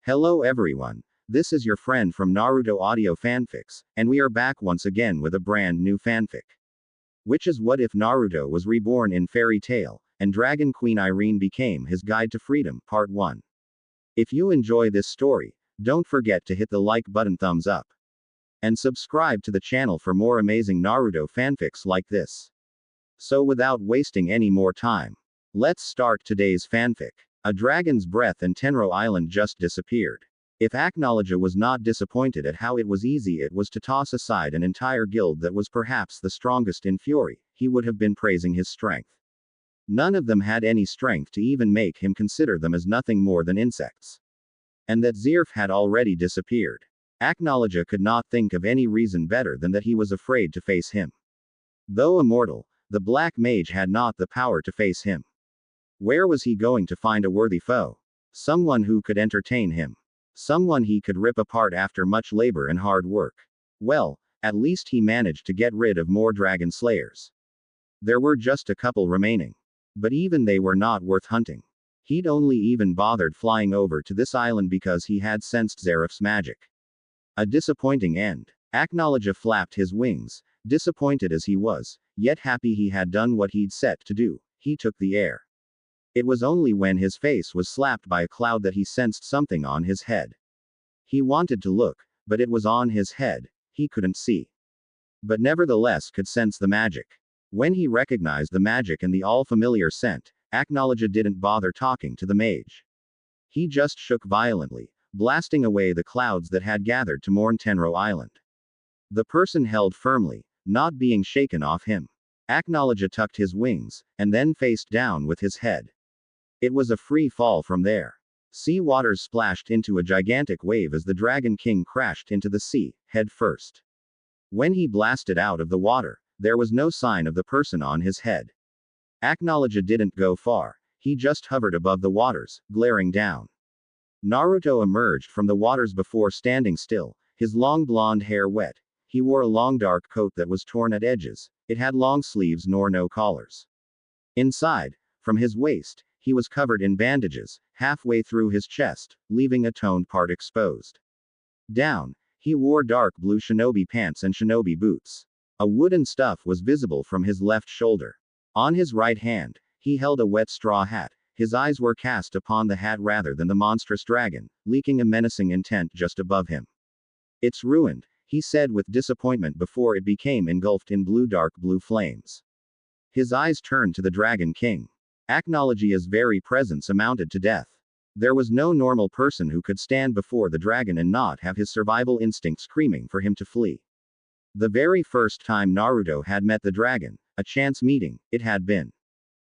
Hello everyone, this is your friend from Naruto Audio Fanfics, and we are back once again with a brand new fanfic. Which is what if Naruto was reborn in fairy tale, and Dragon Queen Irene became his guide to freedom, part 1. If you enjoy this story, don't forget to hit the like button, thumbs up, and subscribe to the channel for more amazing Naruto fanfics like this. So without wasting any more time, let's start today's fanfic. A dragon's breath and Tenro Island just disappeared. If Acknowledger was not disappointed at how easy it was to toss aside an entire guild that was perhaps the strongest in Fury, he would have been praising his strength. None of them had any strength to even make him consider them as nothing more than insects. And that Zirf had already disappeared. Acknowledger could not think of any reason better than that he was afraid to face him. Though immortal, the Black Mage had not the power to face him. Where was he going to find a worthy foe? Someone who could entertain him. Someone he could rip apart after much labor and hard work. Well, at least he managed to get rid of more dragon slayers. There were just a couple remaining. But even they were not worth hunting. He'd only even bothered flying over to this island because he had sensed Zeref's magic. A disappointing end. Acknowledger flapped his wings, disappointed as he was, yet happy he had done what he'd set to do. He took the air. It was only when his face was slapped by a cloud that he sensed something on his head. He wanted to look, but it was on his head, he couldn't see. But nevertheless could sense the magic. When he recognized the magic and the all-familiar scent, Acknowledger didn't bother talking to the mage. He just shook violently, blasting away the clouds that had gathered to mourn Tenro Island. The person held firmly, not being shaken off him. Acknowledger tucked his wings, and then faced down with his head. It was a free fall from there. Sea waters splashed into a gigantic wave as the Dragon King crashed into the sea, head first. When he blasted out of the water, there was no sign of the person on his head. Acknowledger didn't go far, he just hovered above the waters, glaring down. Naruto emerged from the waters before standing still, his long blonde hair wet. He wore a long dark coat that was torn at edges, it had long sleeves nor no collars. Inside, from his waist, he was covered in bandages, halfway through his chest, leaving a toned part exposed. Down, he wore dark blue shinobi pants and shinobi boots. A wooden stuff was visible from his left shoulder. On his right hand, he held a wet straw hat. His eyes were cast upon the hat rather than the monstrous dragon, leaking a menacing intent just above him. "It's ruined," he said with disappointment before it became engulfed in dark blue flames. His eyes turned to the Dragon King. Acknowledger's very presence amounted to death. There was no normal person who could stand before the dragon and not have his survival instinct screaming for him to flee. The very first time Naruto had met the dragon, a chance meeting, it had been.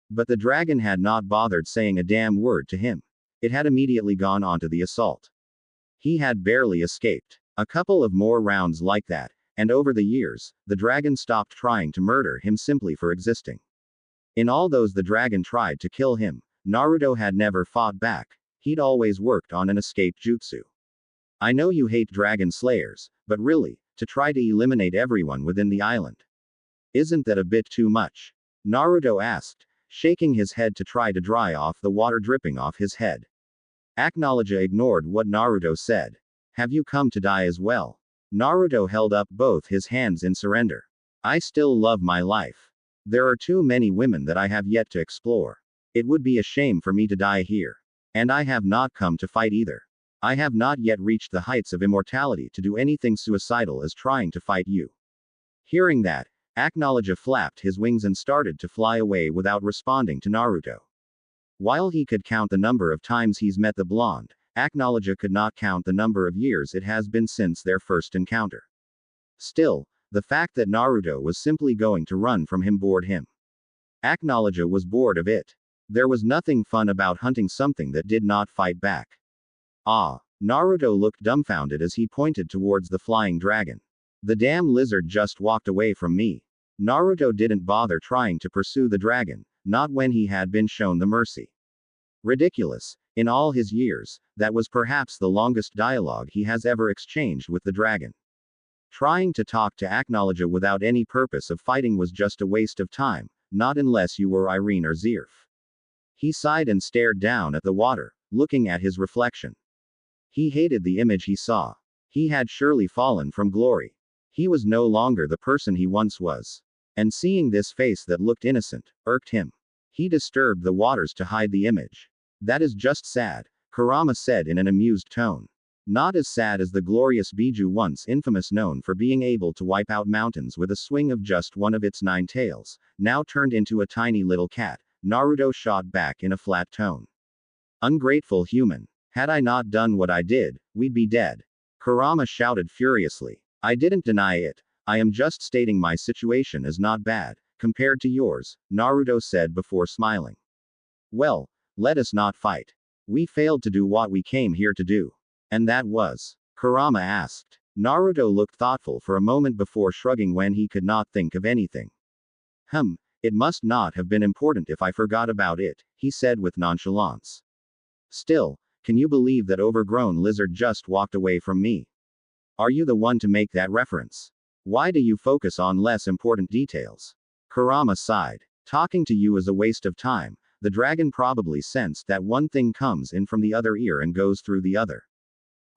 But the dragon had not bothered saying a damn word to him. It had immediately gone on to the assault. He had barely escaped. A couple of more rounds like that, and over the years, the dragon stopped trying to murder him simply for existing. In all those the dragon tried to kill him, Naruto had never fought back. He'd always worked on an escape jutsu. I know you hate dragon slayers, but really, to try to eliminate everyone within the island. Isn't that a bit too much? Naruto asked, shaking his head to try to dry off the water dripping off his head. Acknowledger ignored what Naruto said. Have you come to die as well? Naruto held up both his hands in surrender. I still love my life. There are too many women that I have yet to explore. It would be a shame for me to die here. And I have not come to fight either. I have not yet reached the heights of immortality to do anything suicidal as trying to fight you. Hearing that, Acknowledger flapped his wings and started to fly away without responding to Naruto. While he could count the number of times he's met the blonde, Acknowledger could not count the number of years it has been since their first encounter. Still, the fact that Naruto was simply going to run from him bored him. Acknowledger was bored of it. There was nothing fun about hunting something that did not fight back. Ah! Naruto looked dumbfounded as he pointed towards the flying dragon. The damn lizard just walked away from me. Naruto didn't bother trying to pursue the dragon, not when he had been shown the mercy. Ridiculous. In all his years, that was perhaps the longest dialogue he has ever exchanged with the dragon. Trying to talk to Acknowledger without any purpose of fighting was just a waste of time, not unless you were Irene or Zirf. He sighed and stared down at the water, looking at his reflection. He hated the image he saw. He had surely fallen from glory. He was no longer the person he once was. And seeing this face that looked innocent, irked him. He disturbed the waters to hide the image. That is just sad, Kurama said in an amused tone. Not as sad as the glorious Biju once infamous known for being able to wipe out mountains with a swing of just one of its 9 tails, now turned into a tiny little cat, Naruto shot back in a flat tone. Ungrateful human. Had I not done what I did, we'd be dead. Kurama shouted furiously. I didn't deny it. I am just stating my situation is not bad, compared to yours, Naruto said before smiling. Well, let us not fight. We failed to do what we came here to do. And that was? Kurama asked. Naruto looked thoughtful for a moment before shrugging when he could not think of anything. It must not have been important if I forgot about it, he said with nonchalance. Still, can you believe that overgrown lizard just walked away from me? Are you the one to make that reference? Why do you focus on less important details? Kurama sighed. Talking to you is a waste of time. The dragon probably sensed that one thing comes in from the other ear and goes through the other.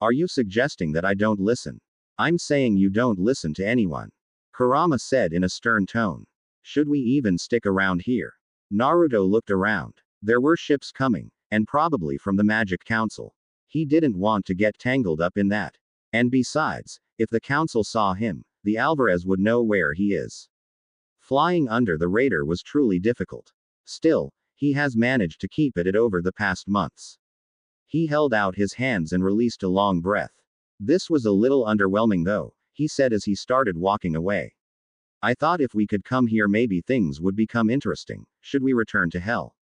Are you suggesting that I don't listen? I'm saying you don't listen to anyone. Kurama said in a stern tone. Should we even stick around here? Naruto looked around. There were ships coming, and probably from the Magic Council. He didn't want to get tangled up in that. And besides, if the council saw him, the Alvarez would know where he is. Flying under the radar was truly difficult. Still, he has managed to keep it over the past months. He held out his hands and released a long breath. This was a little underwhelming though, he said as he started walking away. I thought if we could come here maybe things would become interesting. Should we return to hell?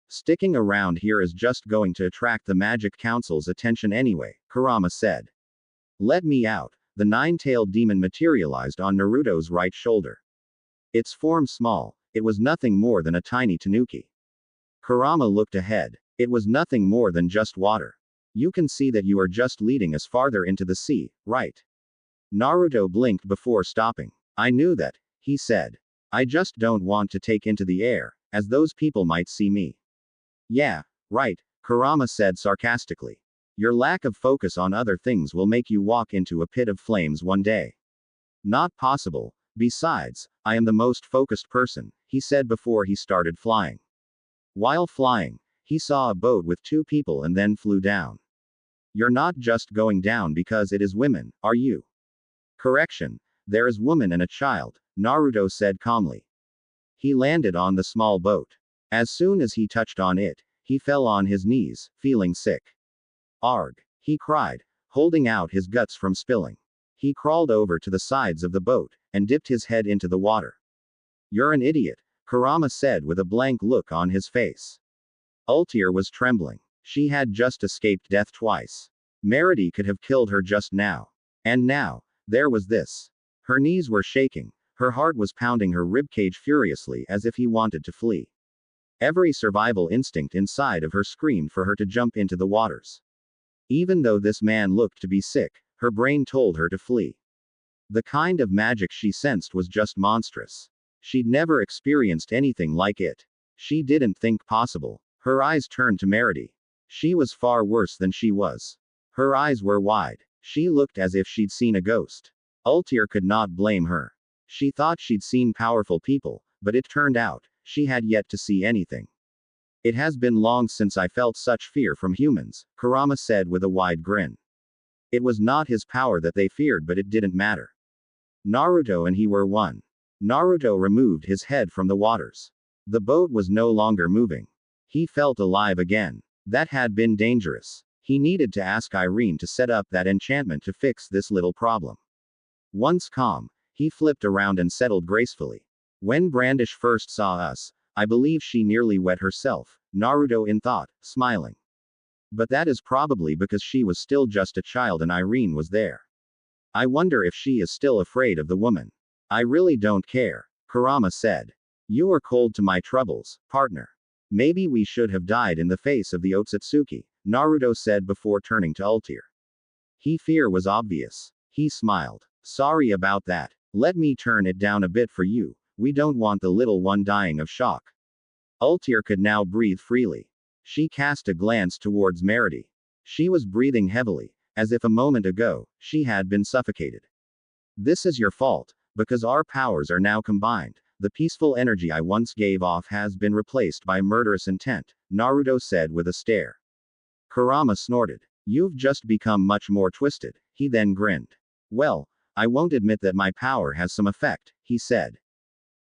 Sticking around here is just going to attract the Magic Council's attention anyway, Kurama said. Let me out. The 9-tailed demon materialized on Naruto's right shoulder. Its form small, it was nothing more than a tiny tanuki. Kurama looked ahead. It was nothing more than just water. You can see that you are just leading us farther into the sea, right? Naruto blinked before stopping. I knew that, he said. I just don't want to take into the air, as those people might see me. Yeah, right, Kurama said sarcastically. Your lack of focus on other things will make you walk into a pit of flames one day. Not possible. Besides, I am the most focused person, he said before he started flying. While flying, he saw a boat with 2 people and then flew down. You're not just going down because it is women, are you? Correction. There is woman and a child, Naruto said calmly. He landed on the small boat. As soon as he touched on it, he fell on his knees, feeling sick. Arg! He cried, holding out his guts from spilling. He crawled over to the sides of the boat, and dipped his head into the water. You're an idiot, Kurama said with a blank look on his face. Ultier was trembling. She had just escaped death twice. Merity could have killed her just now. And now, there was this. Her knees were shaking, her heart was pounding her ribcage furiously as if he wanted to flee. Every survival instinct inside of her screamed for her to jump into the waters. Even though this man looked to be sick, her brain told her to flee. The kind of magic she sensed was just monstrous. She'd never experienced anything like it. She didn't think possible. Her eyes turned to Merity. She was far worse than she was. Her eyes were wide. She looked as if she'd seen a ghost. Ultier could not blame her. She thought she'd seen powerful people, but it turned out, she had yet to see anything. It has been long since I felt such fear from humans, Kurama said with a wide grin. It was not his power that they feared, but it didn't matter. Naruto and he were one. Naruto removed his head from the waters. The boat was no longer moving. He felt alive again. That had been dangerous. He needed to ask Irene to set up that enchantment to fix this little problem. Once calm, he flipped around and settled gracefully. When Brandish first saw us, I believe she nearly wet herself, Naruto in thought, smiling. But that is probably because she was still just a child and Irene was there. I wonder if she is still afraid of the woman. I really don't care, Kurama said. You are cold to my troubles, partner. Maybe we should have died in the face of the Otsutsuki, Naruto said before turning to Ultier. His fear was obvious. He smiled. Sorry about that. Let me turn it down a bit for you. We don't want the little one dying of shock. Ultier could now breathe freely. She cast a glance towards Merity. She was breathing heavily, as if a moment ago, she had been suffocated. This is your fault, because our powers are now combined. The peaceful energy I once gave off has been replaced by murderous intent, Naruto said with a stare. Kurama snorted. You've just become much more twisted, he then grinned. Well, I won't admit that my power has some effect, he said.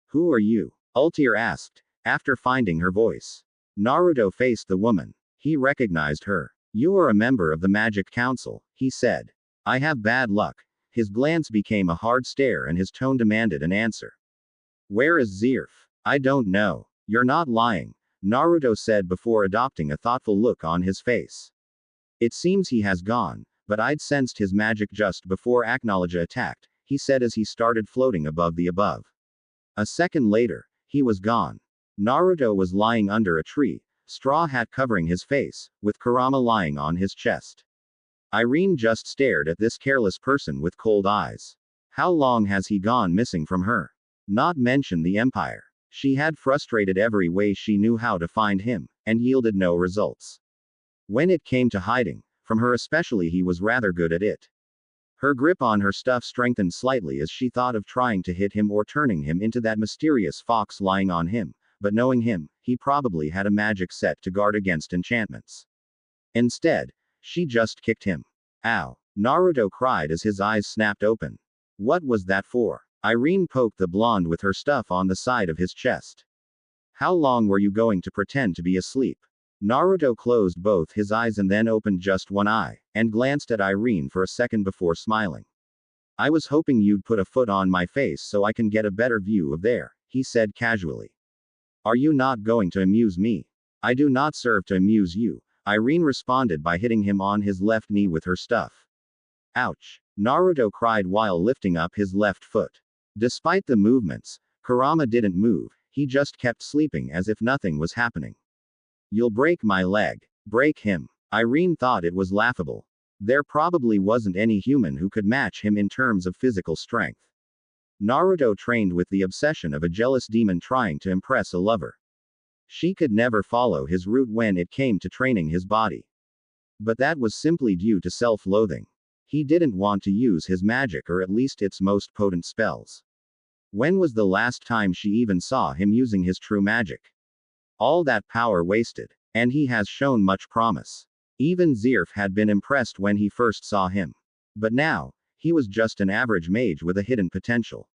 Who are you? Ultir asked, after finding her voice. Naruto faced the woman. He recognized her. You are a member of the Magic Council, he said. I have bad luck. His glance became a hard stare and his tone demanded an answer. Where is Zirf? I don't know. You're not lying, Naruto said before adopting a thoughtful look on his face. It seems he has gone, but I'd sensed his magic just before Aknowledge attacked, he said as he started floating above the above. A second later, he was gone. Naruto was lying under a tree, straw hat covering his face, with Kurama lying on his chest. Irene just stared at this careless person with cold eyes. How long has he gone missing from her? Not mention the Empire. She had frustrated every way she knew how to find him, and yielded no results. When it came to hiding, from her especially he was rather good at it. Her grip on her stuff strengthened slightly as she thought of trying to hit him or turning him into that mysterious fox lying on him, but knowing him, he probably had a magic set to guard against enchantments. Instead, she just kicked him. Ow! Naruto cried as his eyes snapped open. What was that for? Irene poked the blonde with her stuff on the side of his chest. How long were you going to pretend to be asleep? Naruto closed both his eyes and then opened just one eye, and glanced at Irene for a second before smiling. I was hoping you'd put a foot on my face so I can get a better view of there, he said casually. Are you not going to amuse me? I do not serve to amuse you, Irene responded by hitting him on his left knee with her stuff. Ouch! Naruto cried while lifting up his left foot. Despite the movements, Kurama didn't move, he just kept sleeping as if nothing was happening. You'll break my leg. Break him. Irene thought it was laughable. There probably wasn't any human who could match him in terms of physical strength. Naruto trained with the obsession of a jealous demon trying to impress a lover. She could never follow his route when it came to training his body. But that was simply due to self-loathing. He didn't want to use his magic or at least its most potent spells. When was the last time she even saw him using his true magic? All that power wasted. And he has shown much promise. Even Zirf had been impressed when he first saw him. But now, he was just an average mage with a hidden potential.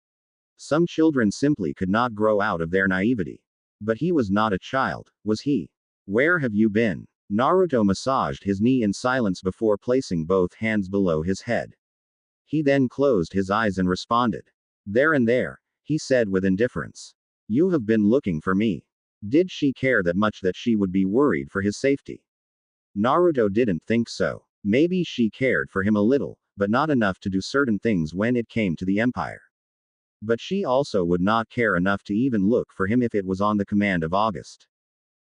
Some children simply could not grow out of their naivety. But he was not a child, was he? Where have you been? Naruto massaged his knee in silence before placing both hands below his head. He then closed his eyes and responded. There and there, he said with indifference. You have been looking for me. Did she care that much that she would be worried for his safety? Naruto didn't think so. Maybe she cared for him a little, but not enough to do certain things when it came to the Empire. But she also would not care enough to even look for him if it was on the command of August.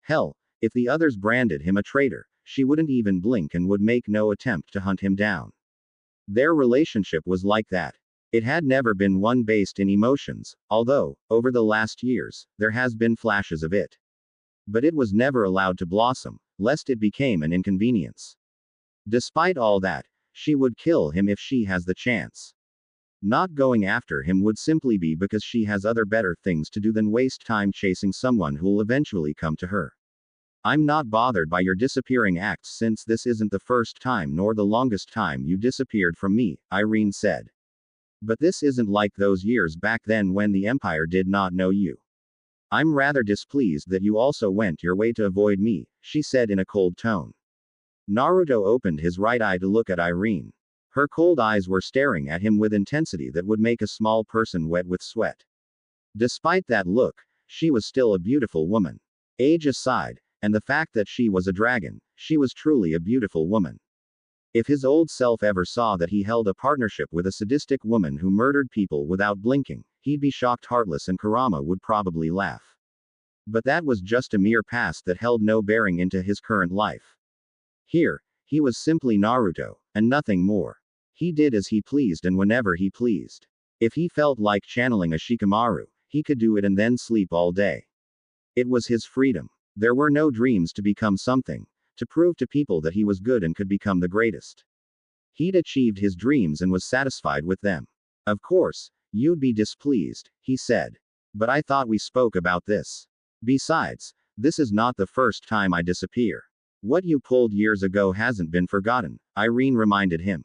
Hell, if the others branded him a traitor, she wouldn't even blink and would make no attempt to hunt him down. Their relationship was like that. It had never been one based in emotions, although, over the last years, there has been flashes of it. But it was never allowed to blossom, lest it became an inconvenience. Despite all that, she would kill him if she has the chance. Not going after him would simply be because she has other better things to do than waste time chasing someone who'll eventually come to her. I'm not bothered by your disappearing acts since this isn't the first time nor the longest time you disappeared from me, Irene said. But this isn't like those years back then when the Empire did not know you. I'm rather displeased that you also went your way to avoid me, she said in a cold tone. Naruto opened his right eye to look at Irene. Her cold eyes were staring at him with intensity that would make a small person wet with sweat. Despite that look, she was still a beautiful woman. Age aside, and the fact that she was a dragon, she was truly a beautiful woman. If his old self ever saw that he held a partnership with a sadistic woman who murdered people without blinking, he'd be shocked heartless and Kurama would probably laugh. But that was just a mere past that held no bearing into his current life. Here, he was simply Naruto, and nothing more. He did as he pleased and whenever he pleased. If he felt like channeling a Shikamaru, he could do it and then sleep all day. It was his freedom. There were no dreams to become something, to prove to people that he was good and could become the greatest. He'd achieved his dreams and was satisfied with them. Of course, you'd be displeased, he said. But I thought we spoke about this. Besides, this is not the first time I disappear. What you pulled years ago hasn't been forgotten, Irene reminded him.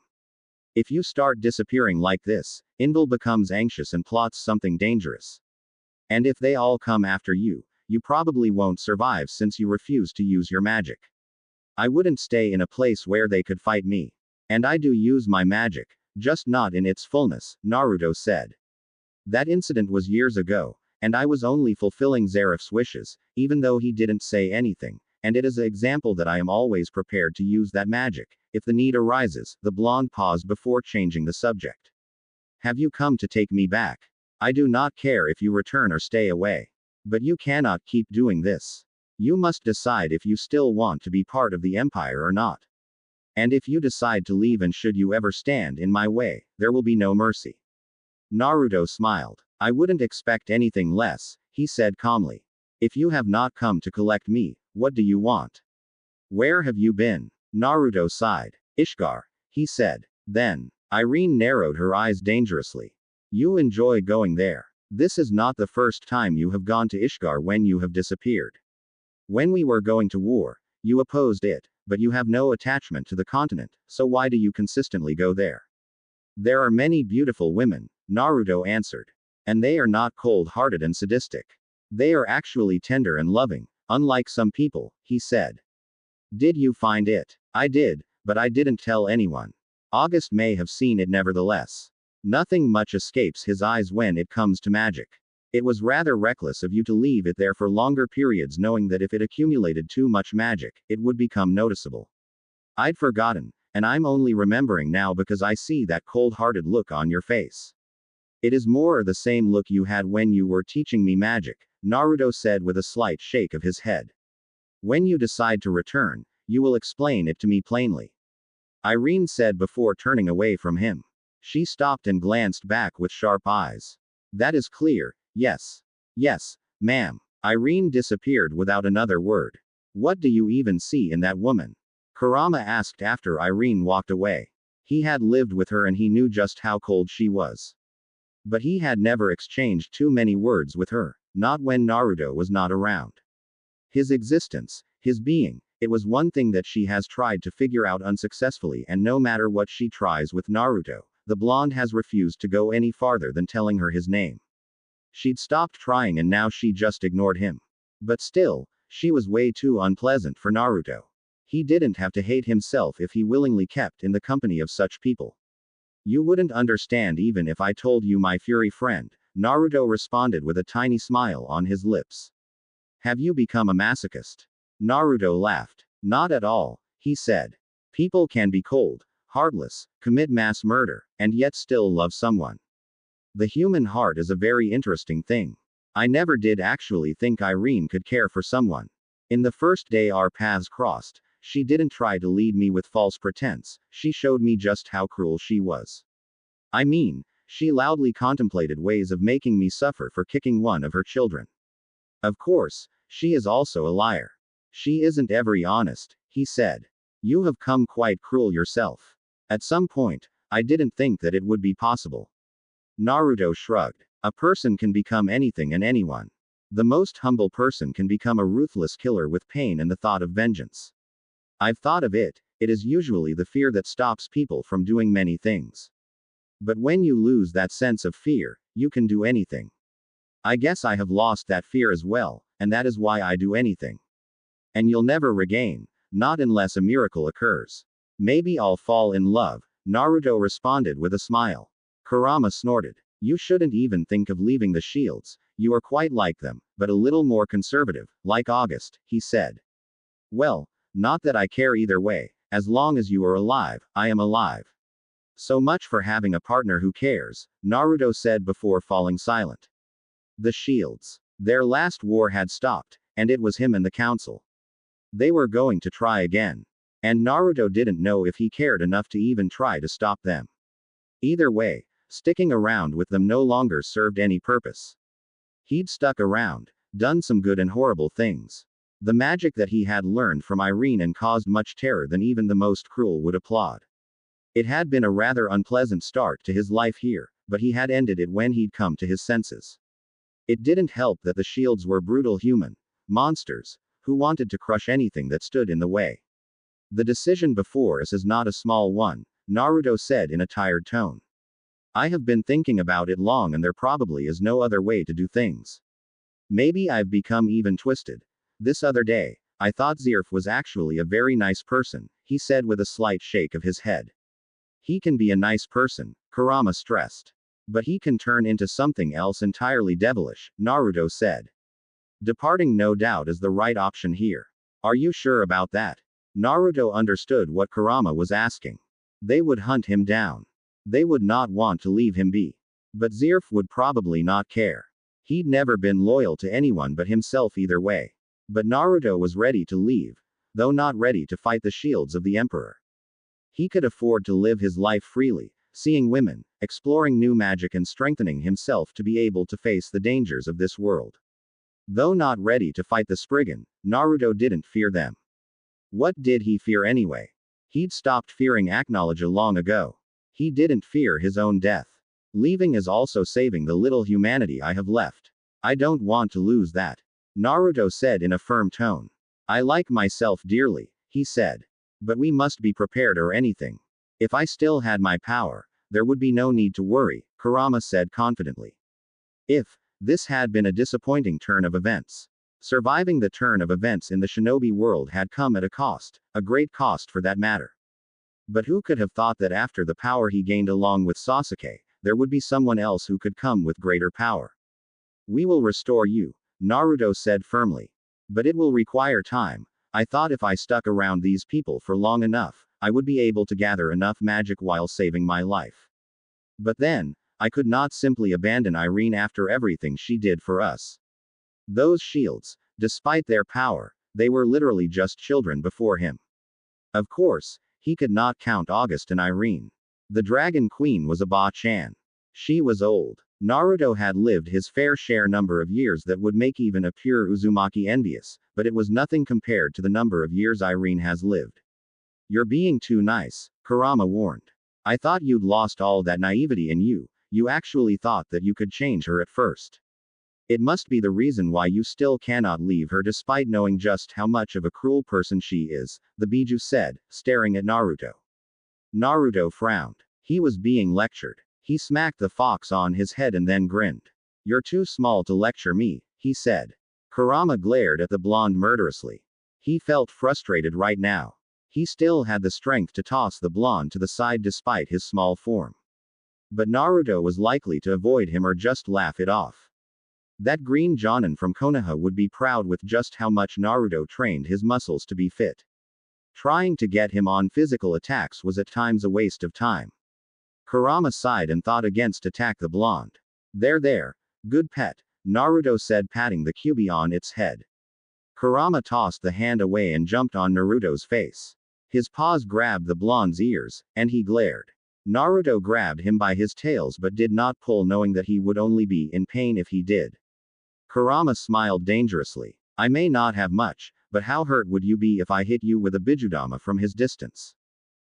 If you start disappearing like this, Indal becomes anxious and plots something dangerous. And if they all come after you, you probably won't survive since you refuse to use your magic. I wouldn't stay in a place where they could fight me. And I do use my magic, just not in its fullness, Naruto said. That incident was years ago, and I was only fulfilling Zeref's wishes, even though he didn't say anything, and it is an example that I am always prepared to use that magic, if the need arises. The blonde paused before changing the subject. Have you come to take me back? I do not care if you return or stay away. But you cannot keep doing this. You must decide if you still want to be part of the Empire or not. And if you decide to leave and should you ever stand in my way, there will be no mercy. Naruto smiled. I wouldn't expect anything less, he said calmly. If you have not come to collect me, what do you want? Where have you been? Naruto sighed. Ishgar, he said. Then, Irene narrowed her eyes dangerously. You enjoy going there. This is not the first time you have gone to Ishgar when you have disappeared. When we were going to war, you opposed it, but you have no attachment to the continent, so why do you consistently go there? There are many beautiful women, Naruto answered. And they are not cold-hearted and sadistic. They are actually tender and loving, unlike some people, he said. Did you find it? I did, but I didn't tell anyone. August may have seen it nevertheless. Nothing much escapes his eyes when it comes to magic. It was rather reckless of you to leave it there for longer periods knowing that if it accumulated too much magic, it would become noticeable. I'd forgotten, and I'm only remembering now because I see that cold-hearted look on your face. It is more the same look you had when you were teaching me magic, Naruto said with a slight shake of his head. When you decide to return, you will explain it to me plainly. Irene said before turning away from him. She stopped and glanced back with sharp eyes. That is clear, yes. Yes, ma'am. Irene disappeared without another word. What do you even see in that woman? Kurama asked after Irene walked away. He had lived with her and he knew just how cold she was. But he had never exchanged too many words with her, not when Naruto was not around. His existence, his being, it was one thing that she has tried to figure out unsuccessfully, and no matter what she tries with Naruto, the blonde has refused to go any farther than telling her his name. She'd stopped trying and now she just ignored him. But still, she was way too unpleasant for Naruto. He didn't have to hate himself if he willingly kept in the company of such people. You wouldn't understand even if I told you, my fury friend, Naruto responded with a tiny smile on his lips. Have you become a masochist? Naruto laughed. Not at all, he said. People can be cold, heartless, commit mass murder, and yet still love someone. The human heart is a very interesting thing. I never did actually think Irene could care for someone. In the first day our paths crossed, she didn't try to lead me with false pretense, she showed me just how cruel she was. I mean, she loudly contemplated ways of making me suffer for kicking one of her children. Of course, she is also a liar. She isn't every honest, he said. You have come quite cruel yourself. At some point, I didn't think that it would be possible. Naruto shrugged. A person can become anything and anyone. The most humble person can become a ruthless killer with pain and the thought of vengeance. I've thought of it, it is usually the fear that stops people from doing many things. But when you lose that sense of fear, you can do anything. I guess I have lost that fear as well, and that is why I do anything. And you'll never regain, not unless a miracle occurs. Maybe I'll fall in love, Naruto responded with a smile. Kurama snorted. You shouldn't even think of leaving the shields, you are quite like them, but a little more conservative, like August, he said. Well, not that I care either way, as long as you are alive, I am alive. So much for having a partner who cares, Naruto said before falling silent. The shields. Their last war had stopped, and it was him and the council. They were going to try again. And Naruto didn't know if he cared enough to even try to stop them. Either way, sticking around with them no longer served any purpose. He'd stuck around, done some good and horrible things. The magic that he had learned from Irene and caused much terror than even the most cruel would applaud. It had been a rather unpleasant start to his life here, but he had ended it when he'd come to his senses. It didn't help that the shields were brutal human monsters who wanted to crush anything that stood in the way. The decision before us is not a small one, Naruto said in a tired tone. I have been thinking about it long and there probably is no other way to do things. Maybe I've become even twisted. This other day, I thought Zerf was actually a very nice person, he said with a slight shake of his head. He can be a nice person, Kurama stressed. But he can turn into something else entirely devilish, Naruto said. Departing no doubt is the right option here. Are you sure about that? Naruto understood what Kurama was asking. They would hunt him down. They would not want to leave him be. But Zerf would probably not care. He'd never been loyal to anyone but himself either way. But Naruto was ready to leave, though not ready to fight the shields of the Emperor. He could afford to live his life freely, seeing women, exploring new magic and strengthening himself to be able to face the dangers of this world. Though not ready to fight the Spriggan, Naruto didn't fear them. What did he fear anyway? He'd stopped fearing Acknowledge long ago. He didn't fear his own death. Leaving is also saving the little humanity I have left. I don't want to lose that. Naruto said in a firm tone. I like myself dearly, he said. But we must be prepared or anything. If I still had my power, there would be no need to worry, Kurama said confidently. If this had been a disappointing turn of events. Surviving the turn of events in the shinobi world had come at a cost, a great cost for that matter. But who could have thought that after the power he gained along with Sasuke, there would be someone else who could come with greater power? We will restore you, Naruto said firmly. But it will require time. I thought if I stuck around these people for long enough, I would be able to gather enough magic while saving my life. But then, I could not simply abandon Irene after everything she did for us. Those shields, despite their power, they were literally just children before him. Of course, he could not count August and Irene. The Dragon Queen was a Ba-chan. She was old. Naruto had lived his fair share number of years that would make even a pure Uzumaki envious, but it was nothing compared to the number of years Irene has lived. You're being too nice, Kurama warned. I thought you'd lost all that naivety in you. You actually thought that you could change her at first. It must be the reason why you still cannot leave her despite knowing just how much of a cruel person she is, the Biju said, staring at Naruto. Naruto frowned. He was being lectured. He smacked the fox on his head and then grinned. You're too small to lecture me, he said. Kurama glared at the blonde murderously. He felt frustrated right now. He still had the strength to toss the blonde to the side despite his small form. But Naruto was likely to avoid him or just laugh it off. That green Jonin from Konoha would be proud with just how much Naruto trained his muscles to be fit. Trying to get him on physical attacks was at times a waste of time. Kurama sighed and thought against attack the blonde. There, good pet, Naruto said patting the Kyuubi on its head. Kurama tossed the hand away and jumped on Naruto's face. His paws grabbed the blonde's ears, and he glared. Naruto grabbed him by his tails but did not pull, knowing that he would only be in pain if he did. Kurama smiled dangerously. I may not have much, but how hurt would you be if I hit you with a Bijudama from his distance?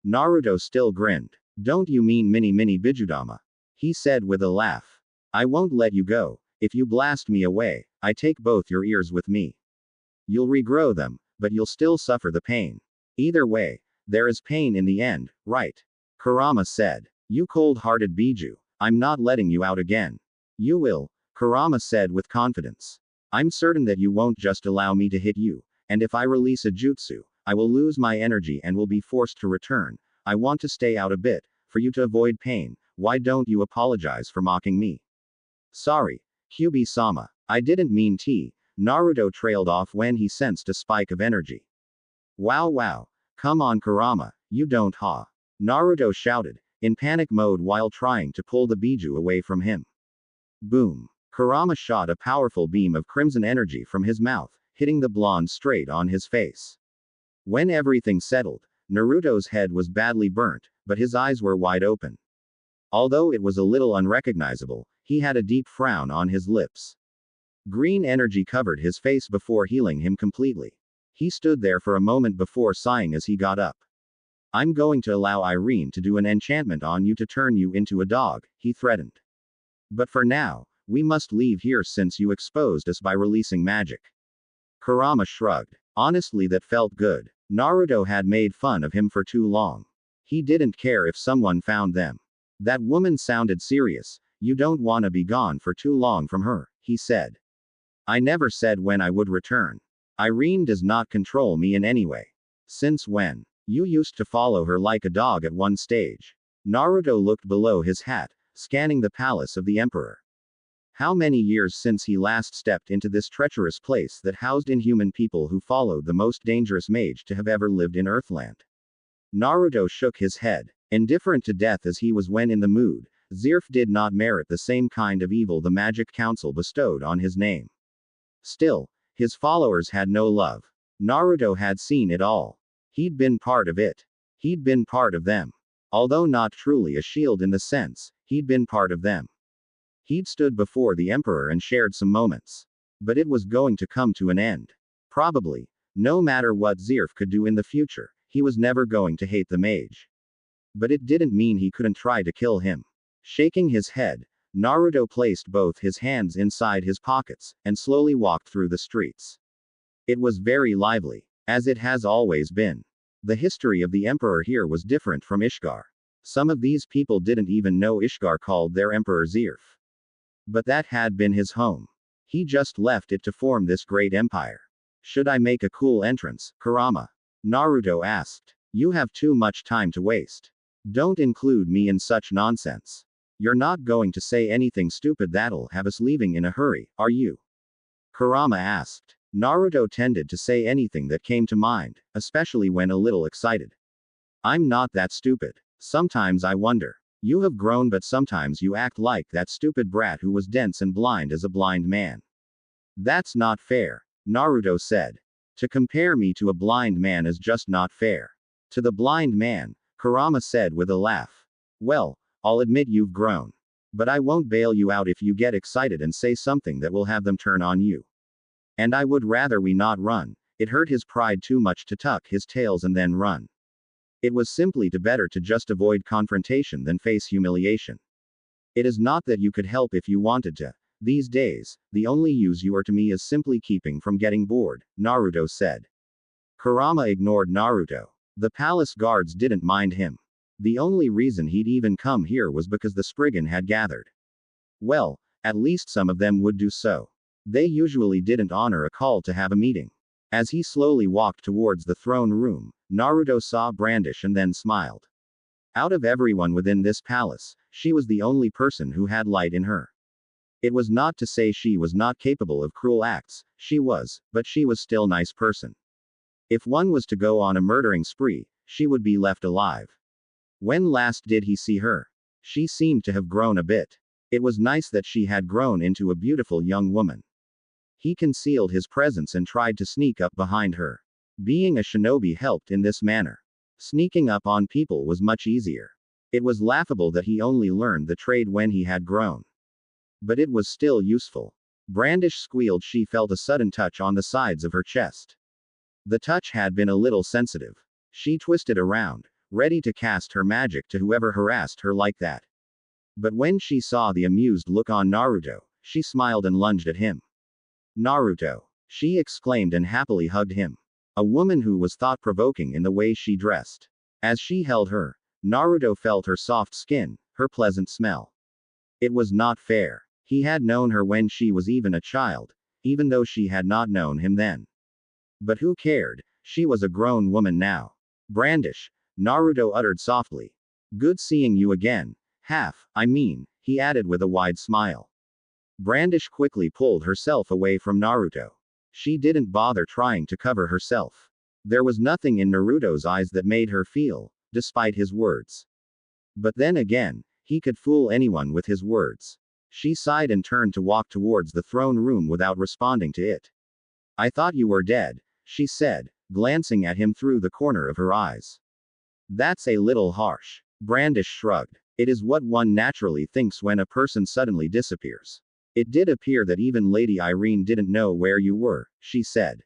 Naruto still grinned. Don't you mean mini Bijudama? He said with a laugh. I won't let you go. If you blast me away, I take both your ears with me. You'll regrow them, but you'll still suffer the pain. Either way, there is pain in the end, right? Kurama said. You cold-hearted Biju, I'm not letting you out again. You will, Kurama said with confidence. I'm certain that you won't just allow me to hit you, and if I release a jutsu, I will lose my energy and will be forced to return. I want to stay out a bit, for you to avoid pain. Why don't you apologize for mocking me? Sorry, Kyuubi-sama. I didn't mean to. Naruto trailed off when he sensed a spike of energy. Wow. Come on Kurama, you don't ha. Naruto shouted, in panic mode while trying to pull the Biju away from him. Boom. Kurama shot a powerful beam of crimson energy from his mouth, hitting the blonde straight on his face. When everything settled, Naruto's head was badly burnt, but his eyes were wide open. Although it was a little unrecognizable, he had a deep frown on his lips. Green energy covered his face before healing him completely. He stood there for a moment before sighing as he got up. I'm going to allow Irene to do an enchantment on you to turn you into a dog, he threatened. But for now, we must leave here since you exposed us by releasing magic. Kurama shrugged. Honestly, that felt good. Naruto had made fun of him for too long. He didn't care if someone found them. That woman sounded serious. You don't want to be gone for too long from her, he said. I never said when I would return. Irene does not control me in any way. Since when? You used to follow her like a dog at one stage. Naruto looked below his hat, scanning the palace of the emperor. How many years since he last stepped into this treacherous place that housed inhuman people who followed the most dangerous mage to have ever lived in Earthland? Naruto shook his head. Indifferent to death as he was when in the mood, Zirf did not merit the same kind of evil the Magic Council bestowed on his name. Still, his followers had no love. Naruto had seen it all. He'd been part of it. He'd been part of them. Although not truly a shield in the sense, he'd been part of them. He'd stood before the emperor and shared some moments. But it was going to come to an end. Probably. No matter what Zirf could do in the future, he was never going to hate the mage. But it didn't mean he couldn't try to kill him. Shaking his head, Naruto placed both his hands inside his pockets, and slowly walked through the streets. It was very lively, as it has always been. The history of the emperor here was different from Ishgar. Some of these people didn't even know Ishgar called their emperor Zirf. But that had been his home. He just left it to form this great empire. Should I make a cool entrance, Kurama? Naruto asked. You have too much time to waste. Don't include me in such nonsense. You're not going to say anything stupid that'll have us leaving in a hurry, are you? Kurama asked. Naruto tended to say anything that came to mind, especially when a little excited. I'm not that stupid. Sometimes I wonder. You have grown, but sometimes you act like that stupid brat who was dense and blind as a blind man. That's not fair, Naruto said. To compare me to a blind man is just not fair. To the blind man, Kurama said with a laugh. Well, I'll admit you've grown. But I won't bail you out if you get excited and say something that will have them turn on you. And I would rather we not run. It hurt his pride too much to tuck his tails and then run. It was simply better to just avoid confrontation than face humiliation. It is not that you could help if you wanted to. These days, the only use you are to me is simply keeping from getting bored, Naruto said. Kurama ignored Naruto. The palace guards didn't mind him. The only reason he'd even come here was because the Spriggan had gathered. Well, at least some of them would do so. They usually didn't honor a call to have a meeting. As he slowly walked towards the throne room, Naruto saw Brandish and then smiled. Out of everyone within this palace, she was the only person who had light in her. It was not to say she was not capable of cruel acts, she was, but she was still a nice person. If one was to go on a murdering spree, she would be left alive. When last did he see her? She seemed to have grown a bit. It was nice that she had grown into a beautiful young woman. He concealed his presence and tried to sneak up behind her. Being a shinobi helped in this manner. Sneaking up on people was much easier. It was laughable that he only learned the trade when he had grown. But it was still useful. Brandish squealed. She felt a sudden touch on the sides of her chest. The touch had been a little sensitive. She twisted around, ready to cast her magic to whoever harassed her like that. But when she saw the amused look on Naruto, she smiled and lunged at him. Naruto! She exclaimed and happily hugged him. A woman who was thought-provoking in the way she dressed. As she held her, Naruto felt her soft skin, her pleasant smell. It was not fair. He had known her when she was even a child, even though she had not known him then. But who cared? She was a grown woman now. Brandish, Naruto uttered softly. Good seeing you again. He added with a wide smile. Brandish quickly pulled herself away from Naruto. She didn't bother trying to cover herself. There was nothing in Naruto's eyes that made her feel, despite his words. But then again, he could fool anyone with his words. She sighed and turned to walk towards the throne room without responding to it. I thought you were dead, she said, glancing at him through the corner of her eyes. That's a little harsh. Brandish shrugged. It is what one naturally thinks when a person suddenly disappears. It did appear that even Lady Irene didn't know where you were, she said.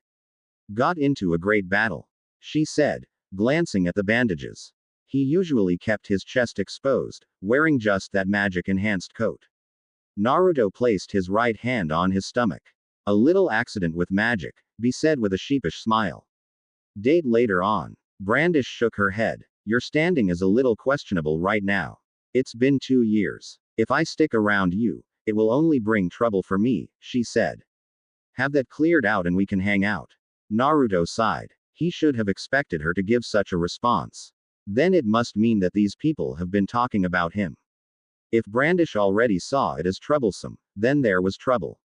Got into a great battle. She said, glancing at the bandages. He usually kept his chest exposed, wearing just that magic-enhanced coat. Naruto placed his right hand on his stomach. A little accident with magic, he said with a sheepish smile. Date later on. Brandish shook her head. Your standing is a little questionable right now. It's been 2 years. If I stick around you, it will only bring trouble for me, she said. Have that cleared out and we can hang out. Naruto sighed. He should have expected her to give such a response. Then it must mean that these people have been talking about him. If Brandish already saw it as troublesome, then there was trouble.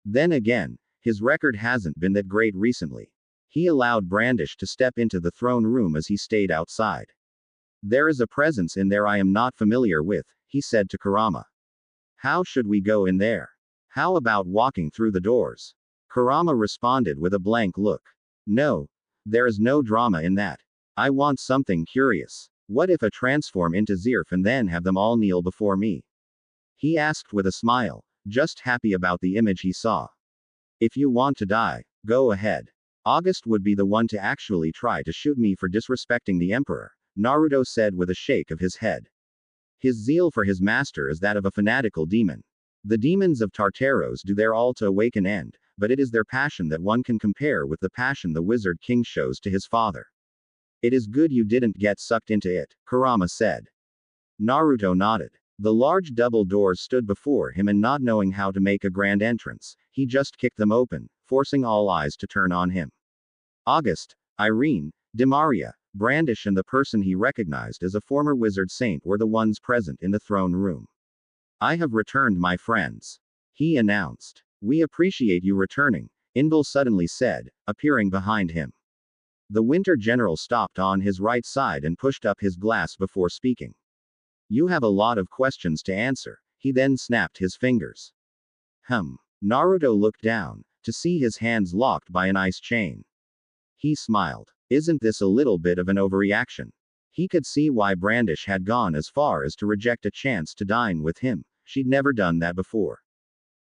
Then again, his record hasn't been that great recently. He allowed Brandish to step into the throne room as he stayed outside. There is a presence in there I am not familiar with, he said to Kurama. How should we go in there? How about walking through the doors? Kurama responded with a blank look. No. There is no drama in that. I want something curious. What if I transform into Zerf and then have them all kneel before me? He asked with a smile, just happy about the image he saw. If you want to die, go ahead. August would be the one to actually try to shoot me for disrespecting the Emperor, Naruto said with a shake of his head. His zeal for his master is that of a fanatical demon. The demons of Tartaros do their all to awaken end, but it is their passion that one can compare with the passion the Wizard King shows to his father. It is good you didn't get sucked into it, Kurama said. Naruto nodded. The large double doors stood before him and not knowing how to make a grand entrance, he just kicked them open, forcing all eyes to turn on him. August, Irene, Demaria, Brandish and the person he recognized as a former wizard saint were the ones present in the throne room. I have returned, my friends. He announced. We appreciate you returning, Inval suddenly said, appearing behind him. The Winter General stopped on his right side and pushed up his glass before speaking. You have a lot of questions to answer, he then snapped his fingers. Naruto looked down, to see his hands locked by an ice chain. He smiled. Isn't this a little bit of an overreaction? He could see why Brandish had gone as far as to reject a chance to dine with him, she'd never done that before.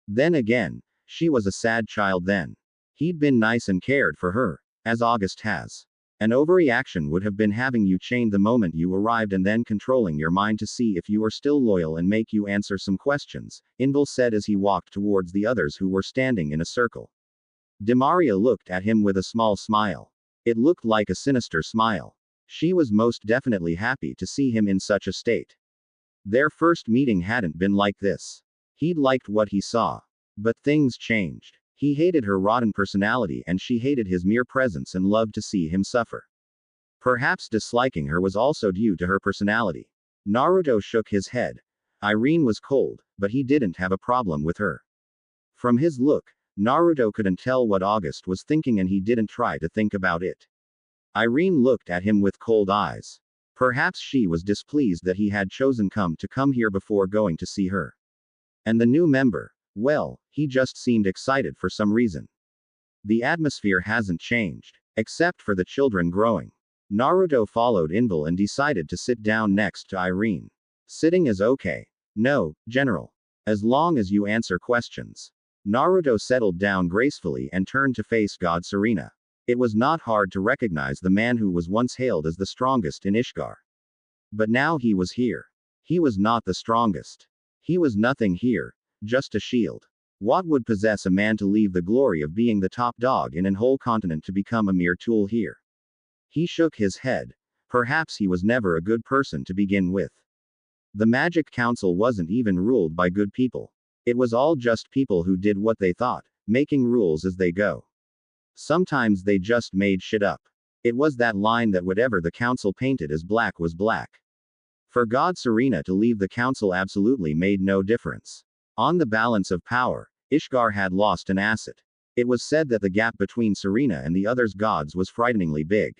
Then again, she was a sad child then. He'd been nice and cared for her, as August has. An overreaction would have been having you chained the moment you arrived and then controlling your mind to see if you are still loyal and make you answer some questions, Inval said as he walked towards the others who were standing in a circle. Demaria looked at him with a small smile. It looked like a sinister smile. She was most definitely happy to see him in such a state. Their first meeting hadn't been like this. He'd liked what he saw. But things changed. He hated her rotten personality and she hated his mere presence and loved to see him suffer. Perhaps disliking her was also due to her personality. Naruto shook his head. Irene was cold, but he didn't have a problem with her. From his look, Naruto couldn't tell what August was thinking and he didn't try to think about it. Irene looked at him with cold eyes. Perhaps she was displeased that he had chosen come here before going to see her. And the new member, well, he just seemed excited for some reason. The atmosphere hasn't changed, except for the children growing. Naruto followed Inval and decided to sit down next to Irene. Sitting is okay. No, General. As long as you answer questions. Naruto settled down gracefully and turned to face God Serena. It was not hard to recognize the man who was once hailed as the strongest in Ishgar. But now he was here. He was not the strongest. He was nothing here, just a shield. What would possess a man to leave the glory of being the top dog in an whole continent to become a mere tool here? He shook his head. Perhaps he was never a good person to begin with. The Magic Council wasn't even ruled by good people. It was all just people who did what they thought, making rules as they go. Sometimes they just made shit up. It was that line that whatever the council painted as black was black. For God Serena to leave the council absolutely made no difference. On the balance of power, Ishgar had lost an asset. It was said that the gap between Serena and the others' gods was frighteningly big.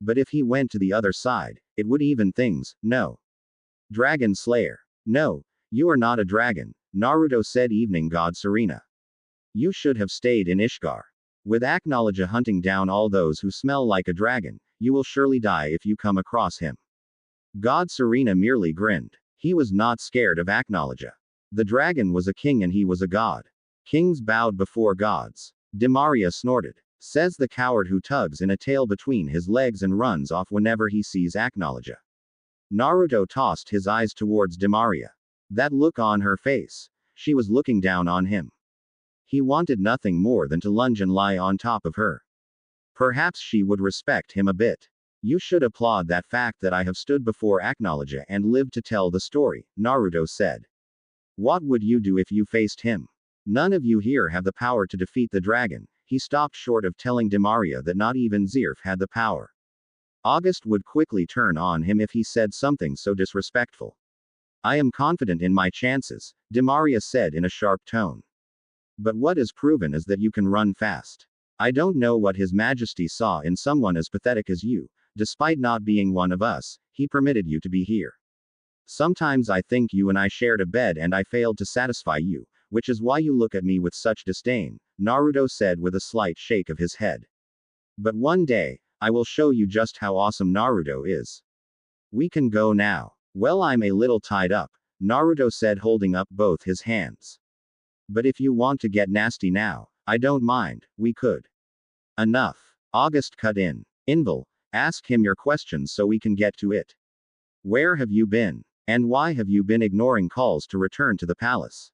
But if he went to the other side, it would even things. No. Dragon Slayer. No, you are not a dragon, Naruto said. Evening God Serena. You should have stayed in Ishgar. With Acknowledge hunting down all those who smell like a dragon, you will surely die if you come across him. God Serena merely grinned. He was not scared of Acknowledge. The dragon was a king and he was a god. Kings bowed before gods. Demaria snorted. Says the coward who tugs in a tail between his legs and runs off whenever he sees Acknowledge. Naruto tossed his eyes towards Demaria. That look on her face. She was looking down on him. He wanted nothing more than to lunge and lie on top of her. Perhaps she would respect him a bit. You should applaud that fact that I have stood before Acknowledge and lived to tell the story, Naruto said. What would you do if you faced him? None of you here have the power to defeat the dragon. He stopped short of telling Demaria that not even Zerf had the power. August would quickly turn on him if he said something so disrespectful. I am confident in my chances, Demaria said in a sharp tone. But what is proven is that you can run fast. I don't know what His Majesty saw in someone as pathetic as you. Despite not being one of us, he permitted you to be here. Sometimes I think you and I shared a bed and I failed to satisfy you, which is why you look at me with such disdain, Naruto said with a slight shake of his head. But one day, I will show you just how awesome Naruto is. We can go now. Well, I'm a little tied up, Naruto said holding up both his hands. But if you want to get nasty now, I don't mind, we could. Enough. August cut in. Invil, ask him your questions so we can get to it. Where have you been? And why have you been ignoring calls to return to the palace?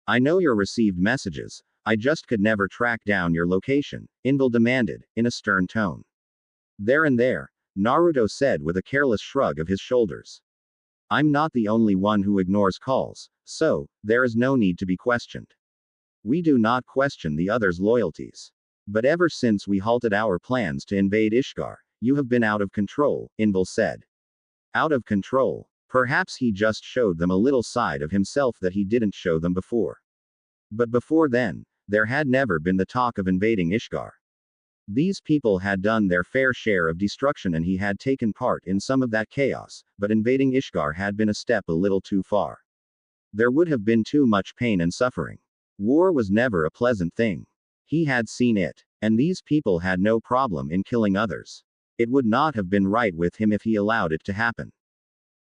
I know your received messages, I just could never track down your location, Invil demanded, in a stern tone. There and there, Naruto said with a careless shrug of his shoulders. I'm not the only one who ignores calls, so, there is no need to be questioned. We do not question the others' loyalties. But ever since we halted our plans to invade Ishgar, you have been out of control, Invil said. Out of control. Perhaps he just showed them a little side of himself that he didn't show them before. But before then, there had never been the talk of invading Ishgar. These people had done their fair share of destruction and he had taken part in some of that chaos, but invading Ishgar had been a step a little too far. There would have been too much pain and suffering. War was never a pleasant thing. He had seen it. And these people had no problem in killing others. It would not have been right with him if he allowed it to happen.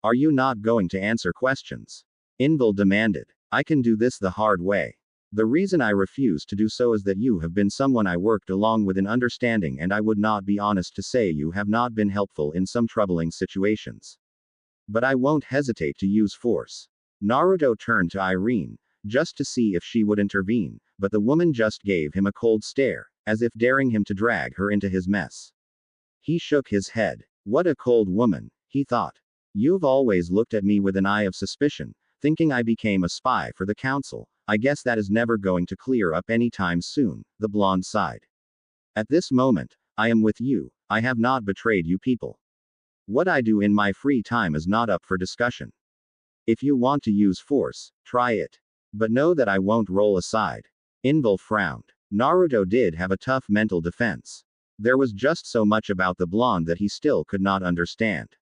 Are you not going to answer questions? Invil demanded. I can do this the hard way. The reason I refuse to do so is that you have been someone I worked along with in understanding, and I would not be honest to say you have not been helpful in some troubling situations. But I won't hesitate to use force. Naruto turned to Irene, just to see if she would intervene, but the woman just gave him a cold stare, as if daring him to drag her into his mess. He shook his head. What a cold woman, he thought. You've always looked at me with an eye of suspicion, thinking I became a spy for the council. I guess that is never going to clear up anytime soon, the blonde sighed. At this moment, I am with you, I have not betrayed you people. What I do in my free time is not up for discussion. If you want to use force, try it. But know that I won't roll aside. Invil frowned. Naruto did have a tough mental defense. There was just so much about the blonde that he still could not understand.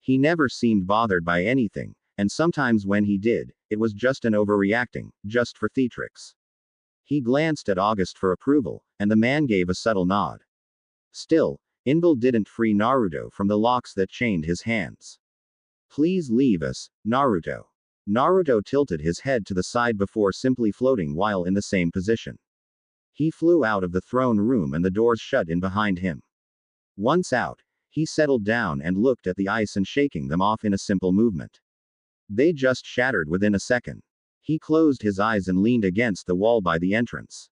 He never seemed bothered by anything, and sometimes when he did, it was just an overreacting, just for theatrics. He glanced at August for approval, and the man gave a subtle nod. Still, Invil didn't free Naruto from the locks that chained his hands. Please leave us, Naruto. Naruto tilted his head to the side before simply floating while in the same position. He flew out of the throne room and the doors shut in behind him. Once out, he settled down and looked at the ice and shaking them off in a simple movement. They just shattered within a second. He closed his eyes and leaned against the wall by the entrance.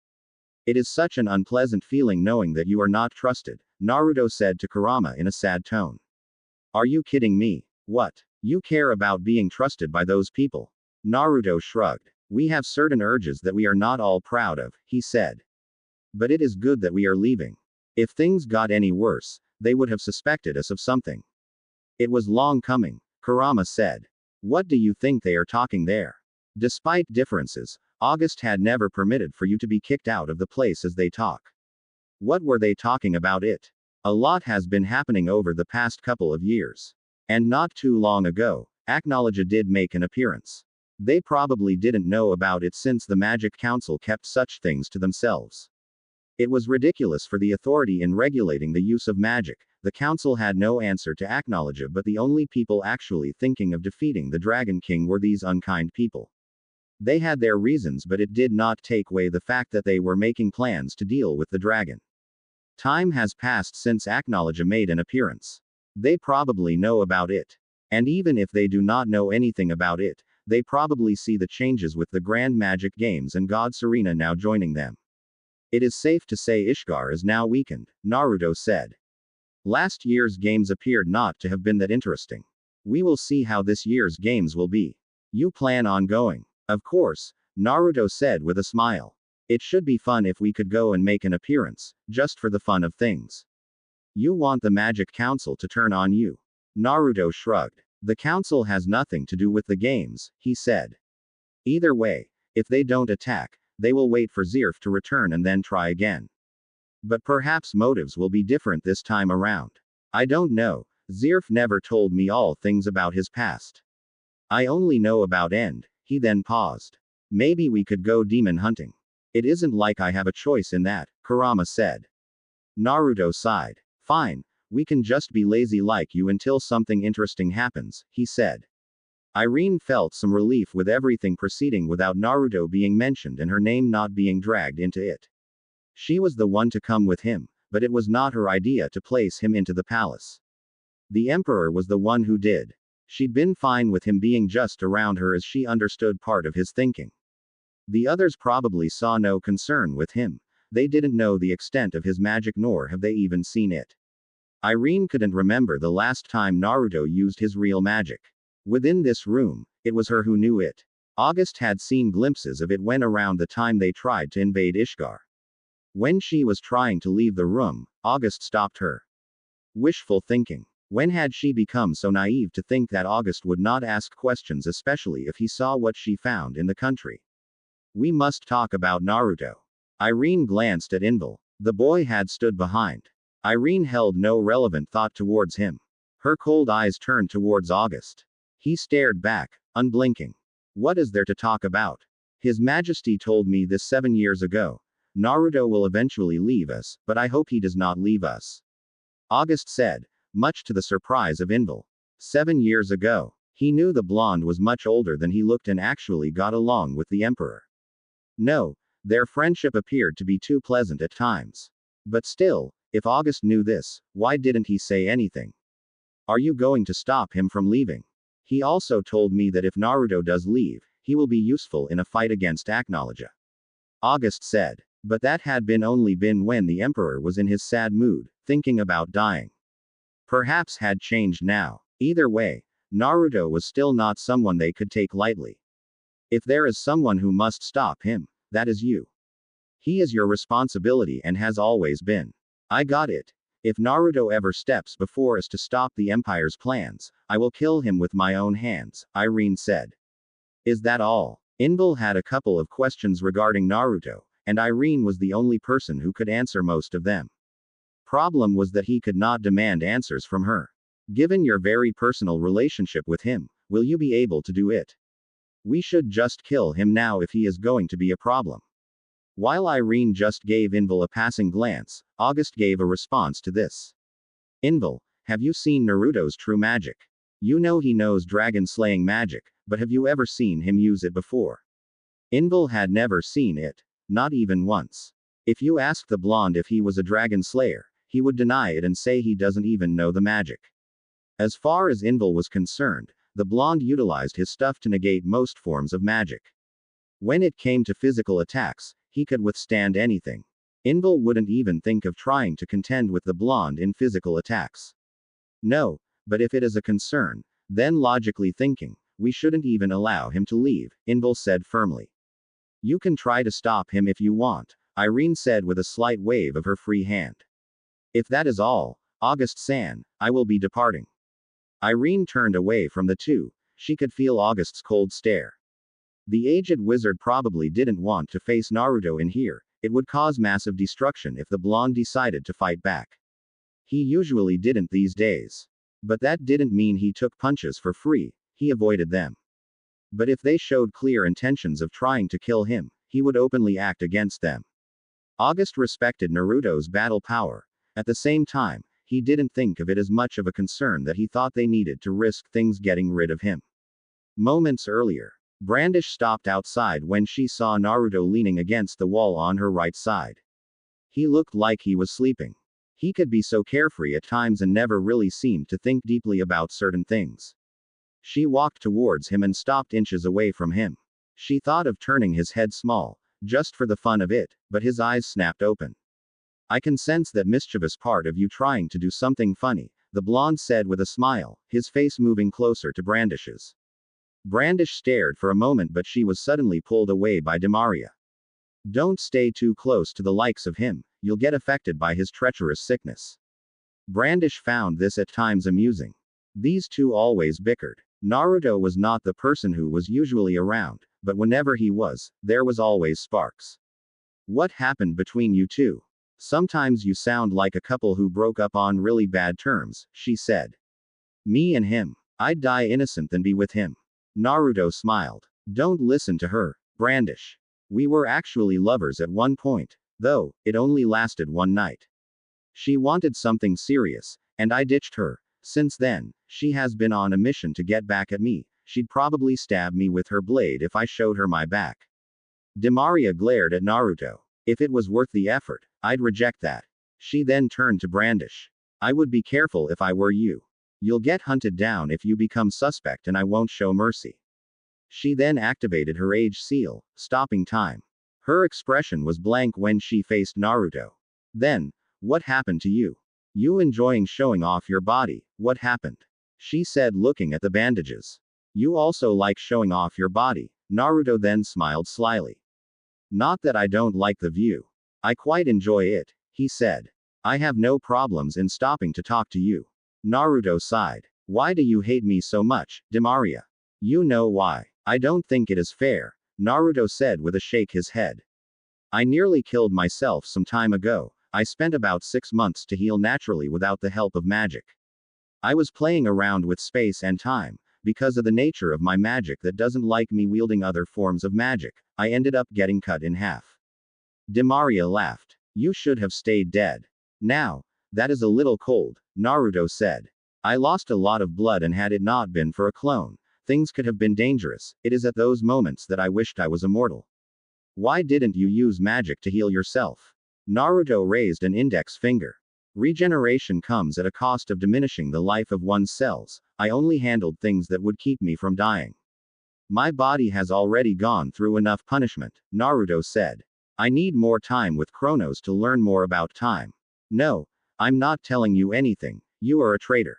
It is such an unpleasant feeling knowing that you are not trusted, Naruto said to Kurama in a sad tone. Are you kidding me? What? You care about being trusted by those people? Naruto shrugged. We have certain urges that we are not all proud of, he said. But it is good that we are leaving. If things got any worse, they would have suspected us of something. It was long coming, Kurama said. What do you think they are talking there? Despite differences, August had never permitted for you to be kicked out of the place as they talk. What were they talking about it? A lot has been happening over the past couple of years. And not too long ago, Acknowledge did make an appearance. They probably didn't know about it since the Magic Council kept such things to themselves. It was ridiculous for the authority in regulating the use of magic. The council had no answer to Acknowledge, but the only people actually thinking of defeating the Dragon King were these unkind people. They had their reasons, but it did not take away the fact that they were making plans to deal with the dragon. Time has passed since Acknowledge made an appearance. They probably know about it. And even if they do not know anything about it, they probably see the changes with the Grand Magic Games and God Serena now joining them. It is safe to say Ishgar is now weakened, Naruto said. Last year's games appeared not to have been that interesting. We will see how this year's games will be. You plan on going? Of course, Naruto said with a smile. It should be fun if we could go and make an appearance, just for the fun of things. You want the Magic Council to turn on you? Naruto shrugged. The council has nothing to do with the games, he said. Either way, if they don't attack, they will wait for Zerf to return and then try again. But perhaps motives will be different this time around. I don't know, Zerf never told me all things about his past. I only know about End. He then paused. Maybe we could go demon hunting. It isn't like I have a choice in that, Kurama said. Naruto sighed. Fine, we can just be lazy like you until something interesting happens, he said. Irene felt some relief with everything proceeding without Naruto being mentioned and her name not being dragged into it. She was the one to come with him, but it was not her idea to place him into the palace. The Emperor was the one who did. She'd been fine with him being just around her as she understood part of his thinking. The others probably saw no concern with him. They didn't know the extent of his magic nor have they even seen it. Irene couldn't remember the last time Naruto used his real magic. Within this room, it was her who knew it. August had seen glimpses of it when around the time they tried to invade Ishgar. When she was trying to leave the room, August stopped her. Wishful thinking. When had she become so naive to think that August would not ask questions, especially if he saw what she found in the country? We must talk about Naruto. Irene glanced at Inval. The boy had stood behind. Irene held no relevant thought towards him. Her cold eyes turned towards August. He stared back, unblinking. What is there to talk about? His Majesty told me this 7 years ago. Naruto will eventually leave us, but I hope he does not leave us. August said, much to the surprise of Inval. 7 years ago. He knew the blonde was much older than he looked and actually got along with the Emperor. No, their friendship appeared to be too pleasant at times. But still, if August knew this, why didn't he say anything? Are you going to stop him from leaving? He also told me that if Naruto does leave, he will be useful in a fight against Acknowledge. August said. But that had only been when the Emperor was in his sad mood, thinking about dying. Perhaps had changed now. Either way, Naruto was still not someone they could take lightly. If there is someone who must stop him, that is you. He is your responsibility and has always been. I got it. If Naruto ever steps before us to stop the Empire's plans, I will kill him with my own hands, Irene said. Is that all? Inval had a couple of questions regarding Naruto, and Irene was the only person who could answer most of them. Problem was that he could not demand answers from her. Given your very personal relationship with him, will you be able to do it? We should just kill him now if he is going to be a problem. While Irene just gave Inval a passing glance, August gave a response to this. Inval, have you seen Naruto's true magic? You know he knows dragon-slaying magic, but have you ever seen him use it before? Inval had never seen it. Not even once. If you asked the blonde if he was a dragon slayer, he would deny it and say he doesn't even know the magic. As far as Inval was concerned, the blonde utilized his stuff to negate most forms of magic. When it came to physical attacks, he could withstand anything. Inval wouldn't even think of trying to contend with the blonde in physical attacks. No, but if it is a concern, then logically thinking, we shouldn't even allow him to leave, Inval said firmly. You can try to stop him if you want, Irene said with a slight wave of her free hand. If that is all, August-san, I will be departing. Irene turned away from the two. She could feel August's cold stare. The aged wizard probably didn't want to face Naruto in here. It would cause massive destruction if the blonde decided to fight back. He usually didn't these days. But that didn't mean he took punches for free. He avoided them. But if they showed clear intentions of trying to kill him, he would openly act against them. August respected Naruto's battle power. At the same time, he didn't think of it as much of a concern that he thought they needed to risk things getting rid of him. Moments earlier, Brandish stopped outside when she saw Naruto leaning against the wall on her right side. He looked like he was sleeping. He could be so carefree at times and never really seemed to think deeply about certain things. She walked towards him and stopped inches away from him. She thought of turning his head small, just for the fun of it, but his eyes snapped open. I can sense that mischievous part of you trying to do something funny, the blonde said with a smile, his face moving closer to Brandish's. Brandish stared for a moment, but she was suddenly pulled away by Demaria. Don't stay too close to the likes of him, you'll get affected by his treacherous sickness. Brandish found this at times amusing. These two always bickered. Naruto was not the person who was usually around, but whenever he was, there was always sparks. What happened between you two? Sometimes you sound like a couple who broke up on really bad terms, she said. Me and him. I'd die innocent than be with him. Naruto smiled. Don't listen to her, Brandish. We were actually lovers at one point, though, it only lasted one night. She wanted something serious, and I ditched her. Since then, she has been on a mission to get back at me. She'd probably stab me with her blade if I showed her my back. Demaria glared at Naruto. If it was worth the effort, I'd reject that. She then turned to Brandish. I would be careful if I were you. You'll get hunted down if you become suspect and I won't show mercy. She then activated her age seal, stopping time. Her expression was blank when she faced Naruto. Then, what happened to you? You enjoying showing off your body, what happened? She said, looking at the bandages. You also like showing off your body. Naruto then smiled slyly. Not that I don't like the view. I quite enjoy it, he said. I have no problems in stopping to talk to you. Naruto sighed. Why do you hate me so much, Demaria? You know why. I don't think it is fair, Naruto said with a shake his head. I nearly killed myself some time ago. I spent about 6 months to heal naturally without the help of magic. I was playing around with space and time. Because of the nature of my magic that doesn't like me wielding other forms of magic, I ended up getting cut in half. Demaria laughed. You should have stayed dead. Now, that is a little cold, Naruto said. I lost a lot of blood and had it not been for a clone, things could have been dangerous. It is at those moments that I wished I was immortal. Why didn't you use magic to heal yourself? Naruto raised an index finger. Regeneration comes at a cost of diminishing the life of one's cells. I only handled things that would keep me from dying. My body has already gone through enough punishment, Naruto said. I need more time with Chronos to learn more about time. No, I'm not telling you anything. You are a traitor.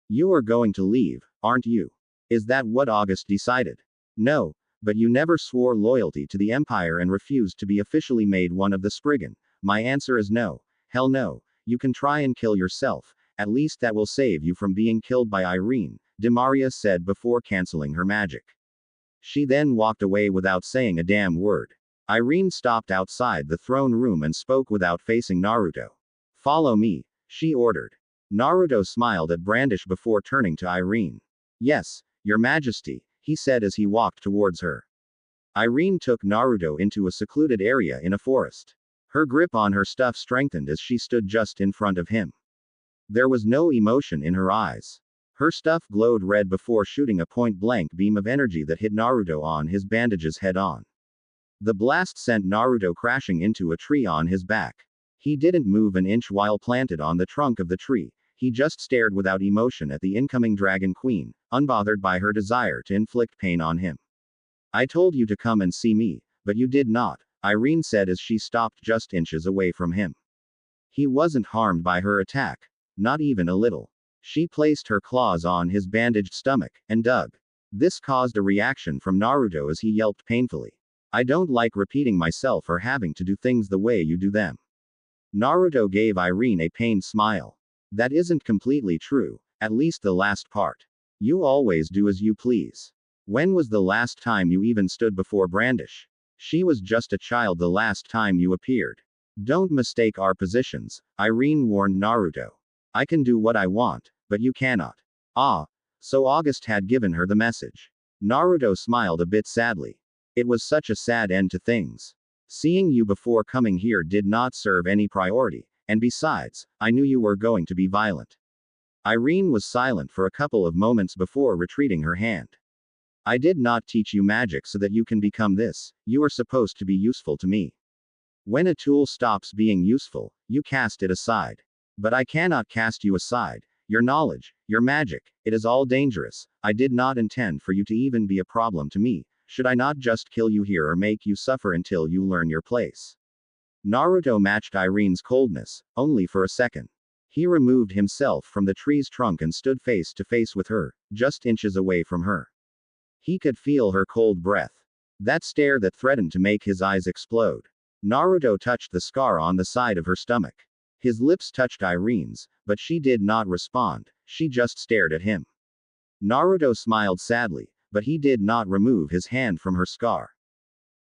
You are going to leave, aren't you? Is that what August decided? No, but you never swore loyalty to the Empire and refused to be officially made one of the Spriggan. My answer is no. Hell no. You can try and kill yourself. At least that will save you from being killed by Irene, Demaria said before canceling her magic. She then walked away without saying a damn word. Irene stopped outside the throne room and spoke without facing Naruto. Follow me, she ordered. Naruto smiled at Brandish before turning to Irene. Yes, Your Majesty, he said as he walked towards her. Irene took Naruto into a secluded area in a forest. Her grip on her stuff strengthened as she stood just in front of him. There was no emotion in her eyes. Her stuff glowed red before shooting a point-blank beam of energy that hit Naruto on his bandages head-on. The blast sent Naruto crashing into a tree on his back. He didn't move an inch while planted on the trunk of the tree. He just stared without emotion at the incoming Dragon Queen, unbothered by her desire to inflict pain on him. I told you to come and see me, but you did not, Irene said as she stopped just inches away from him. He wasn't harmed by her attack. Not even a little. She placed her claws on his bandaged stomach, and dug. This caused a reaction from Naruto as he yelped painfully. I don't like repeating myself or having to do things the way you do them. Naruto gave Irene a pained smile. That isn't completely true, at least the last part. You always do as you please. When was the last time you even stood before Brandish? She was just a child the last time you appeared. Don't mistake our positions, Irene warned Naruto. I can do what I want, but you cannot. Ah, so August had given her the message. Naruto smiled a bit sadly. It was such a sad end to things. Seeing you before coming here did not serve any priority, and besides, I knew you were going to be violent. Irene was silent for a couple of moments before retreating her hand. I did not teach you magic so that you can become this. You are supposed to be useful to me. When a tool stops being useful, you cast it aside. But I cannot cast you aside. Your knowledge, your magic, it is all dangerous. I did not intend for you to even be a problem to me. Should I not just kill you here or make you suffer until you learn your place? Naruto matched Irene's coldness, only for a second. He removed himself from the tree's trunk and stood face to face with her, just inches away from her. He could feel her cold breath. That stare that threatened to make his eyes explode. Naruto touched the scar on the side of her stomach. His lips touched Irene's, but she did not respond, she just stared at him. Naruto smiled sadly, but he did not remove his hand from her scar.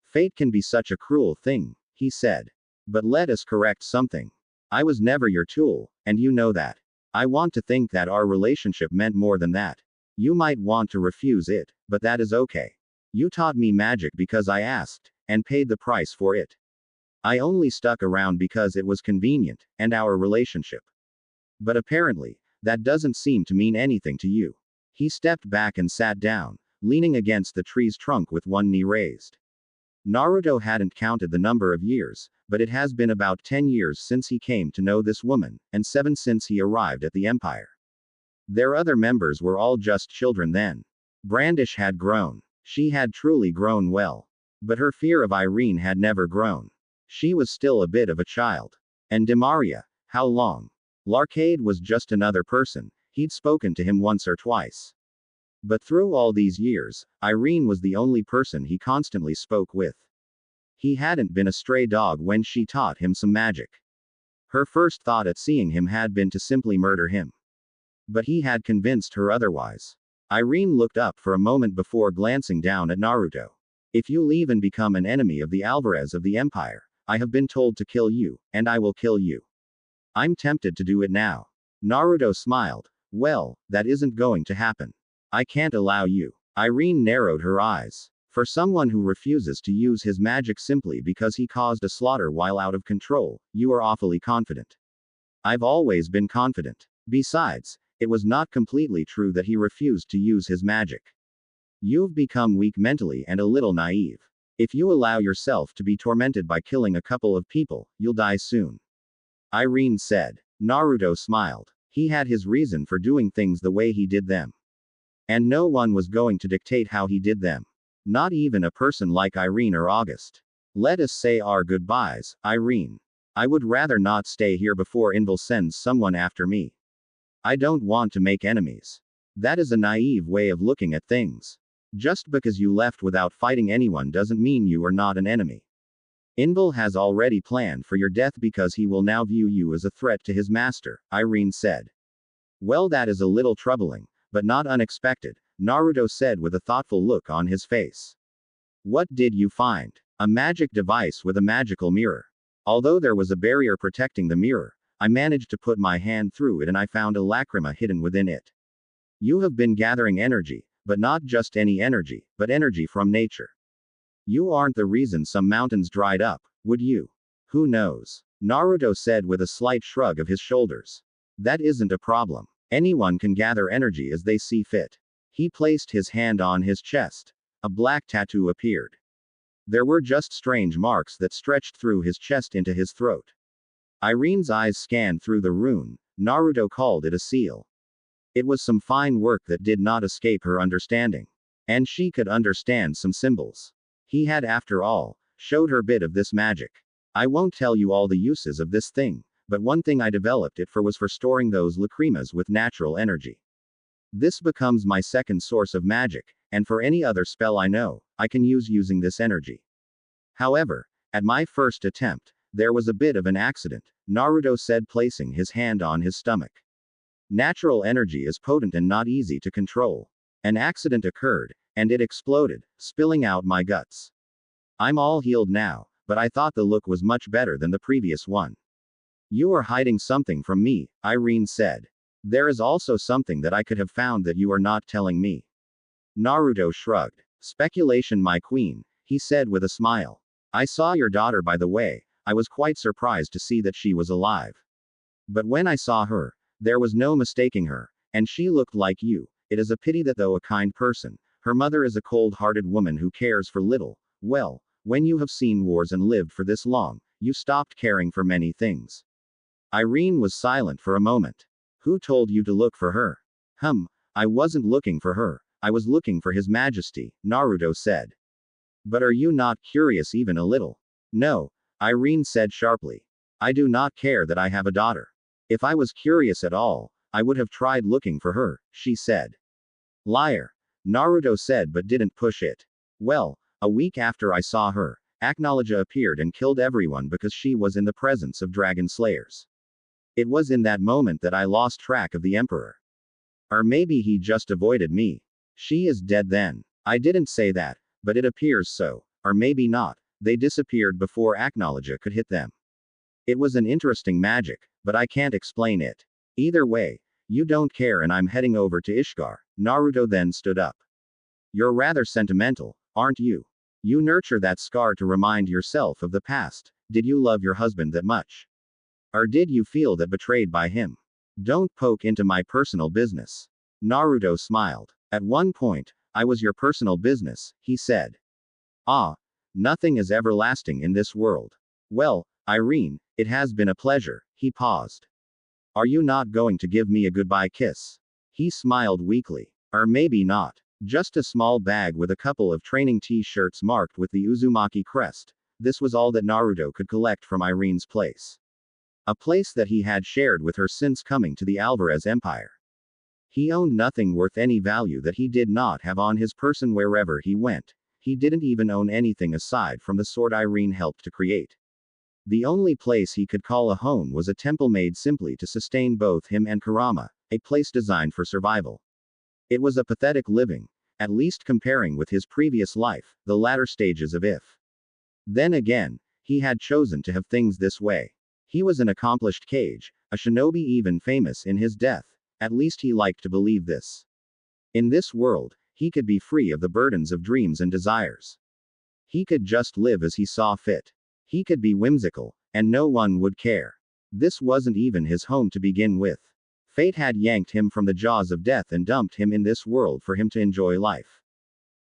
Fate can be such a cruel thing, he said. But let us correct something. I was never your tool, and you know that. I want to think that our relationship meant more than that. You might want to refuse it, but that is okay. You taught me magic because I asked, and paid the price for it. I only stuck around because it was convenient, and our relationship. But apparently, that doesn't seem to mean anything to you. He stepped back and sat down, leaning against the tree's trunk with one knee raised. Naruto hadn't counted the number of years, but it has been about 10 years since he came to know this woman, and 7 since he arrived at the Empire. Their other members were all just children then. Brandish had grown. She had truly grown well. But her fear of Irene had never grown. She was still a bit of a child. And Demaria, how long? Larcade was just another person, he'd spoken to him once or twice. But through all these years, Irene was the only person he constantly spoke with. He hadn't been a stray dog when she taught him some magic. Her first thought at seeing him had been to simply murder him. But he had convinced her otherwise. Irene looked up for a moment before glancing down at Naruto. If you leave and become an enemy of the Alvarez of the Empire, I have been told to kill you, and I will kill you. I'm tempted to do it now. Naruto smiled. Well, that isn't going to happen. I can't allow you. Irene narrowed her eyes. For someone who refuses to use his magic simply because he caused a slaughter while out of control, you are awfully confident. I've always been confident. Besides, it was not completely true that he refused to use his magic. You've become weak mentally and a little naive. If you allow yourself to be tormented by killing a couple of people, you'll die soon. Irene said. Naruto smiled. He had his reason for doing things the way he did them. And no one was going to dictate how he did them. Not even a person like Irene or August. Let us say our goodbyes, Irene. I would rather not stay here before Invil sends someone after me. I don't want to make enemies. That is a naive way of looking at things. Just because you left without fighting anyone doesn't mean you are not an enemy. Invil has already planned for your death because he will now view you as a threat to his master, Irene said. Well, that is a little troubling, but not unexpected, Naruto said with a thoughtful look on his face. What did you find? A magic device with a magical mirror. Although there was a barrier protecting the mirror, I managed to put my hand through it and I found a lacrima hidden within it. You have been gathering energy, but not just any energy, but energy from nature. You aren't the reason some mountains dried up, would you? Who knows? Naruto said with a slight shrug of his shoulders. That isn't a problem. Anyone can gather energy as they see fit. He placed his hand on his chest. A black tattoo appeared. There were just strange marks that stretched through his chest into his throat. Irene's eyes scanned through the rune. Naruto called it a seal. It was some fine work that did not escape her understanding. And she could understand some symbols. He had, after all, showed her a bit of this magic. I won't tell you all the uses of this thing, but one thing I developed it for was for storing those lacrimas with natural energy. This becomes my second source of magic, and for any other spell I know, I can use using this energy. However, at my first attempt, there was a bit of an accident, Naruto said, placing his hand on his stomach. Natural energy is potent and not easy to control. An accident occurred, and it exploded, spilling out my guts. I'm all healed now, but I thought the look was much better than the previous one. You are hiding something from me, Irene said. There is also something that I could have found that you are not telling me. Naruto shrugged. Speculation, my queen, he said with a smile. I saw your daughter, by the way. I was quite surprised to see that she was alive. But when I saw her, there was no mistaking her, and she looked like you. It is a pity that though a kind person, her mother is a cold-hearted woman who cares for little. Well, when you have seen wars and lived for this long, you stopped caring for many things. Irene was silent for a moment. Who told you to look for her? I wasn't looking for her. I was looking for His Majesty, Naruto said. But are you not curious even a little? No, Irene said sharply. I do not care that I have a daughter. If I was curious at all, I would have tried looking for her, she said. Liar. Naruto said but didn't push it. Well, a week after I saw her, Acknowledge appeared and killed everyone because she was in the presence of dragon slayers. It was in that moment that I lost track of the Emperor. Or maybe he just avoided me. She is dead then. I didn't say that, but it appears so. Or maybe not. They disappeared before Acknowledge could hit them. It was an interesting magic, but I can't explain it. Either way, you don't care and I'm heading over to Ishgar. Naruto then stood up. You're rather sentimental, aren't you? You nurture that scar to remind yourself of the past. Did you love your husband that much? Or did you feel that betrayed by him? Don't poke into my personal business. Naruto smiled. At one point, I was your personal business, he said. Ah. Nothing is everlasting in this world. Well, Irene, it has been a pleasure. He paused. Are you not going to give me a goodbye kiss? He smiled weakly. Or maybe not. Just a small bag with a couple of training t-shirts marked with the Uzumaki crest. This was all that Naruto could collect from Irene's place. A place that he had shared with her since coming to the Alvarez Empire. He owned nothing worth any value that he did not have on his person wherever he went. He didn't even own anything aside from the sword Irene helped to create. The only place he could call a home was a temple made simply to sustain both him and Kurama, a place designed for survival. It was a pathetic living, at least comparing with his previous life, the latter stages of if. Then again, he had chosen to have things this way. He was an accomplished Kage, a shinobi even famous in his death, at least he liked to believe this. In this world, he could be free of the burdens of dreams and desires. He could just live as he saw fit. He could be whimsical, and no one would care. This wasn't even his home to begin with. Fate had yanked him from the jaws of death and dumped him in this world for him to enjoy life.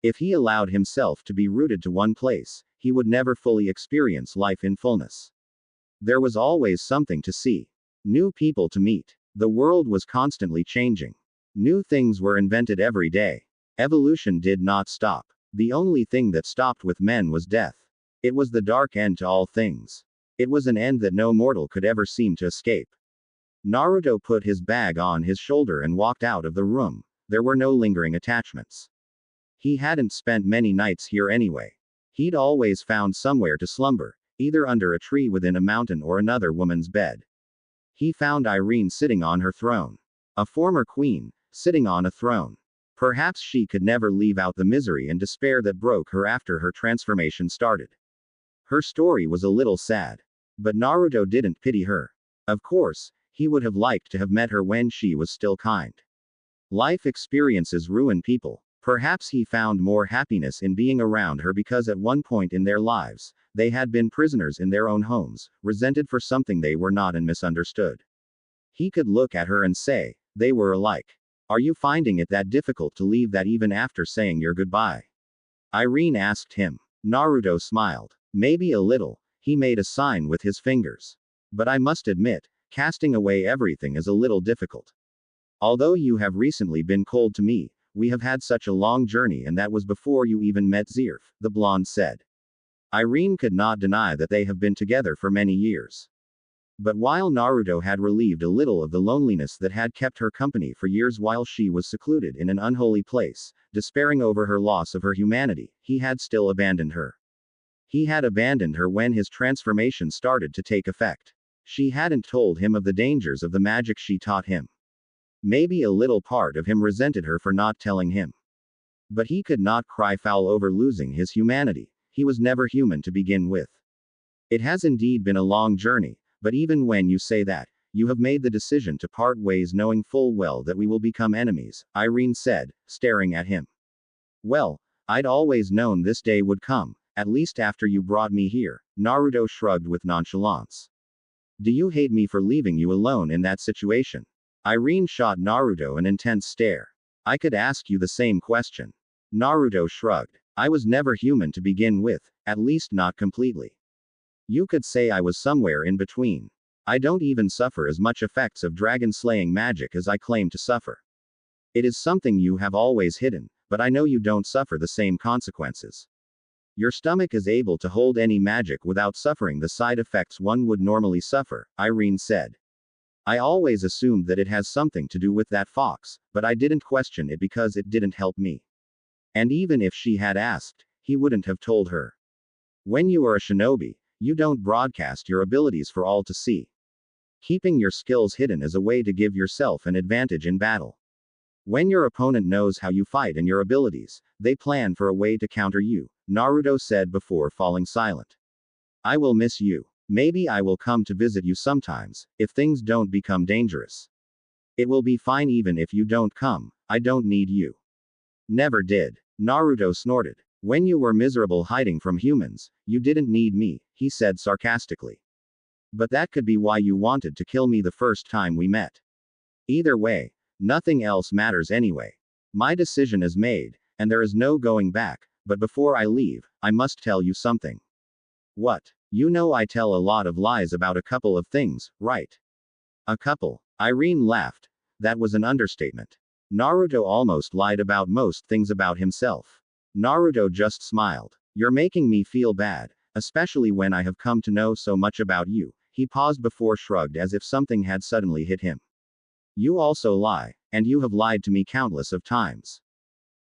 If he allowed himself to be rooted to one place, he would never fully experience life in fullness. There was always something to see. New people to meet. The world was constantly changing. New things were invented every day. Evolution did not stop. The only thing that stopped with men was death. It was the dark end to all things. It was an end that no mortal could ever seem to escape. Naruto put his bag on his shoulder and walked out of the room. There were no lingering attachments. He hadn't spent many nights here anyway. He'd always found somewhere to slumber, either under a tree within a mountain or another woman's bed. He found Irene sitting on her throne. A former queen, sitting on a throne. Perhaps she could never leave out the misery and despair that broke her after her transformation started. Her story was a little sad. But Naruto didn't pity her. Of course, he would have liked to have met her when she was still kind. Life experiences ruin people. Perhaps he found more happiness in being around her because at one point in their lives, they had been prisoners in their own homes, resented for something they were not and misunderstood. He could look at her and say, they were alike. Are you finding it that difficult to leave that even after saying your goodbye? Irene asked him. Naruto smiled. Maybe a little. He made a sign with his fingers. But I must admit, casting away everything is a little difficult. Although you have recently been cold to me, we have had such a long journey and that was before you even met Zirf, the blonde said. Irene could not deny that they have been together for many years. But while Naruto had relieved a little of the loneliness that had kept her company for years while she was secluded in an unholy place, despairing over her loss of her humanity, he had still abandoned her. He had abandoned her when his transformation started to take effect. She hadn't told him of the dangers of the magic she taught him. Maybe a little part of him resented her for not telling him. But he could not cry foul over losing his humanity. He was never human to begin with. It has indeed been a long journey, but even when you say that, you have made the decision to part ways knowing full well that we will become enemies, Irene said, staring at him. Well, I'd always known this day would come, at least after you brought me here, Naruto shrugged with nonchalance. Do you hate me for leaving you alone in that situation? Irene shot Naruto an intense stare. I could ask you the same question. Naruto shrugged. I was never human to begin with, at least not completely. You could say I was somewhere in between. I don't even suffer as much effects of dragon-slaying magic as I claim to suffer. It is something you have always hidden, but I know you don't suffer the same consequences. Your stomach is able to hold any magic without suffering the side effects one would normally suffer, Irene said. I always assumed that it has something to do with that fox, but I didn't question it because it didn't help me. And even if she had asked, he wouldn't have told her. When you are a shinobi, you don't broadcast your abilities for all to see. Keeping your skills hidden is a way to give yourself an advantage in battle. When your opponent knows how you fight and your abilities, they plan for a way to counter you, Naruto said before falling silent. I will miss you. Maybe I will come to visit you sometimes, if things don't become dangerous. It will be fine even if you don't come, I don't need you. Never did. Naruto snorted. When you were miserable hiding from humans, you didn't need me, he said sarcastically. But that could be why you wanted to kill me the first time we met. Either way, nothing else matters anyway. My decision is made, and there is no going back, but before I leave, I must tell you something. What? You know I tell a lot of lies about a couple of things, right? A couple. Irene laughed. That was an understatement. Naruto almost lied about most things about himself. Naruto just smiled. You're making me feel bad, especially when I have come to know so much about you. He paused before shrugged as if something had suddenly hit him. You also lie, and you have lied to me countless of times.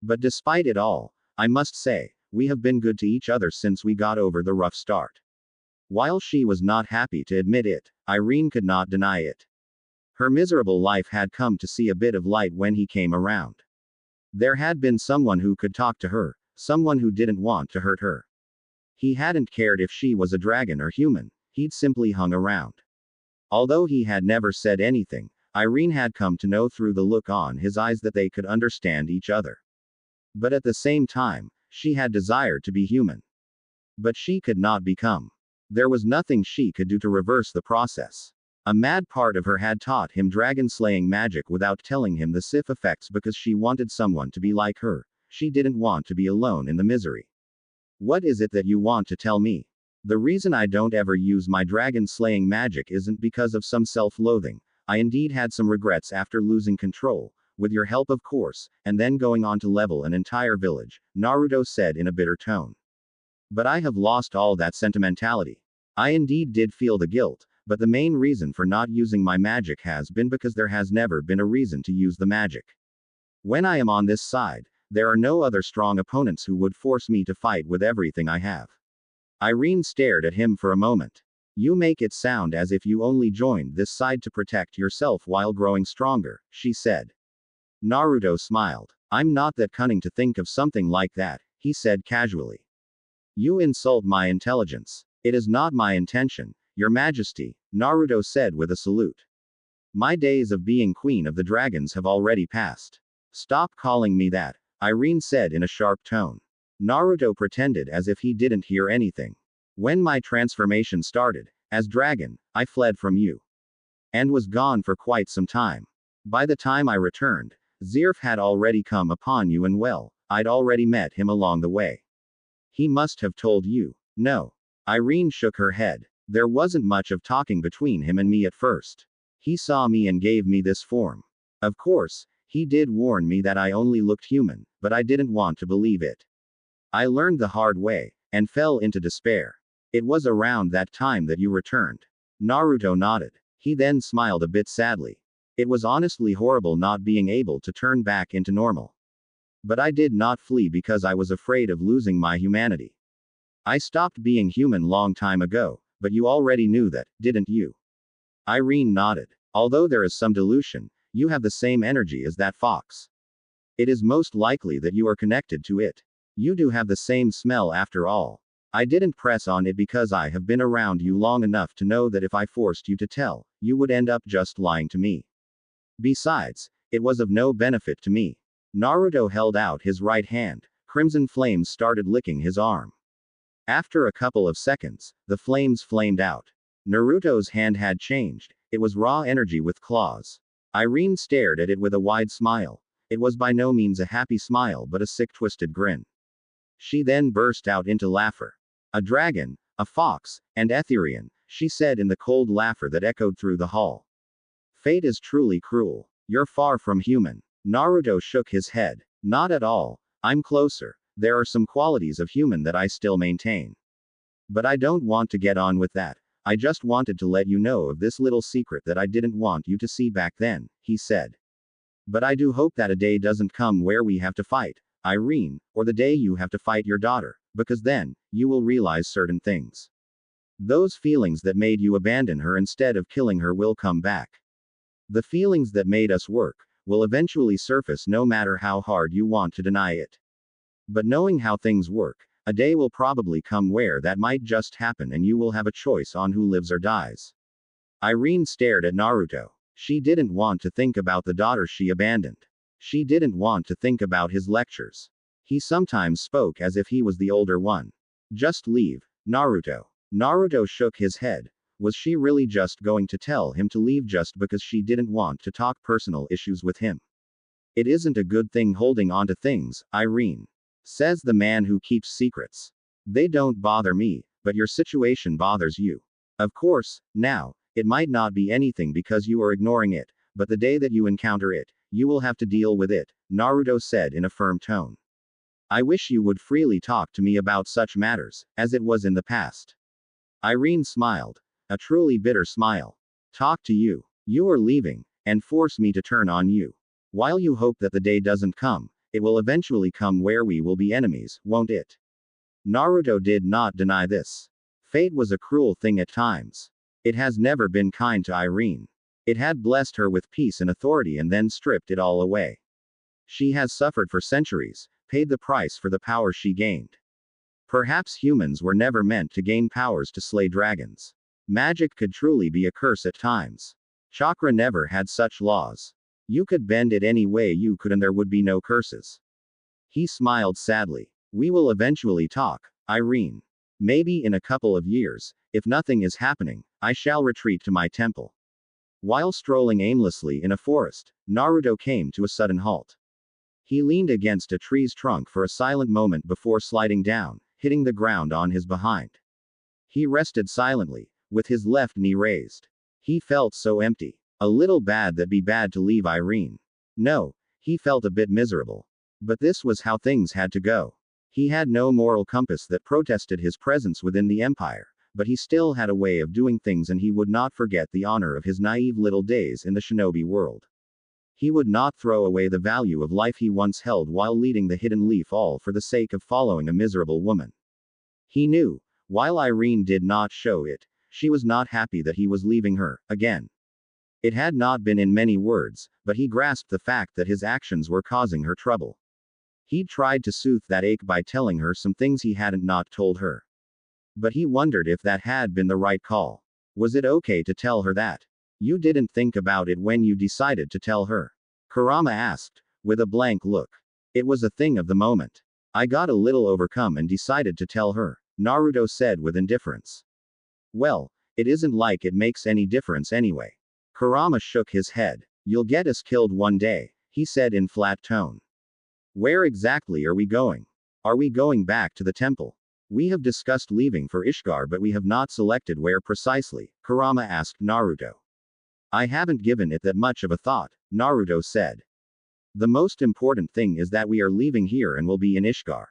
But despite it all, I must say, we have been good to each other since we got over the rough start. While she was not happy to admit it, Irene could not deny it. Her miserable life had come to see a bit of light when he came around. There had been someone who could talk to her, someone who didn't want to hurt her. He hadn't cared if she was a dragon or human, he'd simply hung around. Although he had never said anything, Irene had come to know through the look on his eyes that they could understand each other. But at the same time, she had desired to be human. But she could not become. There was nothing she could do to reverse the process. A mad part of her had taught him dragon-slaying magic without telling him the sif effects because she wanted someone to be like her. She didn't want to be alone in the misery. What is it that you want to tell me? The reason I don't ever use my dragon-slaying magic isn't because of some self-loathing. I indeed had some regrets after losing control, with your help of course, and then going on to level an entire village, Naruto said in a bitter tone. But I have lost all that sentimentality. I indeed did feel the guilt, but the main reason for not using my magic has been because there has never been a reason to use the magic. When I am on this side, there are no other strong opponents who would force me to fight with everything I have. Irene stared at him for a moment. You make it sound as if you only joined this side to protect yourself while growing stronger, she said. Naruto smiled. I'm not that cunning to think of something like that, he said casually. You insult my intelligence. It is not my intention, Your Majesty, Naruto said with a salute. My days of being Queen of the Dragons have already passed. Stop calling me that, Irene said in a sharp tone. Naruto pretended as if he didn't hear anything. When my transformation started, as dragon, I fled from you. And was gone for quite some time. By the time I returned, Zirf had already come upon you and well, I'd already met him along the way. He must have told you. No. Irene shook her head. There wasn't much of talking between him and me at first. He saw me and gave me this form. Of course, he did warn me that I only looked human, but I didn't want to believe it. I learned the hard way, and fell into despair. It was around that time that you returned. Naruto nodded. He then smiled a bit sadly. It was honestly horrible not being able to turn back into normal. But I did not flee because I was afraid of losing my humanity. I stopped being human long time ago, but you already knew that, didn't you? Irene nodded. Although there is some dilution, you have the same energy as that fox. It is most likely that you are connected to it. You do have the same smell after all. I didn't press on it because I have been around you long enough to know that if I forced you to tell, you would end up just lying to me. Besides, it was of no benefit to me. Naruto held out his right hand. Crimson flames started licking his arm. After a couple of seconds, the flames flamed out. Naruto's hand had changed. It was raw energy with claws. Irene stared at it with a wide smile. It was by no means a happy smile but a sick twisted grin. She then burst out into laughter. A dragon, a fox, and Etherean, she said in the cold laughter that echoed through the hall. Fate is truly cruel. You're far from human. Naruto shook his head. Not at all. I'm closer. There are some qualities of human that I still maintain. But I don't want to get on with that. I just wanted to let you know of this little secret that I didn't want you to see back then, he said. But I do hope that a day doesn't come where we have to fight, Irene, or the day you have to fight your daughter, because then, you will realize certain things. Those feelings that made you abandon her instead of killing her will come back. The feelings that made us work will eventually surface no matter how hard you want to deny it. But knowing how things work, a day will probably come where that might just happen and you will have a choice on who lives or dies. Irene stared at Naruto. She didn't want to think about the daughter she abandoned. She didn't want to think about his lectures. He sometimes spoke as if he was the older one. Just leave, Naruto. Naruto shook his head. Was she really just going to tell him to leave just because she didn't want to talk personal issues with him? It isn't a good thing holding on to things, Irene. Says the man who keeps secrets. They don't bother me, but your situation bothers you. Of course, now, it might not be anything because you are ignoring it, but the day that you encounter it, you will have to deal with it, Naruto said in a firm tone. I wish you would freely talk to me about such matters, as it was in the past. Irene smiled. A truly bitter smile. Talk to you. You are leaving, and force me to turn on you. While you hope that the day doesn't come, it will eventually come where we will be enemies, won't it? Naruto did not deny this. Fate was a cruel thing at times. It has never been kind to Irene. It had blessed her with peace and authority and then stripped it all away. She has suffered for centuries, paid the price for the power she gained. Perhaps humans were never meant to gain powers to slay dragons. Magic could truly be a curse at times. Chakra never had such laws. You could bend it any way you could and there would be no curses. He smiled sadly. We will eventually talk, Irene. Maybe in a couple of years, if nothing is happening, I shall retreat to my temple. While strolling aimlessly in a forest, Naruto came to a sudden halt. He leaned against a tree's trunk for a silent moment before sliding down, hitting the ground on his behind. He rested silently, with his left knee raised. He felt so empty. A little bad that be bad to leave Irene. No, he felt a bit miserable. But this was how things had to go. He had no moral compass that protested his presence within the empire, but he still had a way of doing things and he would not forget the honor of his naive little days in the shinobi world. He would not throw away the value of life he once held while leading the hidden leaf all for the sake of following a miserable woman. He knew, while Irene did not show it, she was not happy that he was leaving her, again. It had not been in many words, but he grasped the fact that his actions were causing her trouble. He'd tried to soothe that ache by telling her some things he hadn't not told her. But he wondered if that had been the right call. Was it okay to tell her that? You didn't think about it when you decided to tell her? Kurama asked, with a blank look. It was a thing of the moment. I got a little overcome and decided to tell her, Naruto said with indifference. Well, it isn't like it makes any difference anyway. Kurama shook his head. You'll get us killed one day, he said in flat tone. Where exactly are we going? Are we going back to the temple? We have discussed leaving for Ishgar but we have not selected where precisely, Kurama asked Naruto. I haven't given it that much of a thought, Naruto said. The most important thing is that we are leaving here and will be in Ishgar.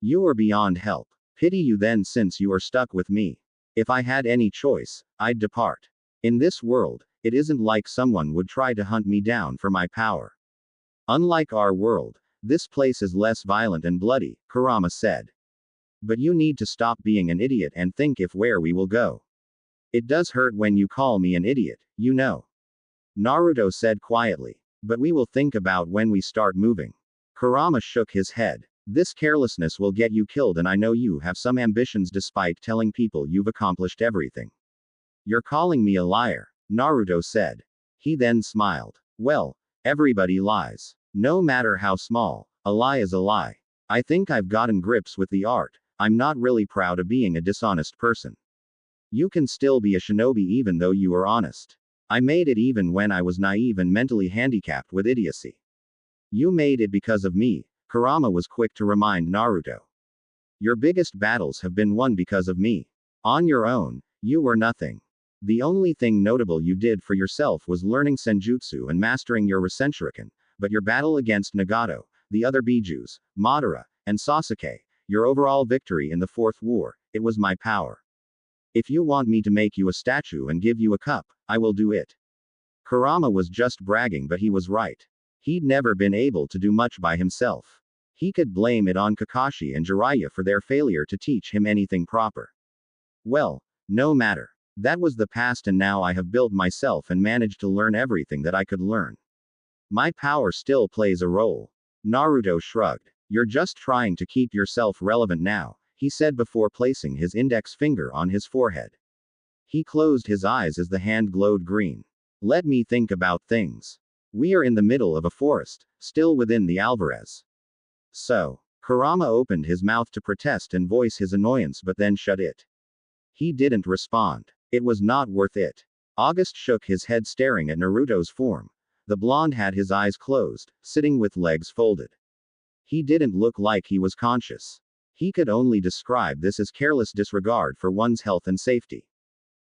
You are beyond help. Pity you then since you are stuck with me. If I had any choice, I'd depart. In this world, it isn't like someone would try to hunt me down for my power. Unlike our world, this place is less violent and bloody, Kurama said. But you need to stop being an idiot and think if where we will go. It does hurt when you call me an idiot, you know. Naruto said quietly. But we will think about when we start moving. Kurama shook his head. This carelessness will get you killed and I know you have some ambitions despite telling people you've accomplished everything. You're calling me a liar, Naruto said. He then smiled. Well, everybody lies. No matter how small, a lie is a lie. I think I've gotten grips with the art. I'm not really proud of being a dishonest person. You can still be a shinobi even though you are honest. I made it even when I was naive and mentally handicapped with idiocy. You made it because of me, Kurama was quick to remind Naruto. Your biggest battles have been won because of me. On your own, You were nothing. The only thing notable you did for yourself was learning Senjutsu and mastering your Rasenshuriken, but your battle against Nagato, the other Bijus, Madara, and Sasuke, your overall victory in the Fourth War, it was my power. If you want me to make you a statue and give you a cup, I will do it. Kurama was just bragging, but he was right. He'd never been able to do much by himself. He could blame it on Kakashi and Jiraiya for their failure to teach him anything proper. Well, no matter. That was the past, and now I have built myself and managed to learn everything that I could learn. My power still plays a role. Naruto shrugged. You're just trying to keep yourself relevant now, he said before placing his index finger on his forehead. He closed his eyes as the hand glowed green. Let me think about things. We are in the middle of a forest, still within the Alvarez. So, Kurama opened his mouth to protest and voice his annoyance, but then shut it. He didn't respond. It was not worth it. August shook his head, staring at Naruto's form. The blonde had his eyes closed, sitting with legs folded. He didn't look like he was conscious. He could only describe this as careless disregard for one's health and safety.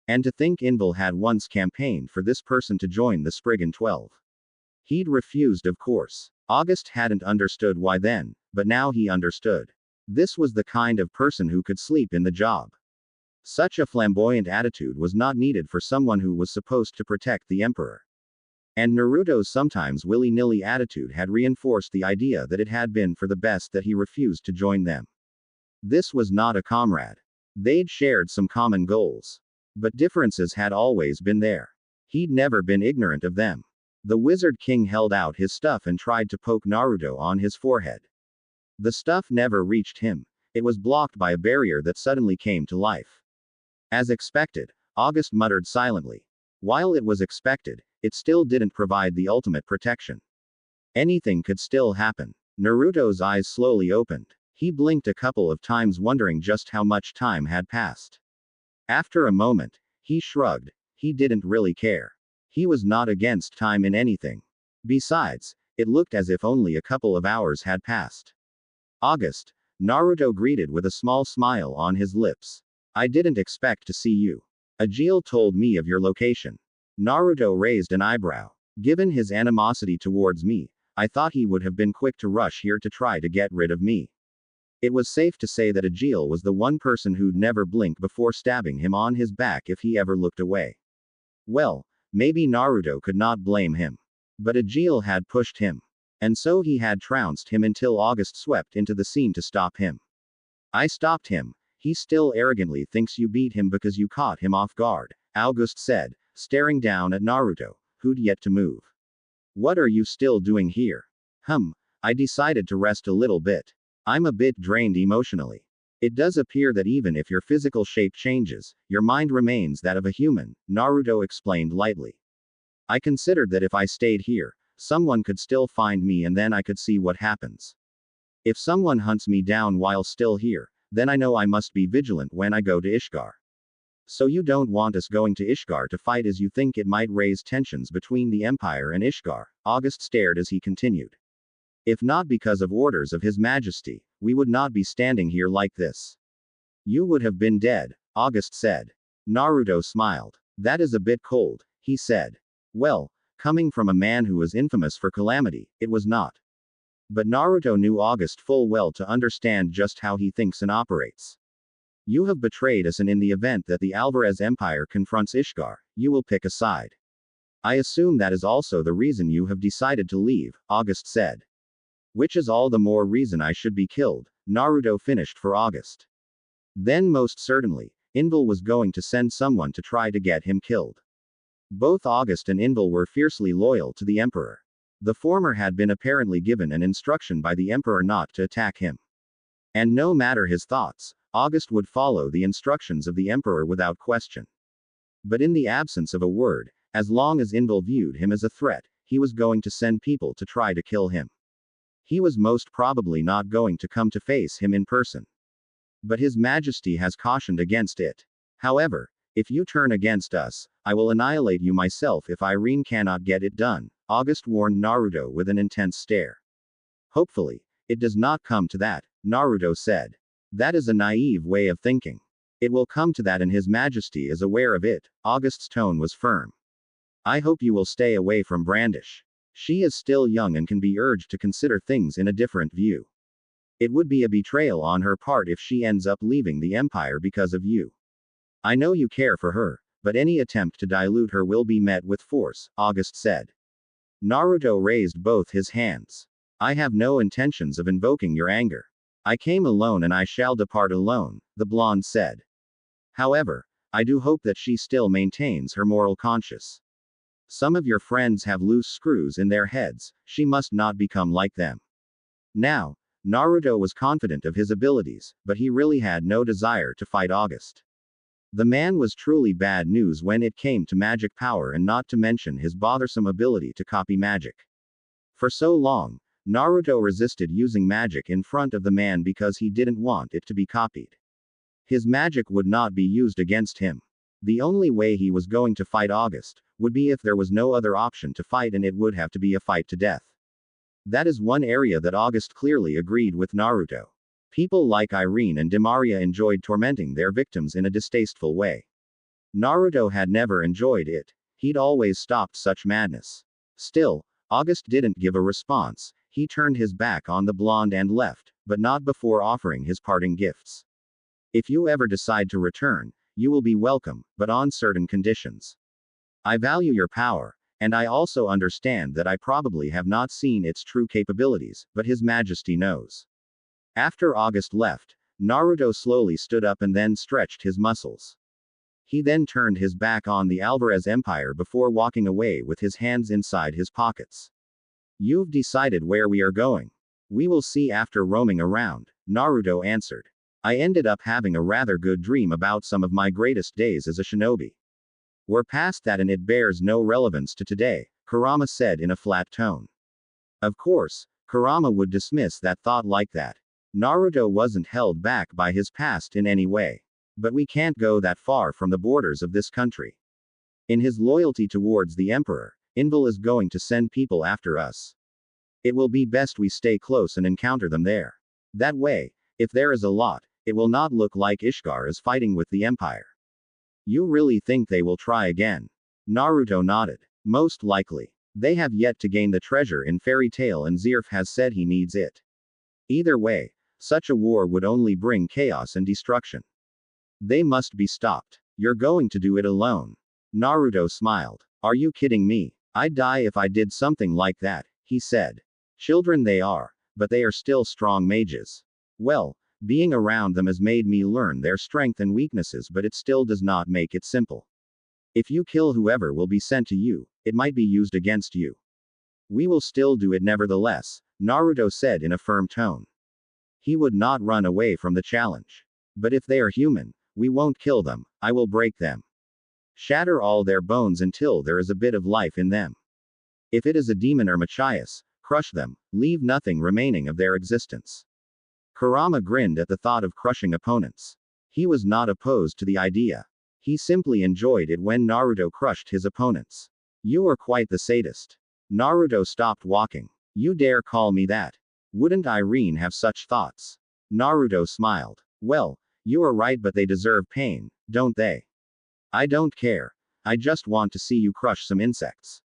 And to think Invil had once campaigned for this person to join the Spriggan 12. He'd refused, of course. August hadn't understood why then, but now he understood. This was the kind of person who could sleep in the job. Such a flamboyant attitude was not needed for someone who was supposed to protect the Emperor. And Naruto's sometimes willy-nilly attitude had reinforced the idea that it had been for the best that he refused to join them. This was not a comrade. They'd shared some common goals. But differences had always been there. He'd never been ignorant of them. The Wizard King held out his stuff and tried to poke Naruto on his forehead. The stuff never reached him. It was blocked by a barrier that suddenly came to life. As expected, August muttered silently. While it was expected, it still didn't provide the ultimate protection. Anything could still happen. Naruto's eyes slowly opened. He blinked a couple of times, wondering just how much time had passed. After a moment, he shrugged. He didn't really care. He was not against time in anything. Besides, it looked as if only a couple of hours had passed. August, Naruto greeted with a small smile on his lips. I didn't expect to see you. Ajil told me of your location. Naruto raised an eyebrow. Given his animosity towards me, I thought he would have been quick to rush here to try to get rid of me. It was safe to say that Ajil was the one person who'd never blink before stabbing him on his back if he ever looked away. Well, maybe Naruto could not blame him. But Ajil had pushed him. And so he had trounced him until August swept into the scene to stop him. I stopped him. He still arrogantly thinks you beat him because you caught him off guard, August said, staring down at Naruto, who'd yet to move. What are you still doing here? I decided to rest a little bit. I'm a bit drained emotionally. It does appear that even if your physical shape changes, your mind remains that of a human, Naruto explained lightly. I considered that if I stayed here, someone could still find me and then I could see what happens. If someone hunts me down while still here, then I know I must be vigilant when I go to Ishgar. So you don't want us going to Ishgar to fight, as you think it might raise tensions between the Empire and Ishgar? August stared as he continued. If not because of orders of His Majesty, we would not be standing here like this. You would have been dead, August said. Naruto smiled. That is a bit cold, he said. Well, coming from a man who was infamous for calamity, it was not. But Naruto knew August full well to understand just how he thinks and operates. You have betrayed us, and in the event that the Alvarez Empire confronts Ishgar, you will pick a side. I assume that is also the reason you have decided to leave, August said. Which is all the more reason I should be killed, Naruto finished for August. Then most certainly, Invil was going to send someone to try to get him killed. Both August and Invil were fiercely loyal to the Emperor. The former had been apparently given an instruction by the Emperor not to attack him. And no matter his thoughts, August would follow the instructions of the Emperor without question. But in the absence of a word, as long as Invil viewed him as a threat, he was going to send people to try to kill him. He was most probably not going to come to face him in person. But His Majesty has cautioned against it. However, if you turn against us, I will annihilate you myself if Irene cannot get it done, August warned Naruto with an intense stare. Hopefully, it does not come to that, Naruto said. That is a naive way of thinking. It will come to that and His Majesty is aware of it. August's tone was firm. I hope you will stay away from Brandish. She is still young and can be urged to consider things in a different view. It would be a betrayal on her part if she ends up leaving the Empire because of you. I know you care for her, but any attempt to dilute her will be met with force, August said. Naruto raised both his hands. I have no intentions of invoking your anger. I came alone and I shall depart alone, the blonde said. However, I do hope that she still maintains her moral conscience. Some of your friends have loose screws in their heads, she must not become like them. Now, Naruto was confident of his abilities, but he really had no desire to fight August. The man was truly bad news when it came to magic power, and not to mention his bothersome ability to copy magic. For so long, Naruto resisted using magic in front of the man because he didn't want it to be copied. His magic would not be used against him. The only way he was going to fight August would be if there was no other option to fight, and it would have to be a fight to death. That is one area that August clearly agreed with Naruto. People like Irene and Demaria enjoyed tormenting their victims in a distasteful way. Naruto had never enjoyed it. He'd always stopped such madness. Still, August didn't give a response. He turned his back on the blonde and left, but not before offering his parting gifts. If you ever decide to return, you will be welcome, but on certain conditions. I value your power, and I also understand that I probably have not seen its true capabilities, but His Majesty knows. After August left, Naruto slowly stood up and then stretched his muscles. He then turned his back on the Alvarez Empire before walking away with his hands inside his pockets. You've decided where we are going. We will see after roaming around, Naruto answered. I ended up having a rather good dream about some of my greatest days as a shinobi. We're past that and it bears no relevance to today, Kurama said in a flat tone. Of course, Kurama would dismiss that thought like that. Naruto wasn't held back by his past in any way. But we can't go that far from the borders of this country. In his loyalty towards the Emperor, Invil is going to send people after us. It will be best we stay close and encounter them there. That way, if there is a lot, it will not look like Ishgar is fighting with the Empire. You really think they will try again? Naruto nodded. Most likely. They have yet to gain the treasure in Fairy Tail and Zerf has said he needs it. Either way, such a war would only bring chaos and destruction. They must be stopped. You're going to do it alone. Naruto smiled. Are you kidding me? I'd die if I did something like that, he said. Children they are, but they are still strong mages. Well, being around them has made me learn their strength and weaknesses, but it still does not make it simple. If you kill whoever will be sent to you, it might be used against you. We will still do it nevertheless, Naruto said in a firm tone. He would not run away from the challenge. But if they are human, we won't kill them, I will break them. Shatter all their bones until there is a bit of life in them. If it is a demon or Machias, crush them, leave nothing remaining of their existence. Kurama grinned at the thought of crushing opponents. He was not opposed to the idea. He simply enjoyed it when Naruto crushed his opponents. You are quite the sadist. Naruto stopped walking. You dare call me that? Wouldn't Irene have such thoughts? Naruto smiled. Well, you are right, but they deserve pain, don't they? I don't care. I just want to see you crush some insects.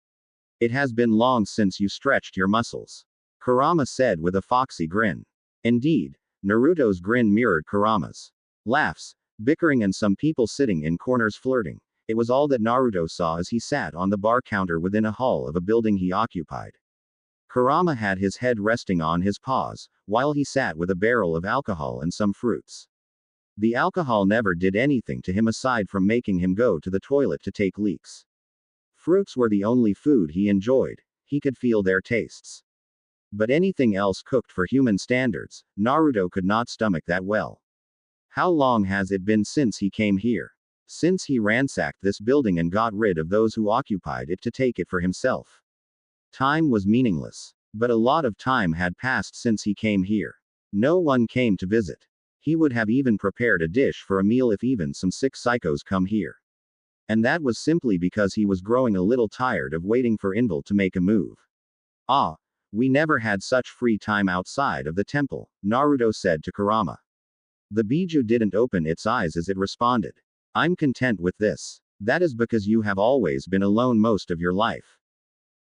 It has been long since you stretched your muscles. Kurama said with a foxy grin. Indeed, Naruto's grin mirrored Kurama's. Laughs, bickering, and some people sitting in corners flirting. It was all that Naruto saw as he sat on the bar counter within a hall of a building he occupied. Kurama had his head resting on his paws, while he sat with a barrel of alcohol and some fruits. The alcohol never did anything to him aside from making him go to the toilet to take leaks. Fruits were the only food he enjoyed. He could feel their tastes. But anything else cooked for human standards, Naruto could not stomach that well. How long has it been since he came here? Since he ransacked this building and got rid of those who occupied it to take it for himself. Time was meaningless. But a lot of time had passed since he came here. No one came to visit. He would have even prepared a dish for a meal if even some sick psychos come here. And that was simply because he was growing a little tired of waiting for Invil to make a move. Ah, we never had such free time outside of the temple, Naruto said to Kurama. The Biju didn't open its eyes as it responded. I'm content with this. That is because you have always been alone most of your life.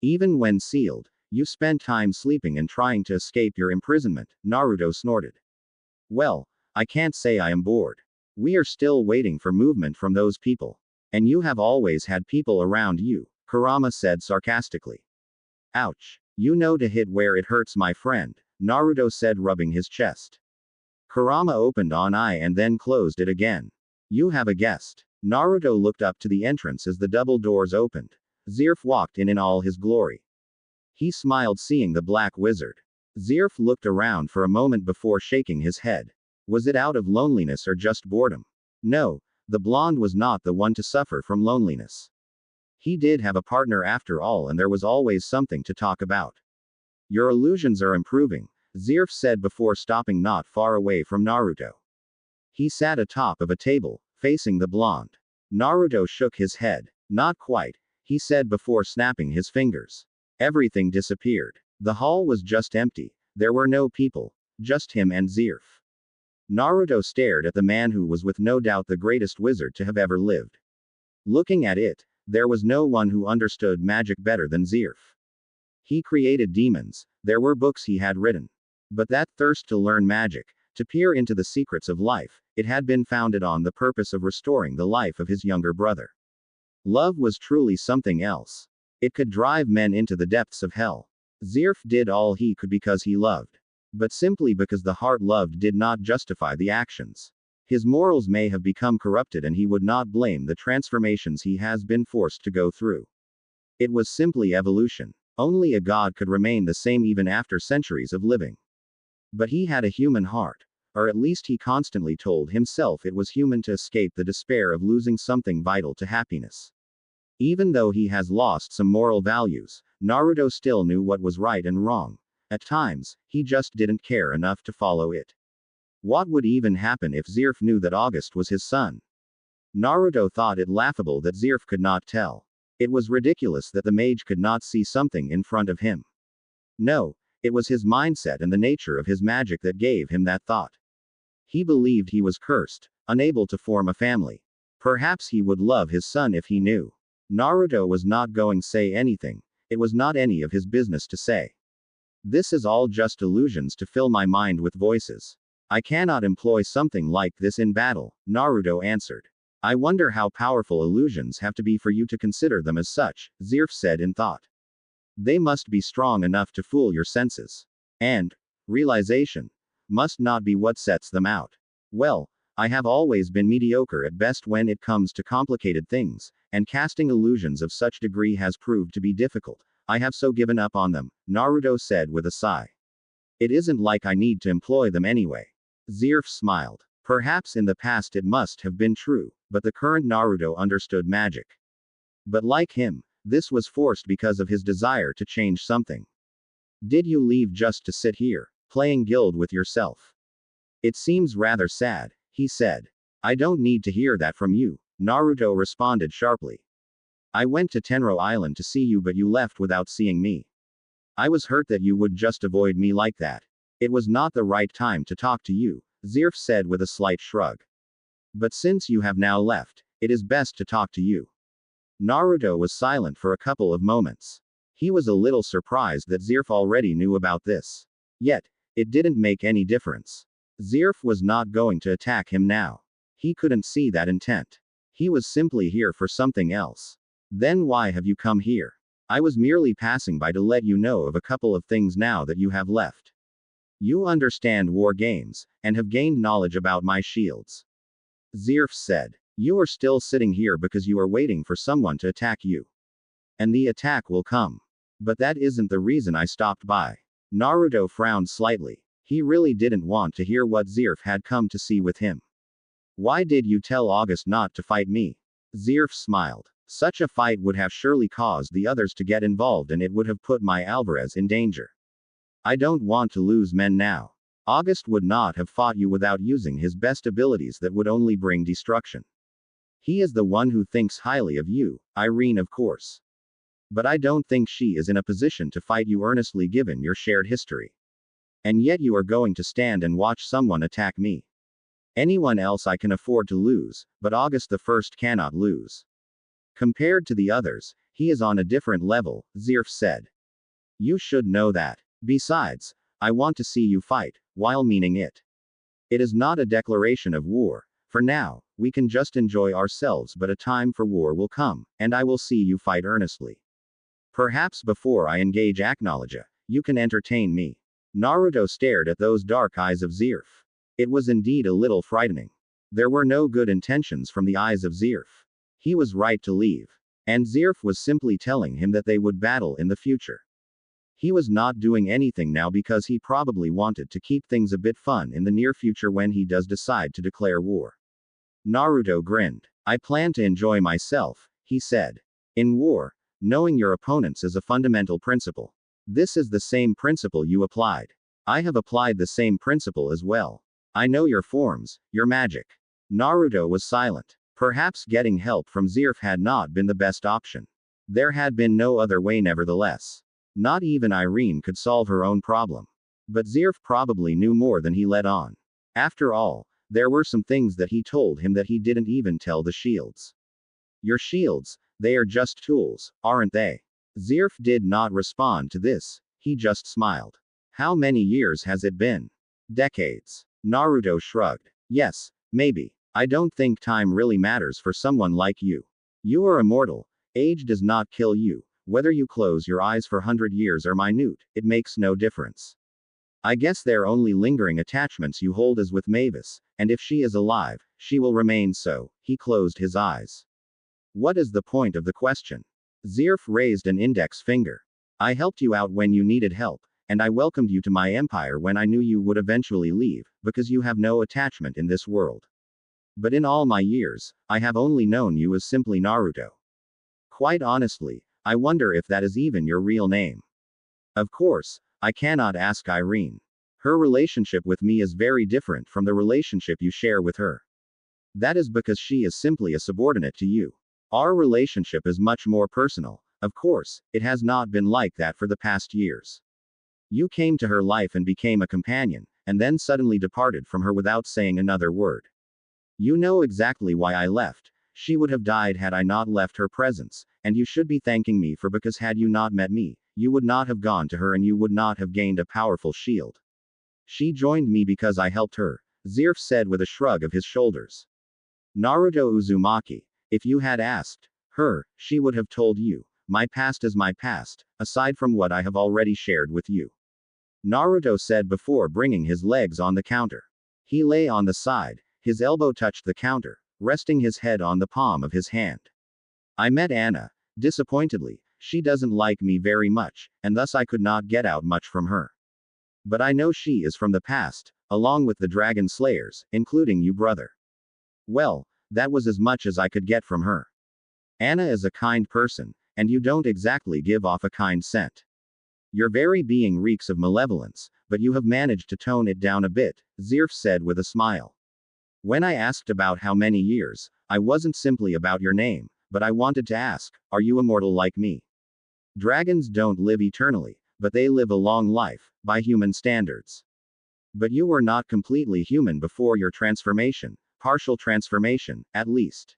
Even when sealed, you spent time sleeping and trying to escape your imprisonment, Naruto snorted. Well, I can't say I am bored. We are still waiting for movement from those people. And you have always had people around you, Kurama said sarcastically. Ouch. You know to hit where it hurts, my friend, Naruto said, rubbing his chest. Kurama opened one eye and then closed it again. You have a guest. Naruto looked up to the entrance as the double doors opened. Zirf walked in all his glory. He smiled seeing the black wizard. Zirf looked around for a moment before shaking his head. Was it out of loneliness or just boredom? No, the blonde was not the one to suffer from loneliness. He did have a partner after all, and there was always something to talk about. Your illusions are improving, Zirf said before stopping not far away from Naruto. He sat atop of a table, facing the blonde. Naruto shook his head. Not quite, he said before snapping his fingers. Everything disappeared. The hall was just empty. There were no people, just him and Zirf. Naruto stared at the man who was with no doubt the greatest wizard to have ever lived. Looking at it, there was no one who understood magic better than Zirf. He created demons, there were books he had written. But that thirst to learn magic, to peer into the secrets of life, it had been founded on the purpose of restoring the life of his younger brother. Love was truly something else. It could drive men into the depths of hell. Zirf did all he could because he loved. But simply because the heart loved did not justify the actions. His morals may have become corrupted and he would not blame the transformations he has been forced to go through. It was simply evolution. Only a god could remain the same even after centuries of living. But he had a human heart. Or at least he constantly told himself it was human to escape the despair of losing something vital to happiness. Even though he has lost some moral values, Naruto still knew what was right and wrong. At times, he just didn't care enough to follow it. What would even happen if Zirf knew that August was his son? Naruto thought it laughable that Zirf could not tell. It was ridiculous that the mage could not see something in front of him. No, it was his mindset and the nature of his magic that gave him that thought. He believed he was cursed, unable to form a family. Perhaps he would love his son if he knew. Naruto was not going to say anything. It was not any of his business to say. This is all just illusions to fill my mind with voices. I cannot employ something like this in battle, Naruto answered. I wonder how powerful illusions have to be for you to consider them as such, Zirf said in thought. They must be strong enough to fool your senses. And realization must not be what sets them out. Well, I have always been mediocre at best when it comes to complicated things, and casting illusions of such degree has proved to be difficult. I have so given up on them, Naruto said with a sigh. It isn't like I need to employ them anyway. Zirf smiled. Perhaps in the past it must have been true, but the current Naruto understood magic. But like him, this was forced because of his desire to change something. Did you leave just to sit here, playing guild with yourself? It seems rather sad, he said. I don't need to hear that from you, Naruto responded sharply. I went to Tenro Island to see you, but you left without seeing me. I was hurt that you would just avoid me like that. It was not the right time to talk to you, Zirf said with a slight shrug. But since you have now left, it is best to talk to you. Naruto was silent for a couple of moments. He was a little surprised that Zirf already knew about this. Yet, it didn't make any difference. Zirf was not going to attack him now. He couldn't see that intent. He was simply here for something else. Then why have you come here? I was merely passing by to let you know of a couple of things now that you have left. You understand war games, and have gained knowledge about my shields. Zirf said. You are still sitting here because you are waiting for someone to attack you. And the attack will come. But that isn't the reason I stopped by. Naruto frowned slightly. He really didn't want to hear what Zirf had come to see with him. Why did you tell August not to fight me? Zirf smiled. Such a fight would have surely caused the others to get involved and it would have put my Alvarez in danger. I don't want to lose men now. August would not have fought you without using his best abilities that would only bring destruction. He is the one who thinks highly of you, Irene of course. But I don't think she is in a position to fight you earnestly given your shared history. And yet you are going to stand and watch someone attack me. Anyone else I can afford to lose, but August the 1st cannot lose. Compared to the others, he is on a different level, Zirf said. You should know that. Besides, I want to see you fight, while meaning it. It is not a declaration of war. For now, we can just enjoy ourselves, but a time for war will come, and I will see you fight earnestly. Perhaps before I engage Acknowledge, you can entertain me. Naruto stared at those dark eyes of Zirf. It was indeed a little frightening. There were no good intentions from the eyes of Zirf. He was right to leave. And Zirf was simply telling him that they would battle in the future. He was not doing anything now because he probably wanted to keep things a bit fun in the near future when he does decide to declare war. Naruto grinned. I plan to enjoy myself, he said. In war, knowing your opponents is a fundamental principle. This is the same principle you applied. I have applied the same principle as well. I know your forms, your magic. Naruto was silent. Perhaps getting help from Zirf had not been the best option. There had been no other way nevertheless. Not even Irene could solve her own problem. But Zirf probably knew more than he let on. After all, there were some things that he told him that he didn't even tell the shields. Your shields, they are just tools, aren't they? Zirf did not respond to this, he just smiled. How many years has it been? Decades. Naruto shrugged. Yes, maybe. I don't think time really matters for someone like you. You are immortal. Age does not kill you. Whether you close your eyes for 100 years or minute, it makes no difference. I guess they're only lingering attachments you hold as with Mavis, and if she is alive, she will remain so. He closed his eyes. What is the point of the question? Zirf raised an index finger. I helped you out when you needed help, and I welcomed you to my empire when I knew you would eventually leave, because you have no attachment in this world. But in all my years, I have only known you as simply Naruto. Quite honestly, I wonder if that is even your real name. Of course, I cannot ask Irene. Her relationship with me is very different from the relationship you share with her. That is because she is simply a subordinate to you. Our relationship is much more personal. Of course, it has not been like that for the past years. You came to her life and became a companion, and then suddenly departed from her without saying another word. You know exactly why I left. She would have died had I not left her presence, and you should be thanking me for because had you not met me, you would not have gone to her and you would not have gained a powerful shield. She joined me because I helped her, Zirf said with a shrug of his shoulders. Naruto Uzumaki, if you had asked her, she would have told you, my past is my past, aside from what I have already shared with you. Naruto said before bringing his legs on the counter. He lay on the side, his elbow touched the counter, resting his head on the palm of his hand. I met Anna. Disappointedly, she doesn't like me very much, and thus I could not get out much from her. But I know she is from the past, along with the dragon slayers, including you brother. Well, that was as much as I could get from her. Anna is a kind person, and you don't exactly give off a kind scent. Your very being reeks of malevolence, but you have managed to tone it down a bit, Zirf said with a smile. When I asked about how many years, I wasn't simply about your name, but I wanted to ask, are you immortal like me? Dragons don't live eternally, but they live a long life, by human standards. But you were not completely human before your transformation, partial transformation, at least.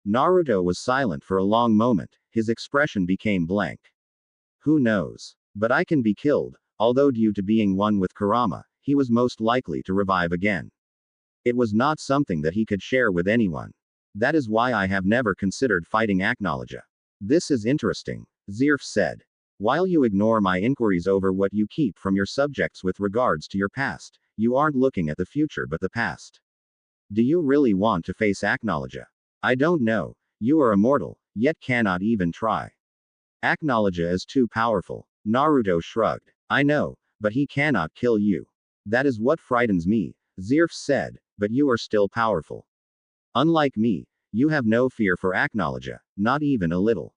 Naruto was silent for a long moment, his expression became blank. Who knows? But I can be killed, although due to being one with Kurama, he was most likely to revive again. It was not something that he could share with anyone. That is why I have never considered fighting Acknowledge. This is interesting, Zirf said. While you ignore my inquiries over what you keep from your subjects with regards to your past, you aren't looking at the future but the past. Do you really want to face Acknowledge? I don't know. You are immortal, yet cannot even try. Acknowledge is too powerful. Naruto shrugged. I know, but he cannot kill you. That is what frightens me, Zirf said, but you are still powerful. Unlike me, you have no fear for Acknowledge, not even a little.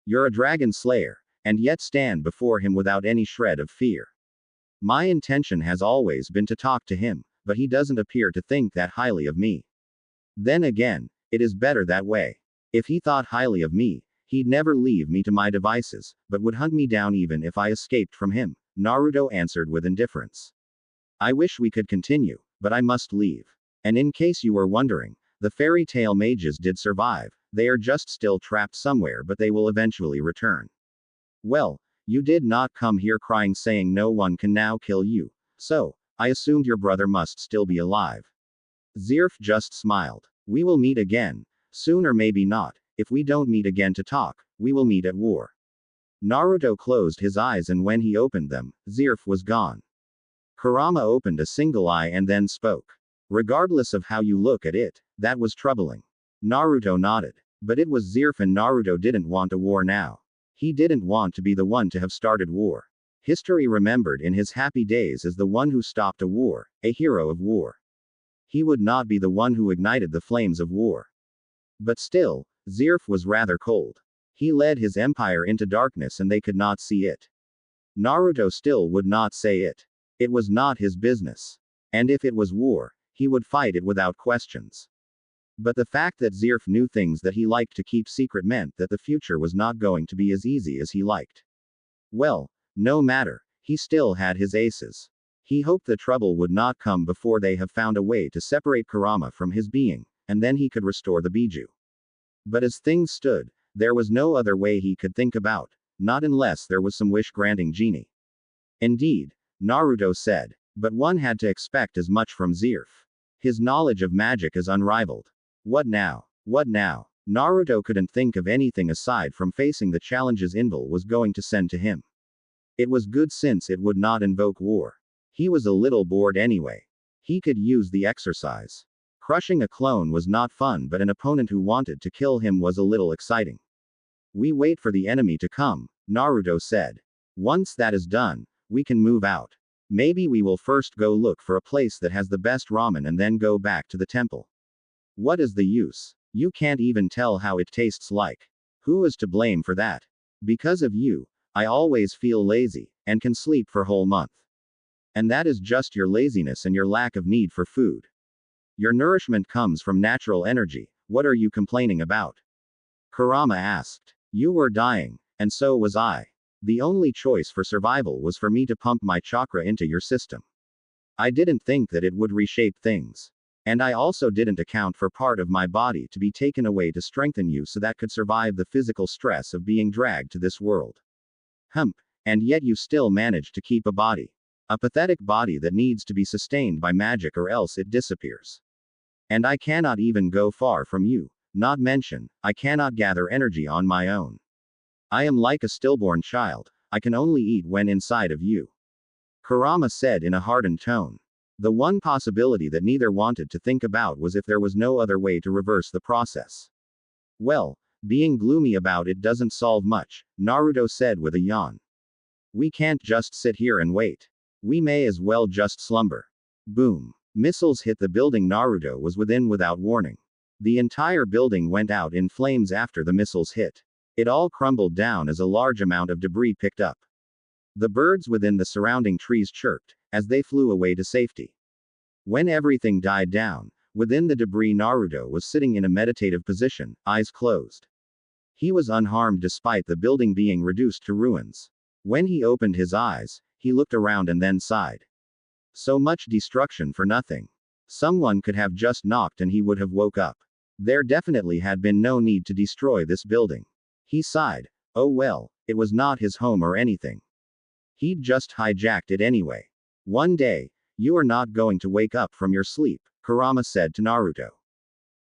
You're a dragon slayer, and yet stand before him without any shred of fear. My intention has always been to talk to him, but he doesn't appear to think that highly of me. Then again, it is better that way. If he thought highly of me, he'd never leave me to my devices, but would hunt me down even if I escaped from him, Naruto answered with indifference. I wish we could continue, but I must leave. And in case you were wondering, the fairy tale mages did survive, they are just still trapped somewhere but they will eventually return. Well, you did not come here crying saying no one can now kill you, so, I assumed your brother must still be alive. Zirf just smiled. We will meet again. Soon or maybe not. If we don't meet again to talk, we will meet at war. Naruto closed his eyes and when he opened them, Zirf was gone. Kurama opened a single eye and then spoke. Regardless of how you look at it, that was troubling. Naruto nodded. But it was Zirf and Naruto didn't want a war now. He didn't want to be the one to have started war. History remembered in his happy days as the one who stopped a war, a hero of war. He would not be the one who ignited the flames of war. But still, Zirf was rather cold. He led his empire into darkness and they could not see it. Naruto still would not say it. It was not his business. And if it was war, he would fight it without questions. But the fact that Zirf knew things that he liked to keep secret meant that the future was not going to be as easy as he liked. Well, no matter, he still had his aces. He hoped the trouble would not come before they have found a way to separate Kurama from his being, and then he could restore the Biju. But as things stood, there was no other way he could think about, not unless there was some wish-granting genie. Indeed, Naruto said, but one had to expect as much from Zirf. His knowledge of magic is unrivaled. What now? What now? Naruto couldn't think of anything aside from facing the challenges Invil was going to send to him. It was good since it would not invoke war. He was a little bored anyway. He could use the exercise. Crushing a clone was not fun but an opponent who wanted to kill him was a little exciting. We wait for the enemy to come, Naruto said. Once that is done, we can move out. Maybe we will first go look for a place that has the best ramen and then go back to the temple. What is the use? You can't even tell how it tastes like. Who is to blame for that? Because of you, I always feel lazy, and can sleep for whole month. And that is just your laziness and your lack of need for food. Your nourishment comes from natural energy, what are you complaining about? Kurama asked. You were dying, and so was I. The only choice for survival was for me to pump my chakra into your system. I didn't think that it would reshape things. And I also didn't account for part of my body to be taken away to strengthen you so that could survive the physical stress of being dragged to this world. And yet you still managed to keep a body. A pathetic body that needs to be sustained by magic or else it disappears. And I cannot even go far from you, not mention, I cannot gather energy on my own. I am like a stillborn child, I can only eat when inside of you. Kurama said in a hardened tone. The one possibility that neither wanted to think about was if there was no other way to reverse the process. Well, being gloomy about it doesn't solve much, Naruto said with a yawn. We can't just sit here and wait. We may as well just slumber. Boom. Missiles hit the building Naruto was within without warning. The entire building went out in flames after the missiles hit. It all crumbled down as a large amount of debris picked up. The birds within the surrounding trees chirped, as they flew away to safety. When everything died down, within the debris Naruto was sitting in a meditative position, eyes closed. He was unharmed despite the building being reduced to ruins. When he opened his eyes, he looked around and then sighed. So much destruction for nothing. Someone could have just knocked and he would have woke up. There definitely had been no need to destroy this building. He sighed. Oh well, it was not his home or anything. He'd just hijacked it anyway. One day, you are not going to wake up from your sleep, Kurama said to Naruto.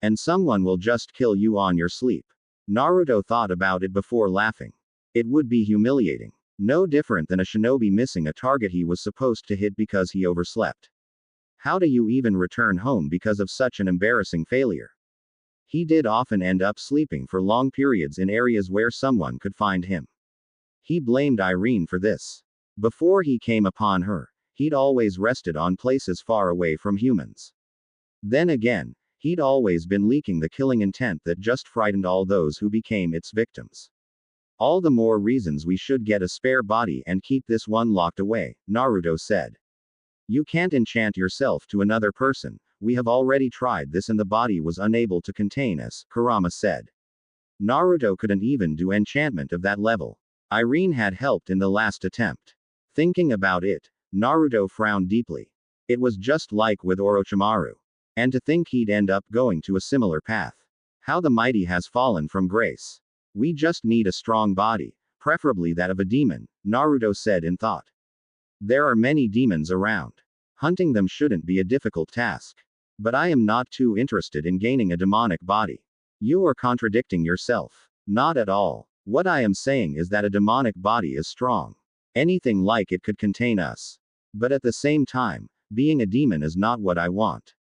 And someone will just kill you on your sleep. Naruto thought about it before laughing. It would be humiliating. No different than a shinobi missing a target he was supposed to hit because he overslept. How do you even return home because of such an embarrassing failure? He did often end up sleeping for long periods in areas where someone could find him. He blamed Irene for this. Before he came upon her, he'd always rested on places far away from humans. Then again, he'd always been leaking the killing intent that just frightened all those who became its victims. All the more reasons we should get a spare body and keep this one locked away, Naruto said. You can't enchant yourself to another person, we have already tried this and the body was unable to contain us, Kurama said. Naruto couldn't even do enchantment of that level. Irene had helped in the last attempt. Thinking about it, Naruto frowned deeply. It was just like with Orochimaru. And to think he'd end up going to a similar path. How the mighty has fallen from grace. We just need a strong body, preferably that of a demon, Naruto said in thought. There are many demons around. Hunting them shouldn't be a difficult task. But I am not too interested in gaining a demonic body. You are contradicting yourself. Not at all. What I am saying is that a demonic body is strong. Anything like it could contain us. But at the same time, being a demon is not what I want.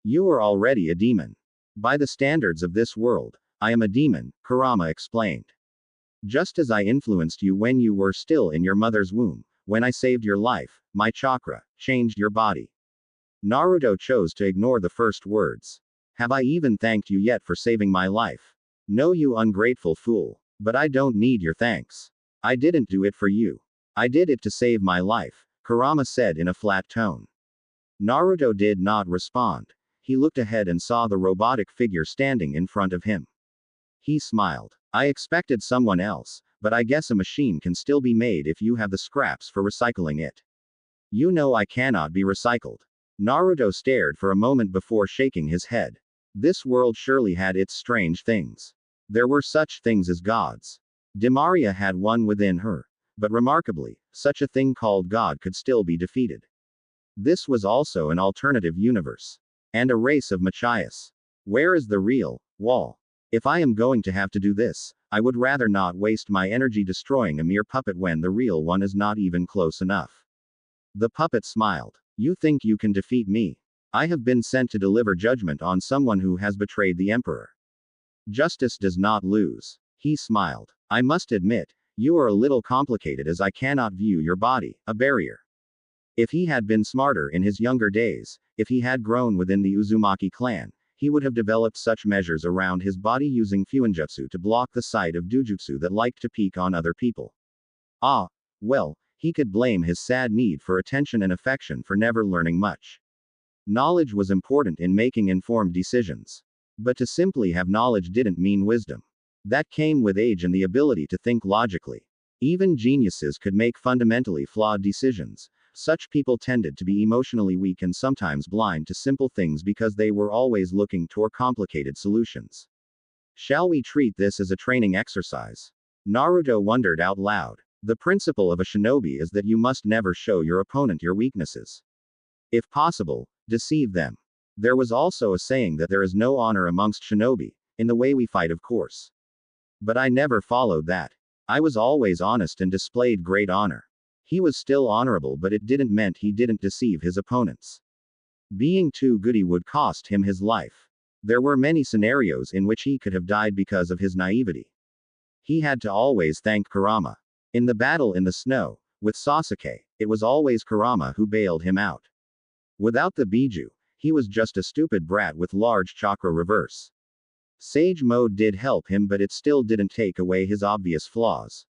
You are already a demon. By the standards of this world, I am a demon, Kurama explained. Just as I influenced you when you were still in your mother's womb, when I saved your life, my chakra changed your body. Naruto chose to ignore the first words. Have I even thanked you yet for saving my life? No, you ungrateful fool. But I don't need your thanks. I didn't do it for you. I did it to save my life, Kurama said in a flat tone. Naruto did not respond. He looked ahead and saw the robotic figure standing in front of him. He smiled. I expected someone else, but I guess a machine can still be made if you have the scraps for recycling it. You know I cannot be recycled. Naruto stared for a moment before shaking his head. This world surely had its strange things. There were such things as gods. Demaria had one within her. But remarkably, such a thing called God could still be defeated. This was also an alternative universe. And a race of Machias. Where is the real wall? If I am going to have to do this, I would rather not waste my energy destroying a mere puppet when the real one is not even close enough. The puppet smiled. You think you can defeat me? I have been sent to deliver judgment on someone who has betrayed the emperor. Justice does not lose. He smiled. I must admit, you are a little complicated as I cannot view your body, a barrier. If he had been smarter in his younger days, if he had grown within the Uzumaki clan, he would have developed such measures around his body using Fuinjutsu to block the sight of Dujutsu that liked to peek on other people. Ah, well, he could blame his sad need for attention and affection for never learning much. Knowledge was important in making informed decisions. But to simply have knowledge didn't mean wisdom. That came with age and the ability to think logically. Even geniuses could make fundamentally flawed decisions. Such people tended to be emotionally weak and sometimes blind to simple things because they were always looking toward complicated solutions. Shall we treat this as a training exercise? Naruto wondered out loud. The principle of a shinobi is that you must never show your opponent your weaknesses. If possible, deceive them. There was also a saying that there is no honor amongst shinobi, in the way we fight, of course. But I never followed that. I was always honest and displayed great honor. He was still honorable, but it didn't mean he didn't deceive his opponents. Being too goody would cost him his life. There were many scenarios in which he could have died because of his naivety. He had to always thank Kurama. In the battle in the snow, with Sasuke, it was always Kurama who bailed him out. Without the Biju, he was just a stupid brat with large chakra reverse. Sage mode did help him, but it still didn't take away his obvious flaws.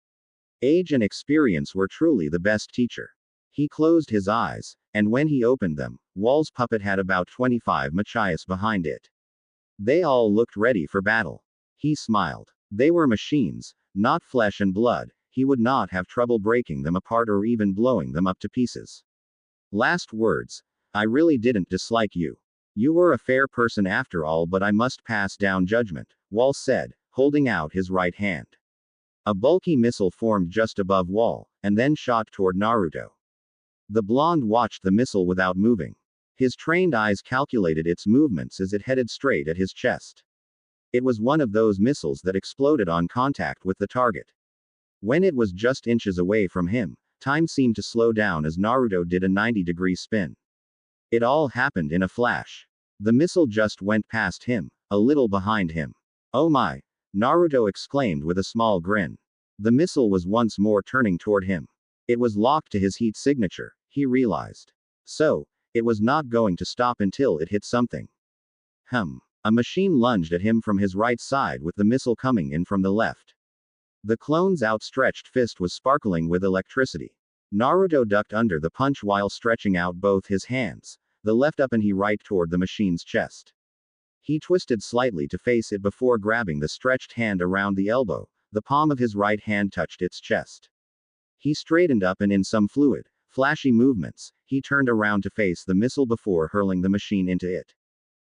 Age and experience were truly the best teacher. He closed his eyes, and when he opened them, Wall's puppet had about 25 Machias behind it. They all looked ready for battle. He smiled. They were machines, not flesh and blood. He would not have trouble breaking them apart or even blowing them up to pieces. Last words. I really didn't dislike you. You were a fair person after all, but I must pass down judgment, Wall said, holding out his right hand. A bulky missile formed just above Wall, and then shot toward Naruto. The blonde watched the missile without moving. His trained eyes calculated its movements as it headed straight at his chest. It was one of those missiles that exploded on contact with the target. When it was just inches away from him, time seemed to slow down as Naruto did a 90-degree spin. It all happened in a flash. The missile just went past him, a little behind him. Oh my! Naruto exclaimed with a small grin. The missile was once more turning toward him. It was locked to his heat signature, he realized. So, it was not going to stop until it hit something. A machine lunged at him from his right side with the missile coming in from the left. The clone's outstretched fist was sparkling with electricity. Naruto ducked under the punch while stretching out both his hands, the left up and he right toward the machine's chest. He twisted slightly to face it before grabbing the stretched hand around the elbow. The palm of his right hand touched its chest. He straightened up and in some fluid, flashy movements, he turned around to face the missile before hurling the machine into it.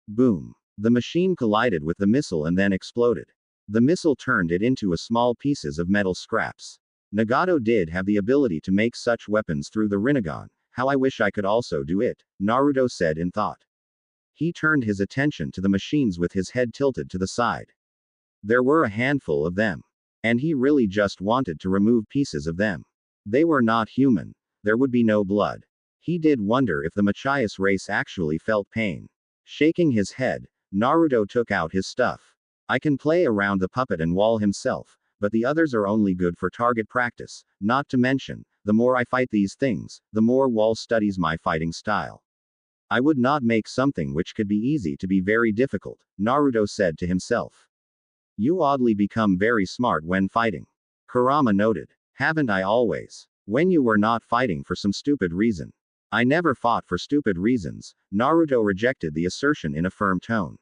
Boom. The machine collided with the missile and then exploded. The missile turned it into a small pieces of metal scraps. Nagato did have the ability to make such weapons through the Rinnegan. How I wish I could also do it, Naruto said in thought. He turned his attention to the machines with his head tilted to the side. There were a handful of them. And he really just wanted to remove pieces of them. They were not human. There would be no blood. He did wonder if the Machias race actually felt pain. Shaking his head, Naruto took out his stuff. I can play around the puppet and wall himself, but the others are only good for target practice, not to mention, the more I fight these things, the more wall studies my fighting style. I would not make something which could be easy to be very difficult, Naruto said to himself. You oddly become very smart when fighting. Kurama noted. Haven't I always? When you were not fighting for some stupid reason. I never fought for stupid reasons, Naruto rejected the assertion in a firm tone.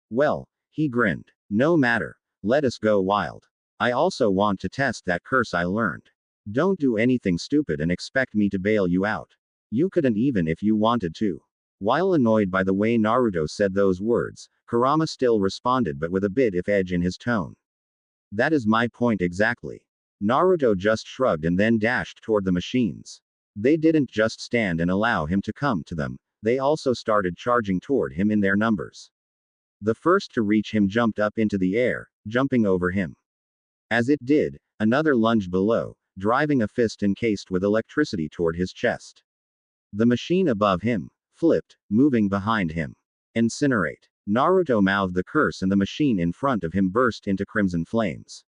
Well, he grinned. No matter. Let us go wild. I also want to test that curse I learned. Don't do anything stupid and expect me to bail you out. You couldn't even if you wanted to. While annoyed by the way Naruto said those words, Kurama still responded but with a bit of edge in his tone. That is my point exactly. Naruto just shrugged and then dashed toward the machines. They didn't just stand and allow him to come to them, they also started charging toward him in their numbers. The first to reach him jumped up into the air, jumping over him. As it did, another lunged below, driving a fist encased with electricity toward his chest. The machine above him flipped, moving behind him. Incinerate. Naruto mouthed the curse and the machine in front of him burst into crimson flames.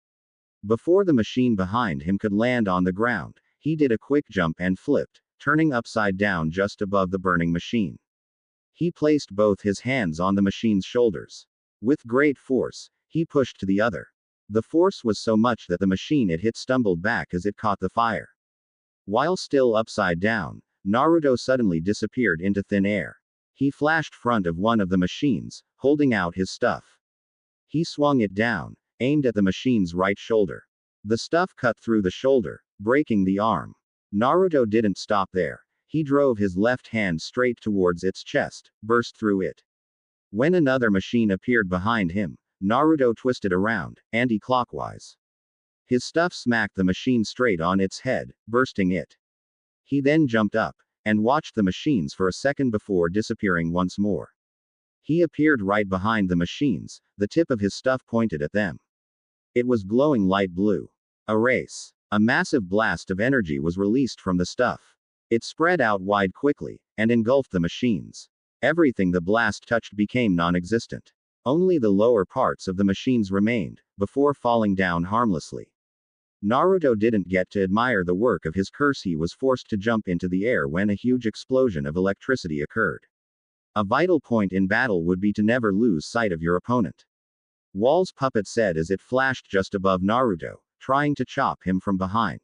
Before the machine behind him could land on the ground, he did a quick jump and flipped, turning upside down just above the burning machine. He placed both his hands on the machine's shoulders. With great force, he pushed to the other. The force was so much that the machine it hit stumbled back as it caught the fire. While still upside down, Naruto suddenly disappeared into thin air. He flashed front of one of the machines, holding out his stuff. He swung it down, aimed at the machine's right shoulder. The stuff cut through the shoulder, breaking the arm. Naruto didn't stop there. He drove his left hand straight towards its chest, burst through it. When another machine appeared behind him, Naruto twisted around, anti-clockwise. His stuff smacked the machine straight on its head, bursting it. He then jumped up, and watched the machines for a second before disappearing once more. He appeared right behind the machines, the tip of his stuff pointed at them. It was glowing light blue. Erase. A massive blast of energy was released from the stuff. It spread out wide quickly, and engulfed the machines. Everything the blast touched became non-existent. Only the lower parts of the machines remained, before falling down harmlessly. Naruto didn't get to admire the work of his curse. He was forced to jump into the air when a huge explosion of electricity occurred. A vital point in battle would be to never lose sight of your opponent. Wall's puppet said as it flashed just above Naruto, trying to chop him from behind.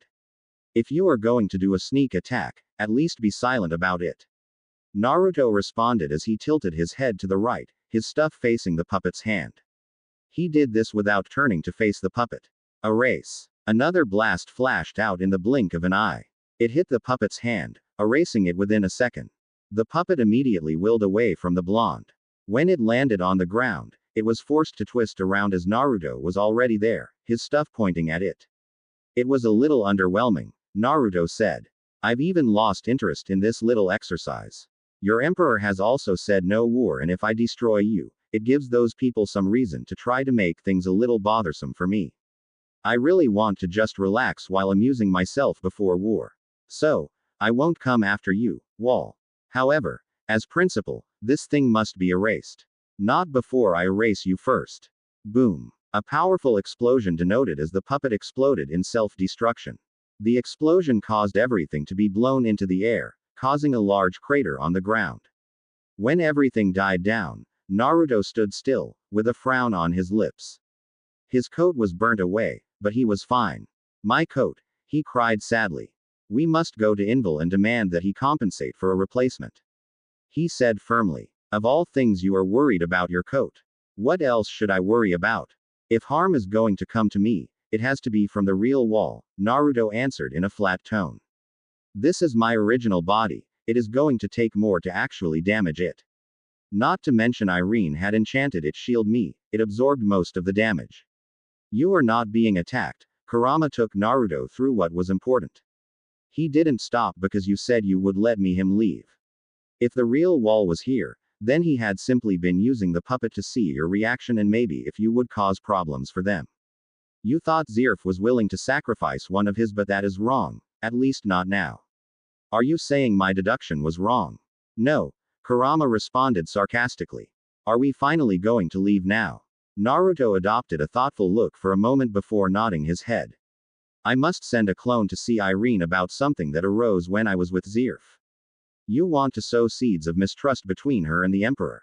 If you are going to do a sneak attack, at least be silent about it. Naruto responded as he tilted his head to the right, his stuff facing the puppet's hand. He did this without turning to face the puppet. Erase. Another blast flashed out in the blink of an eye. It hit the puppet's hand, erasing it within a second. The puppet immediately willed away from the blonde. When it landed on the ground, it was forced to twist around as Naruto was already there, his stuff pointing at it. It was a little underwhelming, Naruto said. I've even lost interest in this little exercise. Your emperor has also said no war, and if I destroy you, it gives those people some reason to try to make things a little bothersome for me. I really want to just relax while amusing myself before war. So, I won't come after you, Wall. However, as principle, this thing must be erased. Not before I erase you first. Boom. A powerful explosion denoted as the puppet exploded in self-destruction. The explosion caused everything to be blown into the air, causing a large crater on the ground. When everything died down, Naruto stood still, with a frown on his lips. His coat was burnt away, but he was fine. My coat, he cried sadly. We must go to Inval and demand that he compensate for a replacement. He said firmly. Of all things you are worried about your coat. What else should I worry about? If harm is going to come to me, it has to be from the real Wall, Naruto answered in a flat tone. This is my original body, it is going to take more to actually damage it. Not to mention Irene had enchanted its shield me, it absorbed most of the damage. You are not being attacked. Kurama took Naruto through what was important. He didn't stop because you said you would let him leave. If the real wall was here, then he had simply been using the puppet to see your reaction and maybe if you would cause problems for them. You thought Zirf was willing to sacrifice one of his, but that is wrong, at least not now. Are you saying my deduction was wrong? No, Kurama responded sarcastically. Are we finally going to leave now? Naruto adopted a thoughtful look for a moment before nodding his head. I must send a clone to see Irene about something that arose when I was with Zirf. You want to sow seeds of mistrust between her and the Emperor?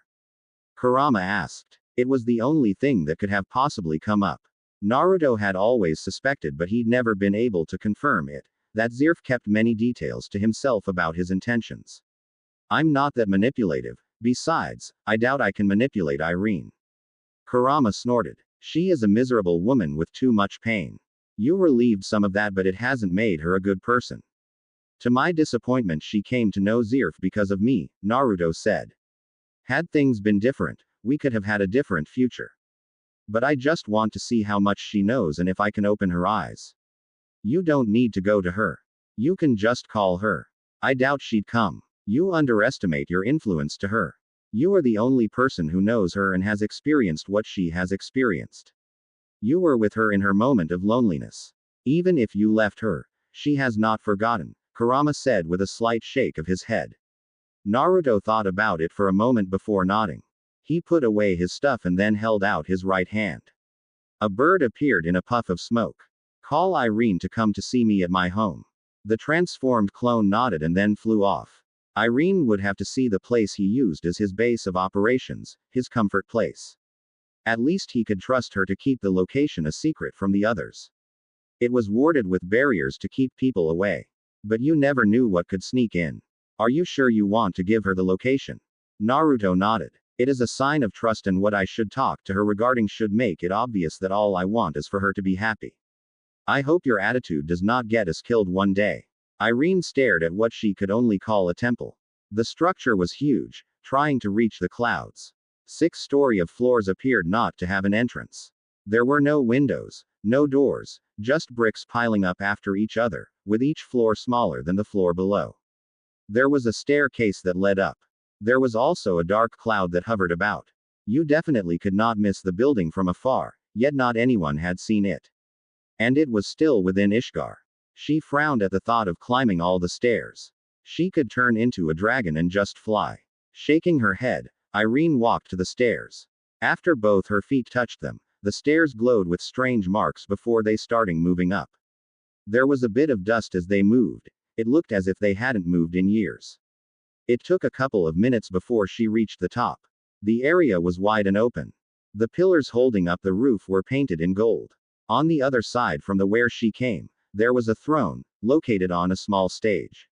Kurama asked. It was the only thing that could have possibly come up. Naruto had always suspected, but he'd never been able to confirm it, that Zirf kept many details to himself about his intentions. I'm not that manipulative. Besides, I doubt I can manipulate Irene. Kurama snorted. She is a miserable woman with too much pain. You relieved some of that, but it hasn't made her a good person. To my disappointment, she came to know Zirf because of me, Naruto said. Had things been different, we could have had a different future. But I just want to see how much she knows and if I can open her eyes. You don't need to go to her. You can just call her. I doubt she'd come. You underestimate your influence to her. You are the only person who knows her and has experienced what she has experienced. You were with her in her moment of loneliness. Even if you left her, she has not forgotten, Kurama said with a slight shake of his head. Naruto thought about it for a moment before nodding. He put away his stuff and then held out his right hand. A bird appeared in a puff of smoke. Call Irene to come to see me at my home. The transformed clone nodded and then flew off. Irene would have to see the place he used as his base of operations, his comfort place. At least he could trust her to keep the location a secret from the others. It was warded with barriers to keep people away. But you never knew what could sneak in. Are you sure you want to give her the location? Naruto nodded. It is a sign of trust, and what I should talk to her regarding should make it obvious that all I want is for her to be happy. I hope your attitude does not get us killed one day. Irene stared at what she could only call a temple. The structure was huge, trying to reach the clouds. 6 stories of floors appeared not to have an entrance. There were no windows, no doors, just bricks piling up after each other, with each floor smaller than the floor below. There was a staircase that led up. There was also a dark cloud that hovered about. You definitely could not miss the building from afar, yet not anyone had seen it. And it was still within Ishgar. She frowned at the thought of climbing all the stairs. She could turn into a dragon and just fly. Shaking her head, Irene walked to the stairs. After both her feet touched them, the stairs glowed with strange marks before they started moving up. There was a bit of dust as they moved. It looked as if they hadn't moved in years. It took a couple of minutes before she reached the top. The area was wide and open. The pillars holding up the roof were painted in gold. On the other side from where she came, there was a throne, located on a small stage.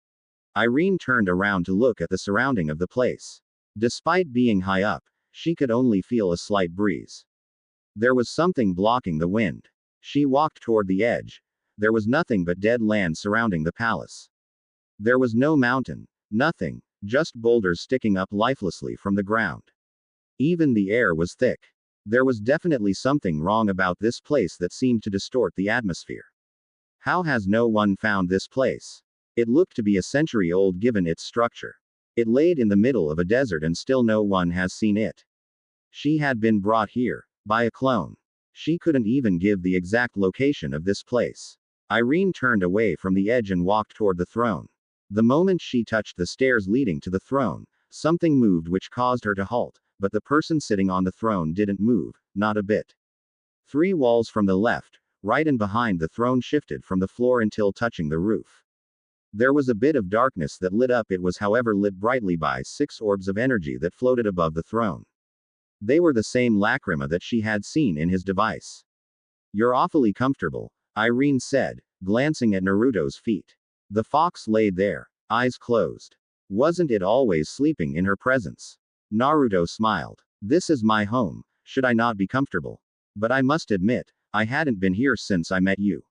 Irene turned around to look at the surrounding of the place. Despite being high up, she could only feel a slight breeze. There was something blocking the wind. She walked toward the edge. There was nothing but dead land surrounding the palace. There was no mountain, nothing, just boulders sticking up lifelessly from the ground. Even the air was thick. There was definitely something wrong about this place that seemed to distort the atmosphere. How has no one found this place? It looked to be a century old given its structure. It laid in the middle of a desert and still no one has seen it. She had been brought here by a clone. She couldn't even give the exact location of this place. Irene turned away from the edge and walked toward the throne. The moment she touched the stairs leading to the throne, something moved which caused her to halt, but the person sitting on the throne didn't move, not a bit. 3 walls from the left, right and behind the throne shifted from the floor until touching the roof. There was a bit of darkness that lit up. It was however lit brightly by 6 orbs of energy that floated above the throne. They were the same lacrima that she had seen in his device. You're awfully comfortable, Irene said, glancing at Naruto's feet. The fox laid there, eyes closed. Wasn't it always sleeping in her presence? Naruto smiled. This is my home, should I not be comfortable? But I must admit, I hadn't been here since I met you.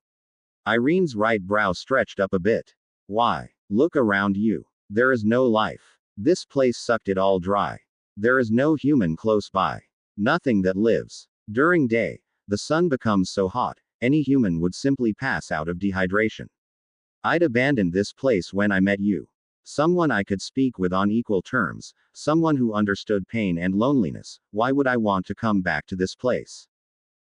Irene's right brow stretched up a bit. Why? Look around you. There is no life. This place sucked it all dry. There is no human close by. Nothing that lives. During day, the sun becomes so hot, any human would simply pass out of dehydration. I'd abandoned this place when I met you. Someone I could speak with on equal terms, someone who understood pain and loneliness. Why would I want to come back to this place?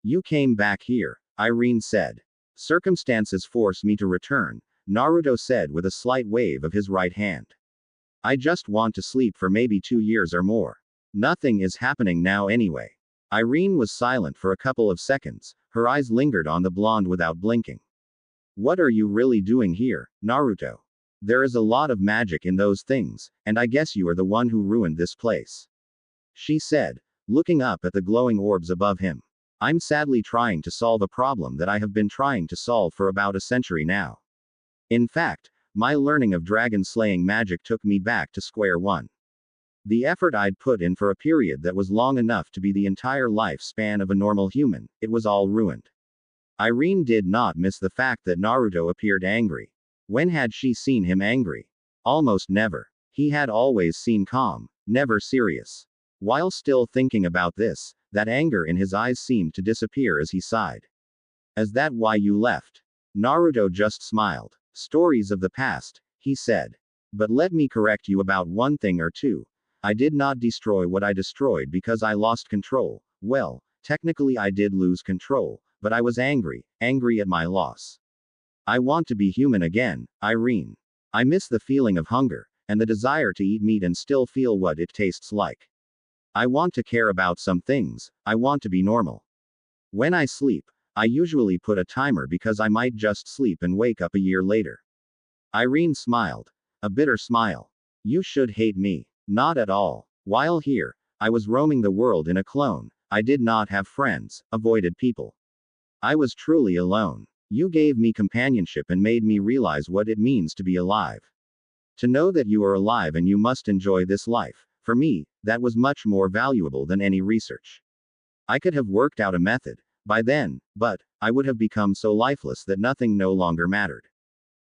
You came back here, Irene said. Circumstances force me to return, Naruto said with a slight wave of his right hand. I just want to sleep for maybe 2 years or more. Nothing is happening now anyway. Irene was silent for a couple of seconds, her eyes lingered on the blonde without blinking. What are you really doing here, Naruto? There is a lot of magic in those things, and I guess you are the one who ruined this place. She said, looking up at the glowing orbs above him. I'm sadly trying to solve a problem that I have been trying to solve for about a century now. In fact, my learning of dragon slaying magic took me back to square one. The effort I'd put in for a period that was long enough to be the entire lifespan of a normal human, it was all ruined. Irene did not miss the fact that Naruto appeared angry. When had she seen him angry? Almost never. He had always seemed calm, never serious. While still thinking about this, that anger in his eyes seemed to disappear as he sighed. Is that why you left? Naruto just smiled. Stories of the past, he said. But let me correct you about one thing or two. I did not destroy what I destroyed because I lost control. Well, technically I did lose control, but I was angry at my loss. I want to be human again, Irene. I miss the feeling of hunger, and the desire to eat meat and still feel what it tastes like. I want to care about some things, I want to be normal. When I sleep, I usually put a timer because I might just sleep and wake up a year later. Irene smiled. A bitter smile. You should hate me. Not at all. While here, I was roaming the world in a clone. I did not have friends, avoided people. I was truly alone. You gave me companionship and made me realize what it means to be alive. To know that you are alive and you must enjoy this life, for me, that was much more valuable than any research. I could have worked out a method by then, but I would have become so lifeless that nothing no longer mattered.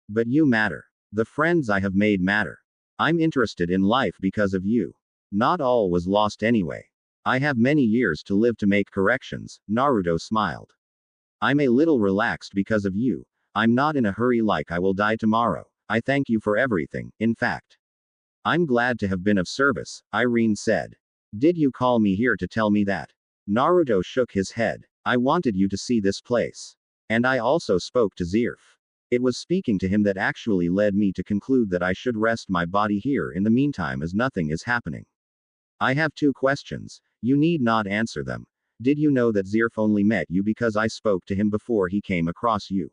But you matter. The friends I have made matter. I'm interested in life because of you. Not all was lost anyway. I have many years to live to make corrections, Naruto smiled. I'm a little relaxed because of you. I'm not in a hurry like I will die tomorrow. I thank you for everything, in fact. I'm glad to have been of service, Irene said. Did you call me here to tell me that? Naruto shook his head. I wanted you to see this place. And I also spoke to Zirf. It was speaking to him that actually led me to conclude that I should rest my body here in the meantime as nothing is happening. I have 2 questions. You need not answer them. Did you know that Zirf only met you because I spoke to him before he came across you?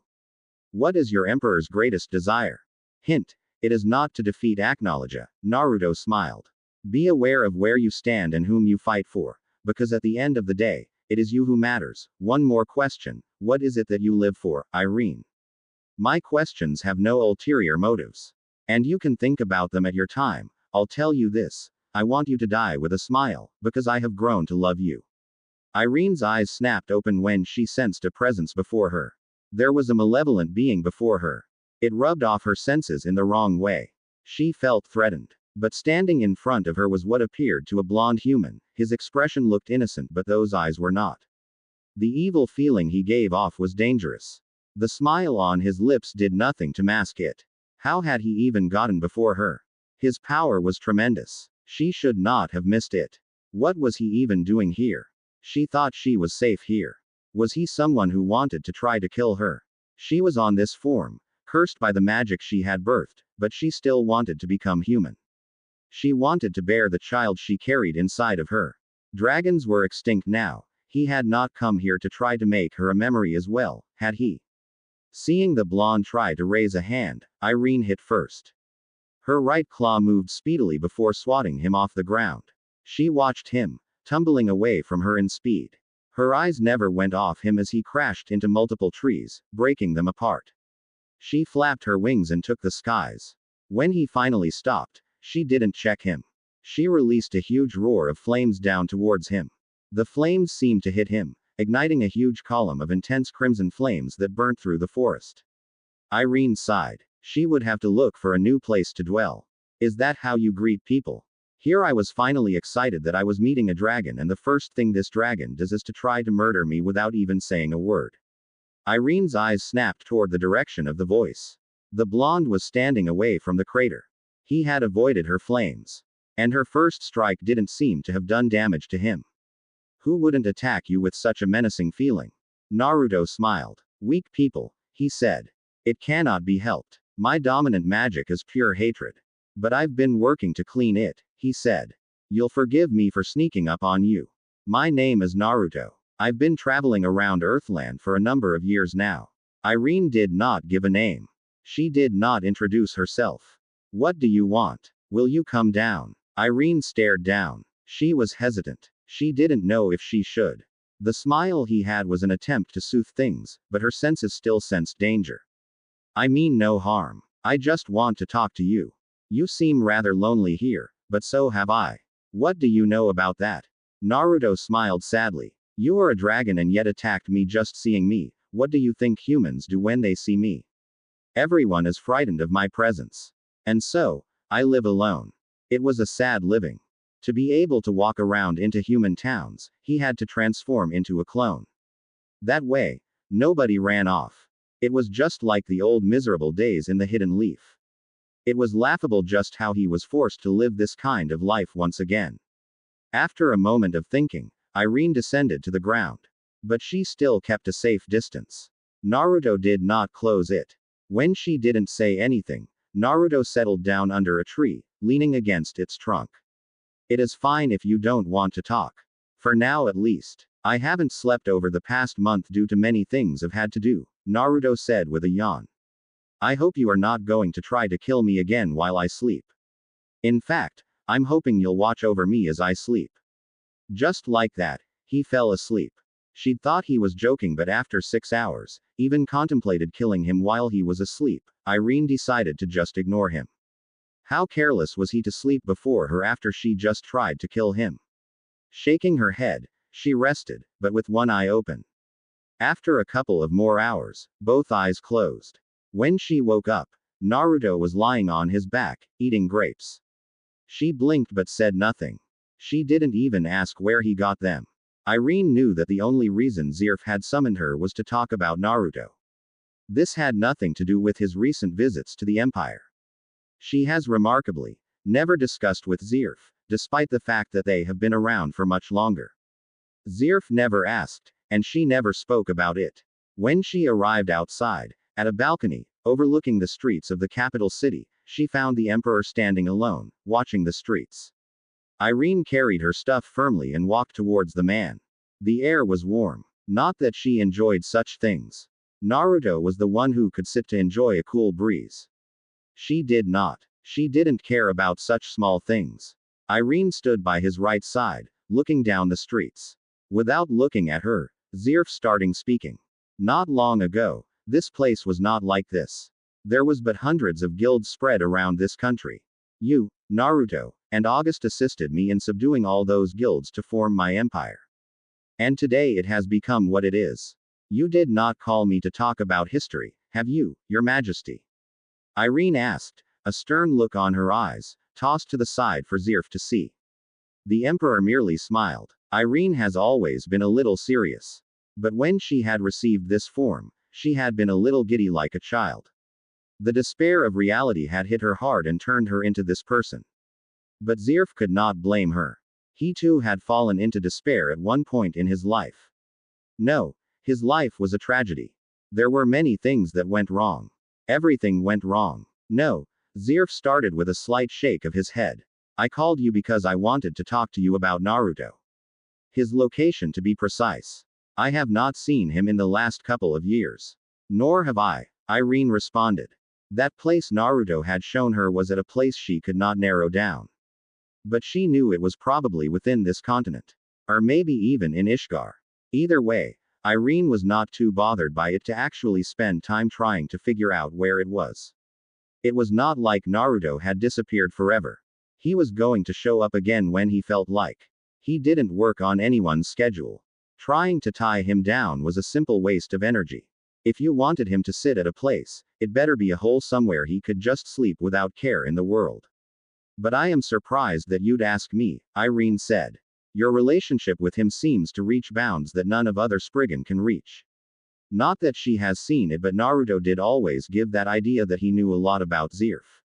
What is your emperor's greatest desire? Hint. It is not to defeat Aknowledge. Naruto smiled. Be aware of where you stand and whom you fight for, because at the end of the day, it is you who matters. One more question. What is it that you live for, Irene? My questions have no ulterior motives. And you can think about them at your time. I'll tell you this. I want you to die with a smile, because I have grown to love you. Irene's eyes snapped open when she sensed a presence before her. There was a malevolent being before her. It rubbed off her senses in the wrong way. She felt threatened. But standing in front of her was what appeared to a blonde human. His expression looked innocent, but those eyes were not. The evil feeling he gave off was dangerous. The smile on his lips did nothing to mask it. How had he even gotten before her? His power was tremendous. She should not have missed it. What was he even doing here? She thought she was safe here. Was he someone who wanted to try to kill her? She was on this form, cursed by the magic she had birthed, but she still wanted to become human. She wanted to bear the child she carried inside of her. Dragons were extinct now. He had not come here to try to make her a memory as well, had he? Seeing the blonde try to raise a hand, Irene hit first. Her right claw moved speedily before swatting him off the ground. She watched him, tumbling away from her in speed. Her eyes never went off him as he crashed into multiple trees, breaking them apart. She flapped her wings and took the skies. When he finally stopped, she didn't check him. She released a huge roar of flames down towards him. The flames seemed to hit him, igniting a huge column of intense crimson flames that burnt through the forest. Irene sighed. She would have to look for a new place to dwell. Is that how you greet people? Here I was finally excited that I was meeting a dragon, and the first thing this dragon does is to try to murder me without even saying a word. Irene's eyes snapped toward the direction of the voice. The blonde was standing away from the crater. He had avoided her flames. And her first strike didn't seem to have done damage to him. Who wouldn't attack you with such a menacing feeling? Naruto smiled. Weak people, he said. It cannot be helped. My dominant magic is pure hatred. But I've been working to clean it, he said. You'll forgive me for sneaking up on you. My name is Naruto. I've been traveling around Earthland for a number of years now. Irene did not give a name. She did not introduce herself. What do you want? Will you come down? Irene stared down. She was hesitant. She didn't know if she should. The smile he had was an attempt to soothe things, but her senses still sensed danger. I mean no harm. I just want to talk to you. You seem rather lonely here, but so have I. What do you know about that? Naruto smiled sadly. You are a dragon and yet attacked me just seeing me. What do you think humans do when they see me? Everyone is frightened of my presence. And so, I live alone. It was a sad living. To be able to walk around into human towns, he had to transform into a clone. That way, nobody ran off. It was just like the old miserable days in the Hidden Leaf. It was laughable just how he was forced to live this kind of life once again. After a moment of thinking, Irene descended to the ground. But she still kept a safe distance. Naruto did not close it. When she didn't say anything, Naruto settled down under a tree, leaning against its trunk. It is fine if you don't want to talk. For now at least. I haven't slept over the past month due to many things I've had to do, Naruto said with a yawn. I hope you are not going to try to kill me again while I sleep. In fact, I'm hoping you'll watch over me as I sleep. Just like that, he fell asleep. She'd thought he was joking, but after 6 hours, even contemplated killing him while he was asleep, Irene decided to just ignore him. How careless was he to sleep before her after she just tried to kill him? Shaking her head, she rested, but with one eye open. After a couple of more hours, both eyes closed. When she woke up, Naruto was lying on his back, eating grapes. She blinked but said nothing. She didn't even ask where he got them. Irene knew that the only reason Zirf had summoned her was to talk about Naruto. This had nothing to do with his recent visits to the Empire. She has remarkably never discussed with Zirf, despite the fact that they have been around for much longer. Zirf never asked, and she never spoke about it. When she arrived outside, at a balcony, overlooking the streets of the capital city, she found the Emperor standing alone, watching the streets. Irene carried her stuff firmly and walked towards the man. The air was warm. Not that she enjoyed such things. Naruto was the one who could sit to enjoy a cool breeze. She did not. She didn't care about such small things. Irene stood by his right side, looking down the streets. Without looking at her, Zirf started speaking. Not long ago, this place was not like this. There was but hundreds of guilds spread around this country. You, Naruto, and August assisted me in subduing all those guilds to form my empire. And today it has become what it is. You did not call me to talk about history, have you, Your Majesty? Irene asked, a stern look on her eyes, tossed to the side for Zirf to see. The Emperor merely smiled. Irene has always been a little serious. But when she had received this form, she had been a little giddy like a child. The despair of reality had hit her hard and turned her into this person. But Zirf could not blame her. He too had fallen into despair at one point in his life. No, his life was a tragedy. There were many things that went wrong. Everything went wrong. No, Zirf started with a slight shake of his head. I called you because I wanted to talk to you about Naruto. His location to be precise. I have not seen him in the last couple of years. Nor have I, Irene responded. That place Naruto had shown her was at a place she could not narrow down. But she knew it was probably within this continent. Or maybe even in Ishgar. Either way, Irene was not too bothered by it to actually spend time trying to figure out where it was. It was not like Naruto had disappeared forever. He was going to show up again when he felt like. He didn't work on anyone's schedule. Trying to tie him down was a simple waste of energy. If you wanted him to sit at a place, it better be a hole somewhere he could just sleep without care in the world. But I am surprised that you'd ask me, Irene said. Your relationship with him seems to reach bounds that none of other Spriggan can reach. Not that she has seen it, but Naruto did always give that idea that he knew a lot about Zirf.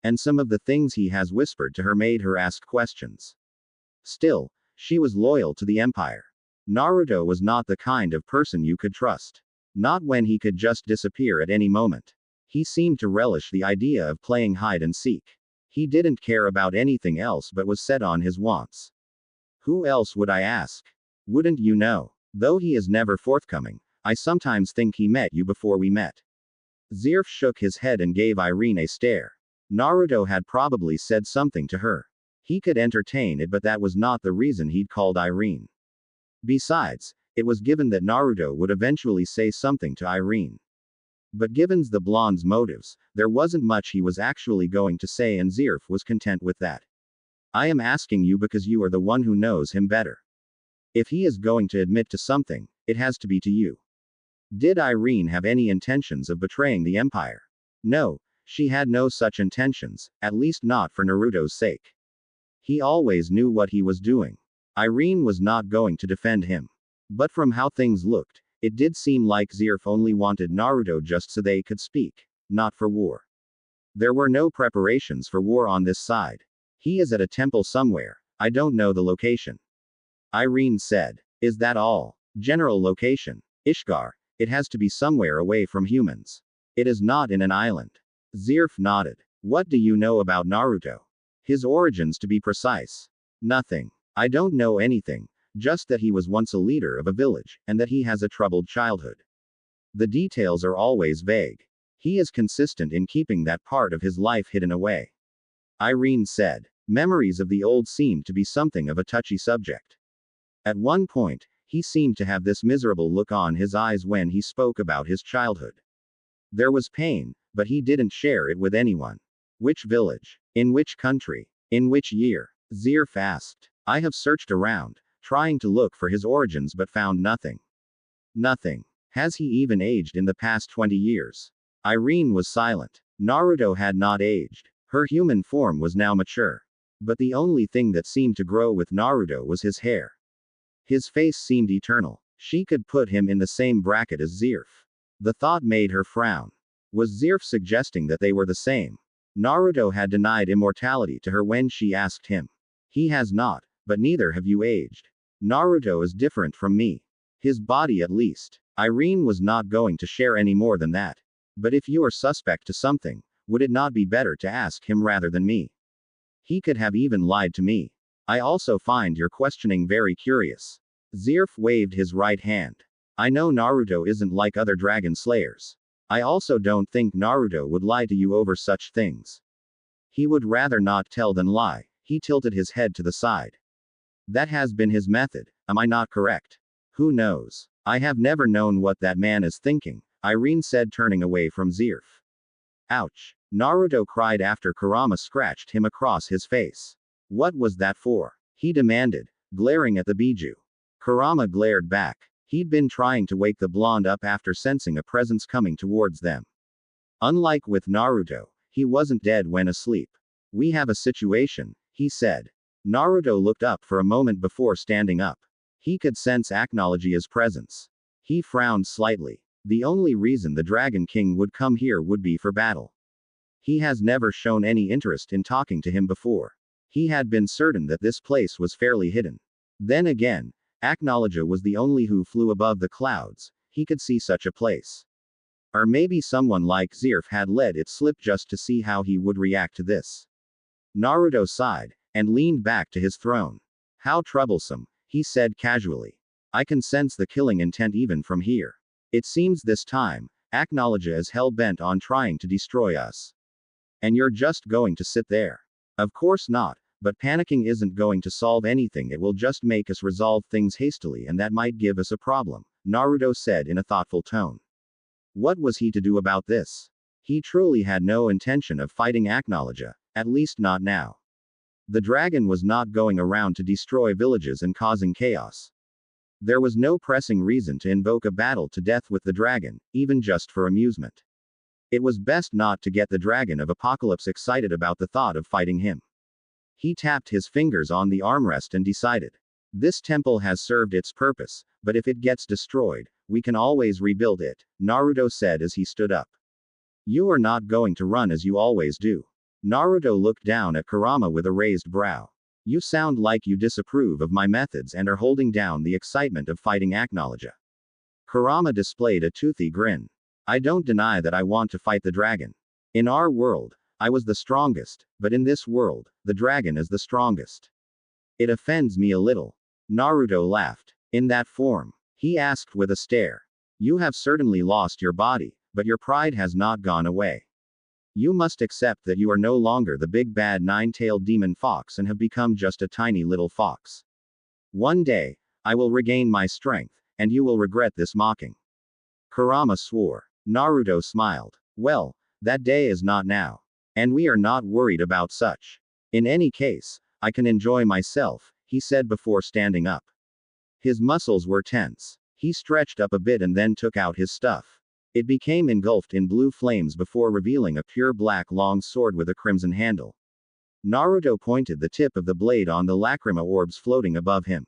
And some of the things he has whispered to her made her ask questions. Still, she was loyal to the Empire. Naruto was not the kind of person you could trust. Not when he could just disappear at any moment. He seemed to relish the idea of playing hide and seek. He didn't care about anything else but was set on his wants. Who else would I ask? Wouldn't you know? Though he is never forthcoming, I sometimes think he met you before we met. Zirf shook his head and gave Irene a stare. Naruto had probably said something to her. He could entertain it, but that was not the reason he'd called Irene. Besides, it was given that Naruto would eventually say something to Irene. But given the blonde's motives, there wasn't much he was actually going to say, and Zirf was content with that. I am asking you because you are the one who knows him better. If he is going to admit to something, it has to be to you. Did Irene have any intentions of betraying the Empire? No, she had no such intentions, at least not for Naruto's sake. He always knew what he was doing. Irene was not going to defend him. But from how things looked, it did seem like Zirf only wanted Naruto just so they could speak, not for war. There were no preparations for war on this side. He is at a temple somewhere, I don't know the location. Irene said. Is that all? General location. Ishgar, it has to be somewhere away from humans. It is not in an island. Zirf nodded. What do you know about Naruto? His origins, to be precise. Nothing. I don't know anything, just that he was once a leader of a village, and that he has a troubled childhood. The details are always vague. He is consistent in keeping that part of his life hidden away. Irene said. Memories of the old seemed to be something of a touchy subject. At one point, he seemed to have this miserable look on his eyes when he spoke about his childhood. There was pain, but he didn't share it with anyone. Which village? In which country? In which year? Zirf asked. I have searched around, trying to look for his origins but found nothing. Nothing. Has he even aged in the past 20 years? Irene was silent. Naruto had not aged. Her human form was now mature. But the only thing that seemed to grow with Naruto was his hair. His face seemed eternal. She could put him in the same bracket as Zirf. The thought made her frown. Was Zirf suggesting that they were the same? Naruto had denied immortality to her when she asked him. He has not, but neither have you aged. Naruto is different from me. His body at least. Irene was not going to share any more than that. But if you are suspect to something, would it not be better to ask him rather than me? He could have even lied to me. I also find your questioning very curious. Zirf waved his right hand. I know Naruto isn't like other dragon slayers. I also don't think Naruto would lie to you over such things. He would rather not tell than lie. He tilted his head to the side. That has been his method, am I not correct? Who knows? I have never known what that man is thinking, Irene said, turning away from Zirf. Ouch. Naruto cried after Kurama scratched him across his face. What was that for? He demanded, glaring at the Biju. Kurama glared back. He'd been trying to wake the blonde up after sensing a presence coming towards them. Unlike with Naruto, he wasn't dead when asleep. We have a situation, he said. Naruto looked up for a moment before standing up. He could sense Aknologia's presence. He frowned slightly. The only reason the Dragon King would come here would be for battle. He has never shown any interest in talking to him before. He had been certain that this place was fairly hidden. Then again, Aknologia was the only who flew above the clouds. He could see such a place. Or maybe someone like Zirf had let it slip just to see how he would react to this. Naruto sighed, and leaned back to his throne. How troublesome, he said casually. I can sense the killing intent even from here. It seems this time, Aknologia is hell-bent on trying to destroy us. And you're just going to sit there. Of course not, but panicking isn't going to solve anything, it will just make us resolve things hastily and that might give us a problem, Naruto said in a thoughtful tone. What was he to do about this? He truly had no intention of fighting Aknologia, at least not now. The dragon was not going around to destroy villages and causing chaos. There was no pressing reason to invoke a battle to death with the dragon, even just for amusement. It was best not to get the dragon of Apocalypse excited about the thought of fighting him. He tapped his fingers on the armrest and decided. This temple has served its purpose, but if it gets destroyed, we can always rebuild it, Naruto said as he stood up. You are not going to run as you always do. Naruto looked down at Kurama with a raised brow. You sound like you disapprove of my methods and are holding down the excitement of fighting Acknowledge. Kurama displayed a toothy grin. I don't deny that I want to fight the dragon. In our world, I was the strongest, but in this world, the dragon is the strongest. It offends me a little. Naruto laughed. In that form? He asked with a stare. You have certainly lost your body, but your pride has not gone away. You must accept that you are no longer the big bad nine-tailed demon fox and have become just a tiny little fox. One day, I will regain my strength, and you will regret this mocking. Kurama swore. Naruto smiled. Well, that day is not now. And we are not worried about such. In any case, I can enjoy myself, he said before standing up. His muscles were tense. He stretched up a bit and then took out his stuff. It became engulfed in blue flames before revealing a pure black long sword with a crimson handle. Naruto pointed the tip of the blade on the lacrima orbs floating above him.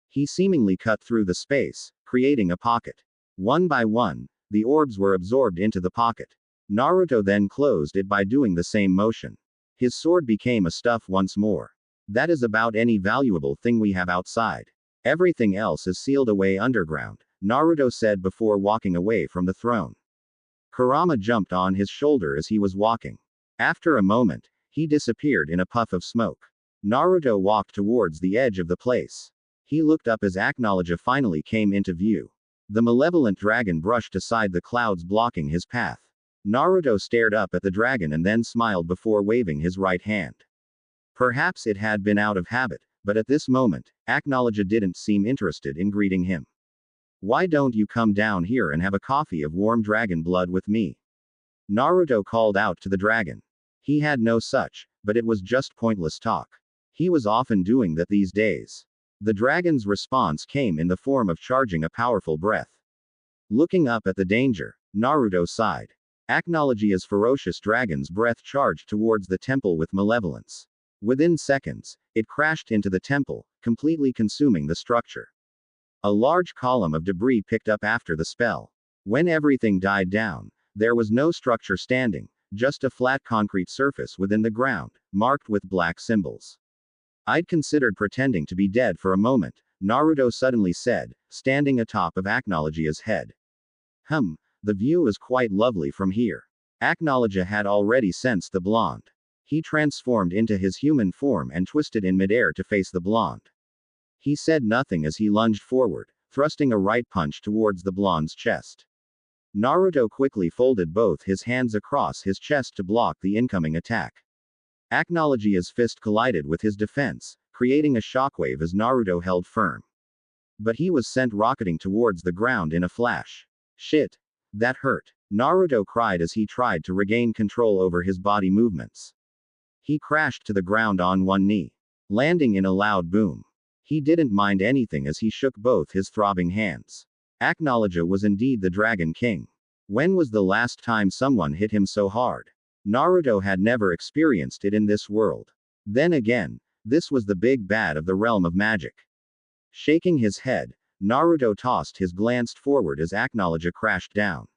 He seemingly cut through the space, creating a pocket. One by one, the orbs were absorbed into the pocket. Naruto then closed it by doing the same motion. His sword became a stuff once more. That is about any valuable thing we have outside. Everything else is sealed away underground, Naruto said before walking away from the throne. Kurama jumped on his shoulder as he was walking. After a moment, he disappeared in a puff of smoke. Naruto walked towards the edge of the place. He looked up as Acknowledge finally came into view. The malevolent dragon brushed aside the clouds blocking his path. Naruto stared up at the dragon and then smiled before waving his right hand. Perhaps it had been out of habit, but at this moment, Acknowledge didn't seem interested in greeting him. Why don't you come down here and have a coffee of warm dragon blood with me? Naruto called out to the dragon. He had no such, but it was just pointless talk. He was often doing that these days. The dragon's response came in the form of charging a powerful breath. Looking up at the danger, Naruto sighed. Acknowledge's ferocious dragon's breath charged towards the temple with malevolence. Within seconds, it crashed into the temple, completely consuming the structure. A large column of debris picked up after the spell. When everything died down, there was no structure standing, just a flat concrete surface within the ground, marked with black symbols. I'd considered pretending to be dead for a moment, Naruto suddenly said, standing atop of Acknowledge's head. The view is quite lovely from here. Acknowledge had already sensed the blonde. He transformed into his human form and twisted in midair to face the blonde. He said nothing as he lunged forward, thrusting a right punch towards the blonde's chest. Naruto quickly folded both his hands across his chest to block the incoming attack. Acknowledge's fist collided with his defense, creating a shockwave as Naruto held firm. But he was sent rocketing towards the ground in a flash. Shit! That hurt! Naruto cried as he tried to regain control over his body movements. He crashed to the ground on one knee, landing in a loud boom. He didn't mind anything as he shook both his throbbing hands. Acknowledge was indeed the Dragon King. When was the last time someone hit him so hard? Naruto had never experienced it in this world. Then again, this was the big bad of the realm of magic. Shaking his head, Naruto tossed his glance forward as Acknowledge crashed down.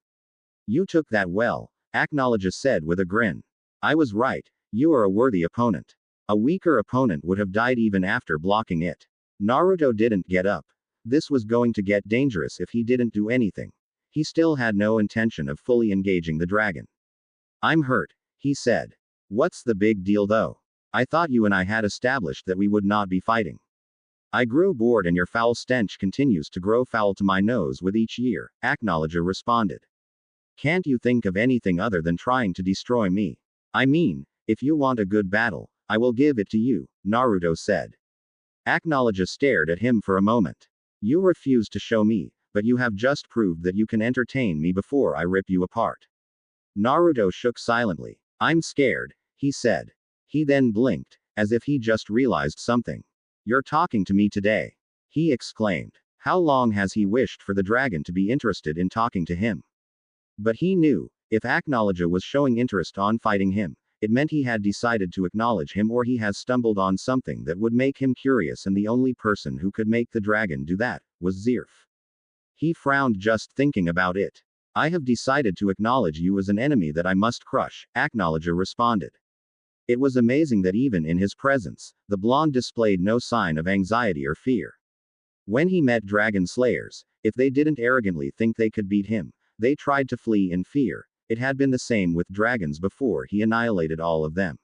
You took that well, Acknowledge said with a grin. I was right, you are a worthy opponent. A weaker opponent would have died even after blocking it. Naruto didn't get up. This was going to get dangerous if he didn't do anything. He still had no intention of fully engaging the dragon. I'm hurt, he said. What's the big deal though? I thought you and I had established that we would not be fighting. I grew bored and your foul stench continues to grow foul to my nose with each year, Acknowledge responded. Can't you think of anything other than trying to destroy me? I mean, if you want a good battle, I will give it to you, Naruto said. Acknowledge stared at him for a moment. You refuse to show me, but you have just proved that you can entertain me before I rip you apart. Naruto shook silently. I'm scared, he said. He then blinked, as if he just realized something. You're talking to me today, he exclaimed. How long has he wished for the dragon to be interested in talking to him? But he knew, if Acknowledge was showing interest on fighting him, it meant he had decided to acknowledge him or he has stumbled on something that would make him curious, and the only person who could make the dragon do that was Zirf. He frowned just thinking about it. I have decided to acknowledge you as an enemy that I must crush, Acknowledger responded. It was amazing that even in his presence, the blonde displayed no sign of anxiety or fear. When he met dragon slayers, if they didn't arrogantly think they could beat him, they tried to flee in fear. It had been the same with dragons before he annihilated all of them.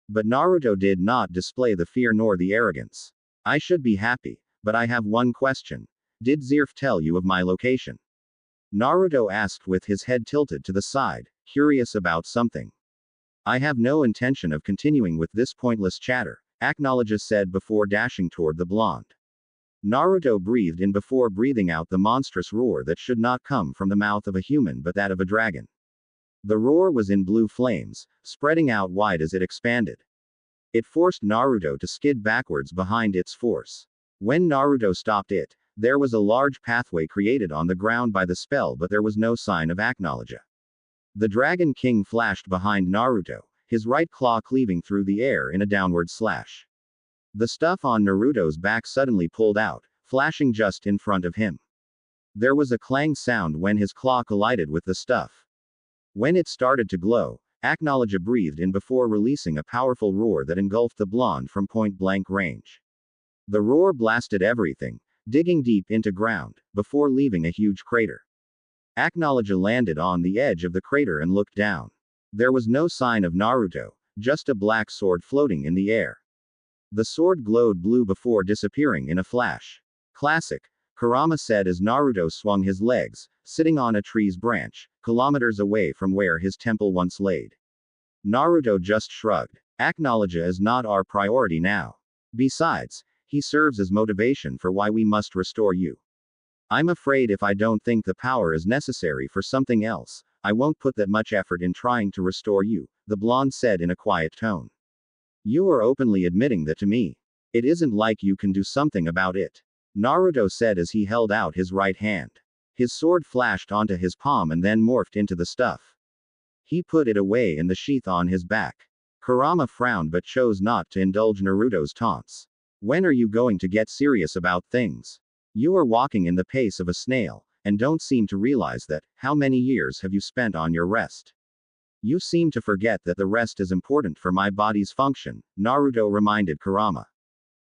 But Naruto did not display the fear nor the arrogance. I should be happy, but I have one question. Did Zirf tell you of my location? Naruto asked with his head tilted to the side, curious about something. I have no intention of continuing with this pointless chatter, Acknowledger said before dashing toward the blonde. Naruto breathed in before breathing out the monstrous roar that should not come from the mouth of a human but that of a dragon. The roar was in blue flames, spreading out wide as it expanded. It forced Naruto to skid backwards behind its force. When Naruto stopped it, there was a large pathway created on the ground by the spell, but there was no sign of Acknowledger. The Dragon King flashed behind Naruto, his right claw cleaving through the air in a downward slash. The stuff on Naruto's back suddenly pulled out, flashing just in front of him. There was a clang sound when his claw collided with the stuff. When it started to glow, Acknowledger breathed in before releasing a powerful roar that engulfed the blonde from point-blank range. The roar blasted everything, digging deep into ground, before leaving a huge crater. Acknowledger landed on the edge of the crater and looked down. There was no sign of Naruto, just a black sword floating in the air. The sword glowed blue before disappearing in a flash. Classic, Kurama said as Naruto swung his legs, sitting on a tree's branch, kilometers away from where his temple once laid. Naruto just shrugged. Acknowledger is not our priority now. Besides, he serves as motivation for why we must restore you. I'm afraid if I don't think the power is necessary for something else, I won't put that much effort in trying to restore you, the blonde said in a quiet tone. You are openly admitting that to me. It isn't like you can do something about it. Naruto said as he held out his right hand. His sword flashed onto his palm and then morphed into the stuff. He put it away in the sheath on his back. Kurama frowned but chose not to indulge Naruto's taunts. When are you going to get serious about things? You are walking in the pace of a snail, and don't seem to realize that. How many years have you spent on your rest? You seem to forget that the rest is important for my body's function, Naruto reminded Kurama.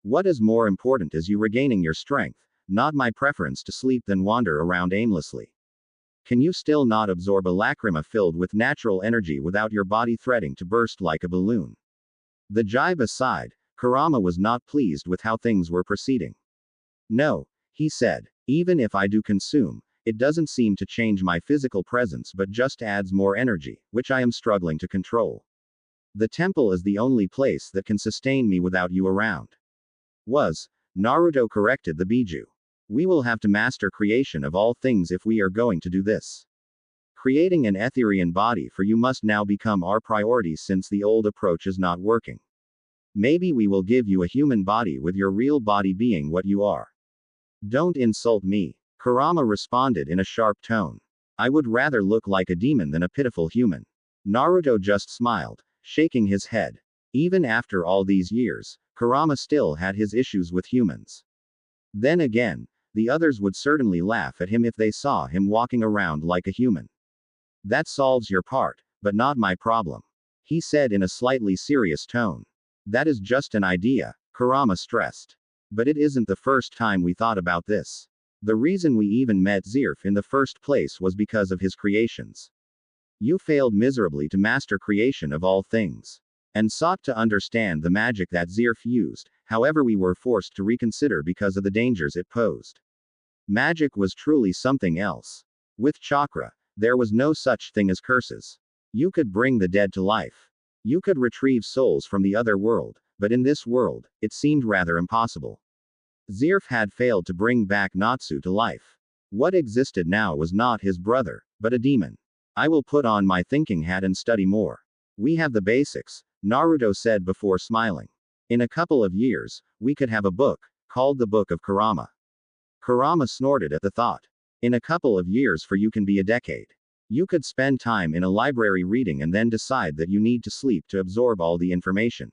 What is more important is you regaining your strength, not my preference to sleep then wander around aimlessly. Can you still not absorb a lacrima filled with natural energy without your body threatening to burst like a balloon? The jibe aside, Kurama was not pleased with how things were proceeding. No, he said, even if I do consume, it doesn't seem to change my physical presence but just adds more energy, which I am struggling to control. The temple is the only place that can sustain me without you around. Naruto corrected the Biju. We will have to master creation of all things if we are going to do this. Creating an Etherian body for you must now become our priority since the old approach is not working. Maybe we will give you a human body with your real body being what you are. Don't insult me, Kurama responded in a sharp tone. I would rather look like a demon than a pitiful human. Naruto just smiled, shaking his head. Even after all these years, Kurama still had his issues with humans. Then again, the others would certainly laugh at him if they saw him walking around like a human. That solves your part, but not my problem, he said in a slightly serious tone. That is just an idea, Kurama stressed. But it isn't the first time we thought about this. The reason we even met Zirf in the first place was because of his creations. You failed miserably to master creation of all things. And sought to understand the magic that Zirf used, however we were forced to reconsider because of the dangers it posed. Magic was truly something else. With chakra, there was no such thing as curses. You could bring the dead to life. You could retrieve souls from the other world, but in this world, it seemed rather impossible. Zirf had failed to bring back Natsu to life. What existed now was not his brother, but a demon. I will put on my thinking hat and study more. We have the basics, Naruto said before smiling. In a couple of years, we could have a book, called the Book of Kurama. Kurama snorted at the thought. In a couple of years for you can be a decade. You could spend time in a library reading and then decide that you need to sleep to absorb all the information.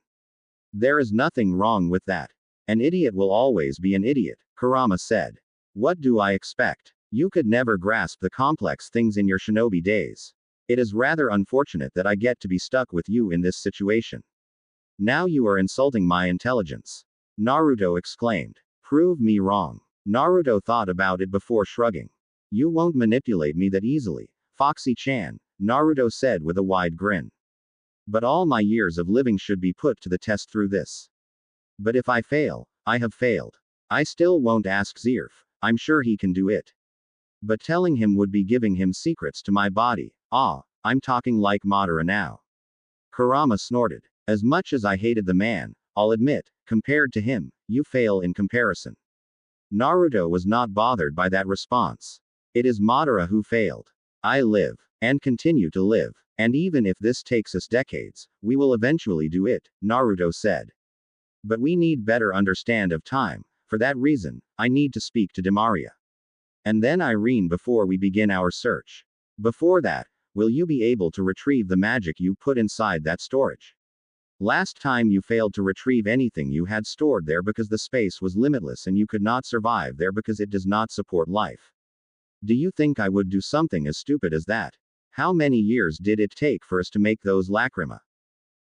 There is nothing wrong with that. An idiot will always be an idiot, Kurama said. What do I expect? You could never grasp the complex things in your shinobi days. It is rather unfortunate that I get to be stuck with you in this situation. Now you are insulting my intelligence. Naruto exclaimed. Prove me wrong. Naruto thought about it before shrugging. You won't manipulate me that easily, Foxy-chan, Naruto said with a wide grin. But all my years of living should be put to the test through this. But if I fail, I have failed. I still won't ask Zerf, I'm sure he can do it. But telling him would be giving him secrets to my body. I'm talking like Madara now. Kurama snorted. As much as I hated the man, I'll admit, compared to him, you fail in comparison. Naruto was not bothered by that response. It is Madara who failed. I live, and continue to live, and even if this takes us decades, we will eventually do it, Naruto said. But we need better understand of time, for that reason, I need to speak to Demaria. And then Irene before we begin our search. Before that, will you be able to retrieve the magic you put inside that storage? Last time you failed to retrieve anything you had stored there because the space was limitless and you could not survive there because it does not support life. Do you think I would do something as stupid as that? How many years did it take for us to make those lacrima?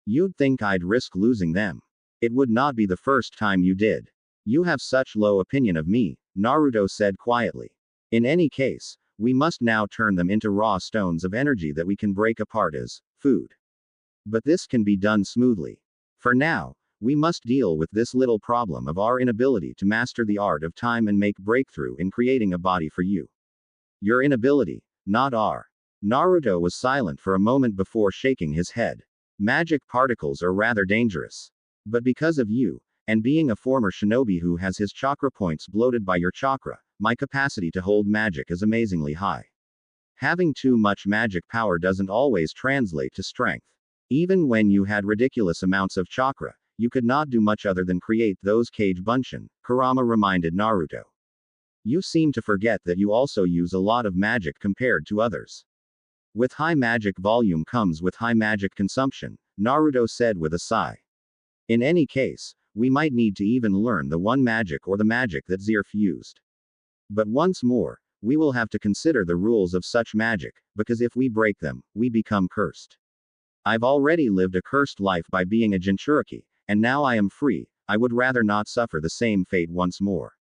You'd think I'd risk losing them. It would not be the first time you did. You have such low opinion of me, Naruto said quietly. In any case, we must now turn them into raw stones of energy that we can break apart as food. But this can be done smoothly. For now, we must deal with this little problem of our inability to master the art of time and make breakthrough in creating a body for you. Your inability, not our. Naruto was silent for a moment before shaking his head. Magic particles are rather dangerous. But because of you, and being a former shinobi who has his chakra points bloated by your chakra, my capacity to hold magic is amazingly high. Having too much magic power doesn't always translate to strength. Even when you had ridiculous amounts of chakra, you could not do much other than create those cage bunshin, Kurama reminded Naruto. You seem to forget that you also use a lot of magic compared to others. With high magic volume comes with high magic consumption, Naruto said with a sigh. In any case, we might need to even learn the one magic or the magic that Zerf used. But once more, we will have to consider the rules of such magic, because if we break them, we become cursed. I've already lived a cursed life by being a Jinchuriki, and now I am free, I would rather not suffer the same fate once more.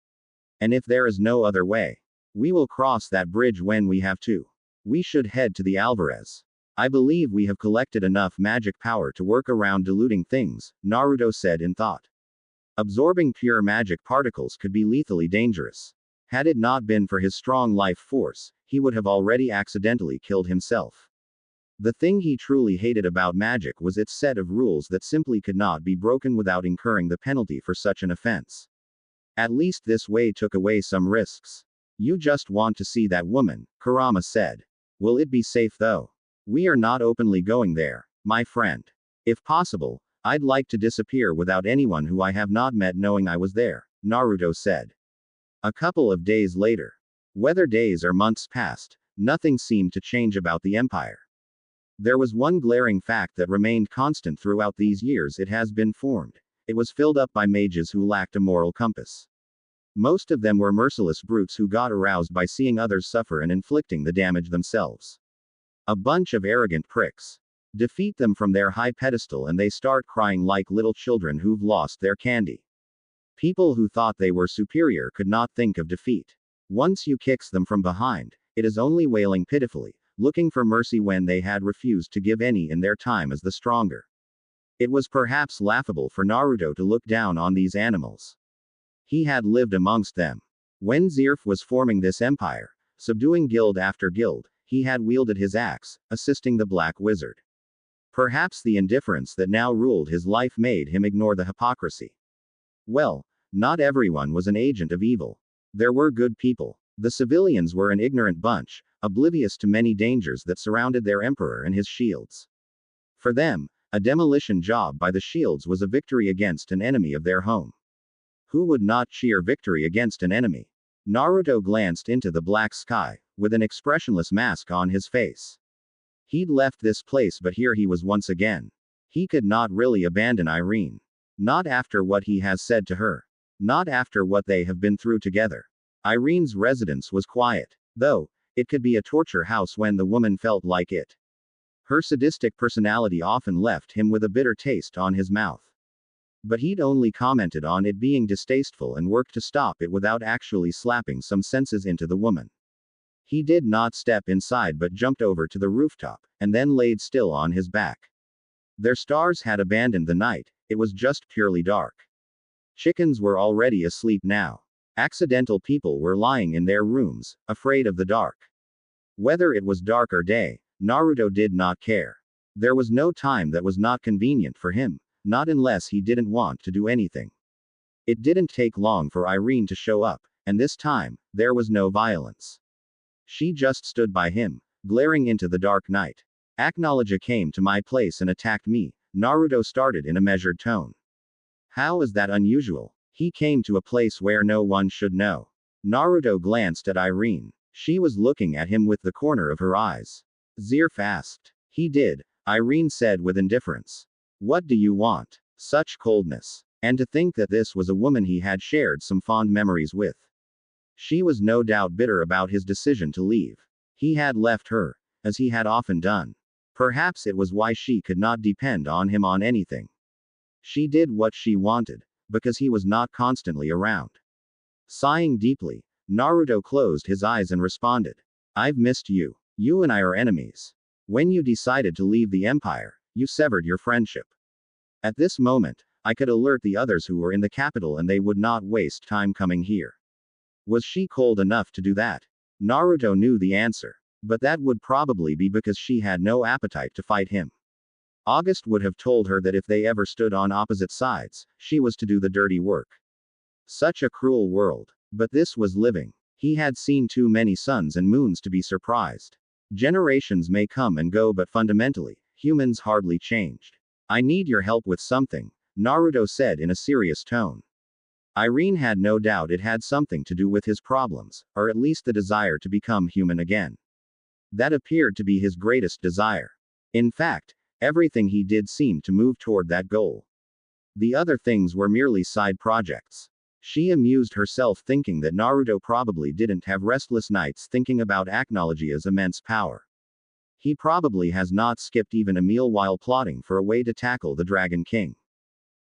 And if there is no other way, we will cross that bridge when we have to. We should head to the Alvarez. I believe we have collected enough magic power to work around diluting things, Naruto said in thought. Absorbing pure magic particles could be lethally dangerous. Had it not been for his strong life force, he would have already accidentally killed himself. The thing he truly hated about magic was its set of rules that simply could not be broken without incurring the penalty for such an offense. At least this way took away some risks. You just want to see that woman, Kurama said. Will it be safe though? We are not openly going there, my friend. If possible, I'd like to disappear without anyone who I have not met knowing I was there, Naruto said. A couple of days later. Whether days or months passed, nothing seemed to change about the empire. There was one glaring fact that remained constant throughout these years: it has been formed. It was filled up by mages who lacked a moral compass. Most of them were merciless brutes who got aroused by seeing others suffer and inflicting the damage themselves. A bunch of arrogant pricks. Defeat them from their high pedestal and they start crying like little children who've lost their candy. People who thought they were superior could not think of defeat. Once you kicks them from behind, it is only wailing pitifully, looking for mercy when they had refused to give any in their time as the stronger. It was perhaps laughable for Naruto to look down on these animals. He had lived amongst them. When Zerf was forming this empire, subduing guild after guild, he had wielded his axe, assisting the Black Wizard. Perhaps the indifference that now ruled his life made him ignore the hypocrisy. Well, not everyone was an agent of evil. There were good people. The civilians were an ignorant bunch, oblivious to many dangers that surrounded their emperor and his shields. For them, a demolition job by the shields was a victory against an enemy of their home. Who would not cheer victory against an enemy? Naruto glanced into the black sky, with an expressionless mask on his face. He'd left this place, but here he was once again. He could not really abandon Irene. Not after what he has said to her. Not after what they have been through together. Irene's residence was quiet, though it could be a torture house when the woman felt like it. Her sadistic personality often left him with a bitter taste on his mouth. But he'd only commented on it being distasteful and worked to stop it without actually slapping some senses into the woman. He did not step inside but jumped over to the rooftop, and then laid still on his back. Their stars had abandoned the night, it was just purely dark. Chickens were already asleep now. Accidental people were lying in their rooms, afraid of the dark. Whether it was dark or day, Naruto did not care. There was no time that was not convenient for him, not unless he didn't want to do anything. It didn't take long for Irene to show up, and this time, there was no violence. She just stood by him, glaring into the dark night. Acknowledge came to my place and attacked me, Naruto started in a measured tone. How is that unusual? He came to a place where no one should know. Naruto glanced at Irene. She was looking at him with the corner of her eyes. Zerf asked. He did, Irene said with indifference. What do you want? Such coldness. And to think that this was a woman he had shared some fond memories with. She was no doubt bitter about his decision to leave. He had left her, as he had often done. Perhaps it was why she could not depend on him on anything. She did what she wanted, because he was not constantly around. Sighing deeply, Naruto closed his eyes and responded. I've missed you. You and I are enemies. When you decided to leave the Empire, you severed your friendship. At this moment, I could alert the others who were in the capital and they would not waste time coming here. Was she cold enough to do that? Naruto knew the answer. But that would probably be because she had no appetite to fight him. August would have told her that if they ever stood on opposite sides, she was to do the dirty work. Such a cruel world. But this was living. He had seen too many suns and moons to be surprised. Generations may come and go, but fundamentally, humans hardly changed. I need your help with something, Naruto said in a serious tone. Irene had no doubt it had something to do with his problems, or at least the desire to become human again. That appeared to be his greatest desire. In fact, everything he did seemed to move toward that goal. The other things were merely side projects. She amused herself thinking that Naruto probably didn't have restless nights thinking about Acknowledge's immense power. He probably has not skipped even a meal while plotting for a way to tackle the Dragon King.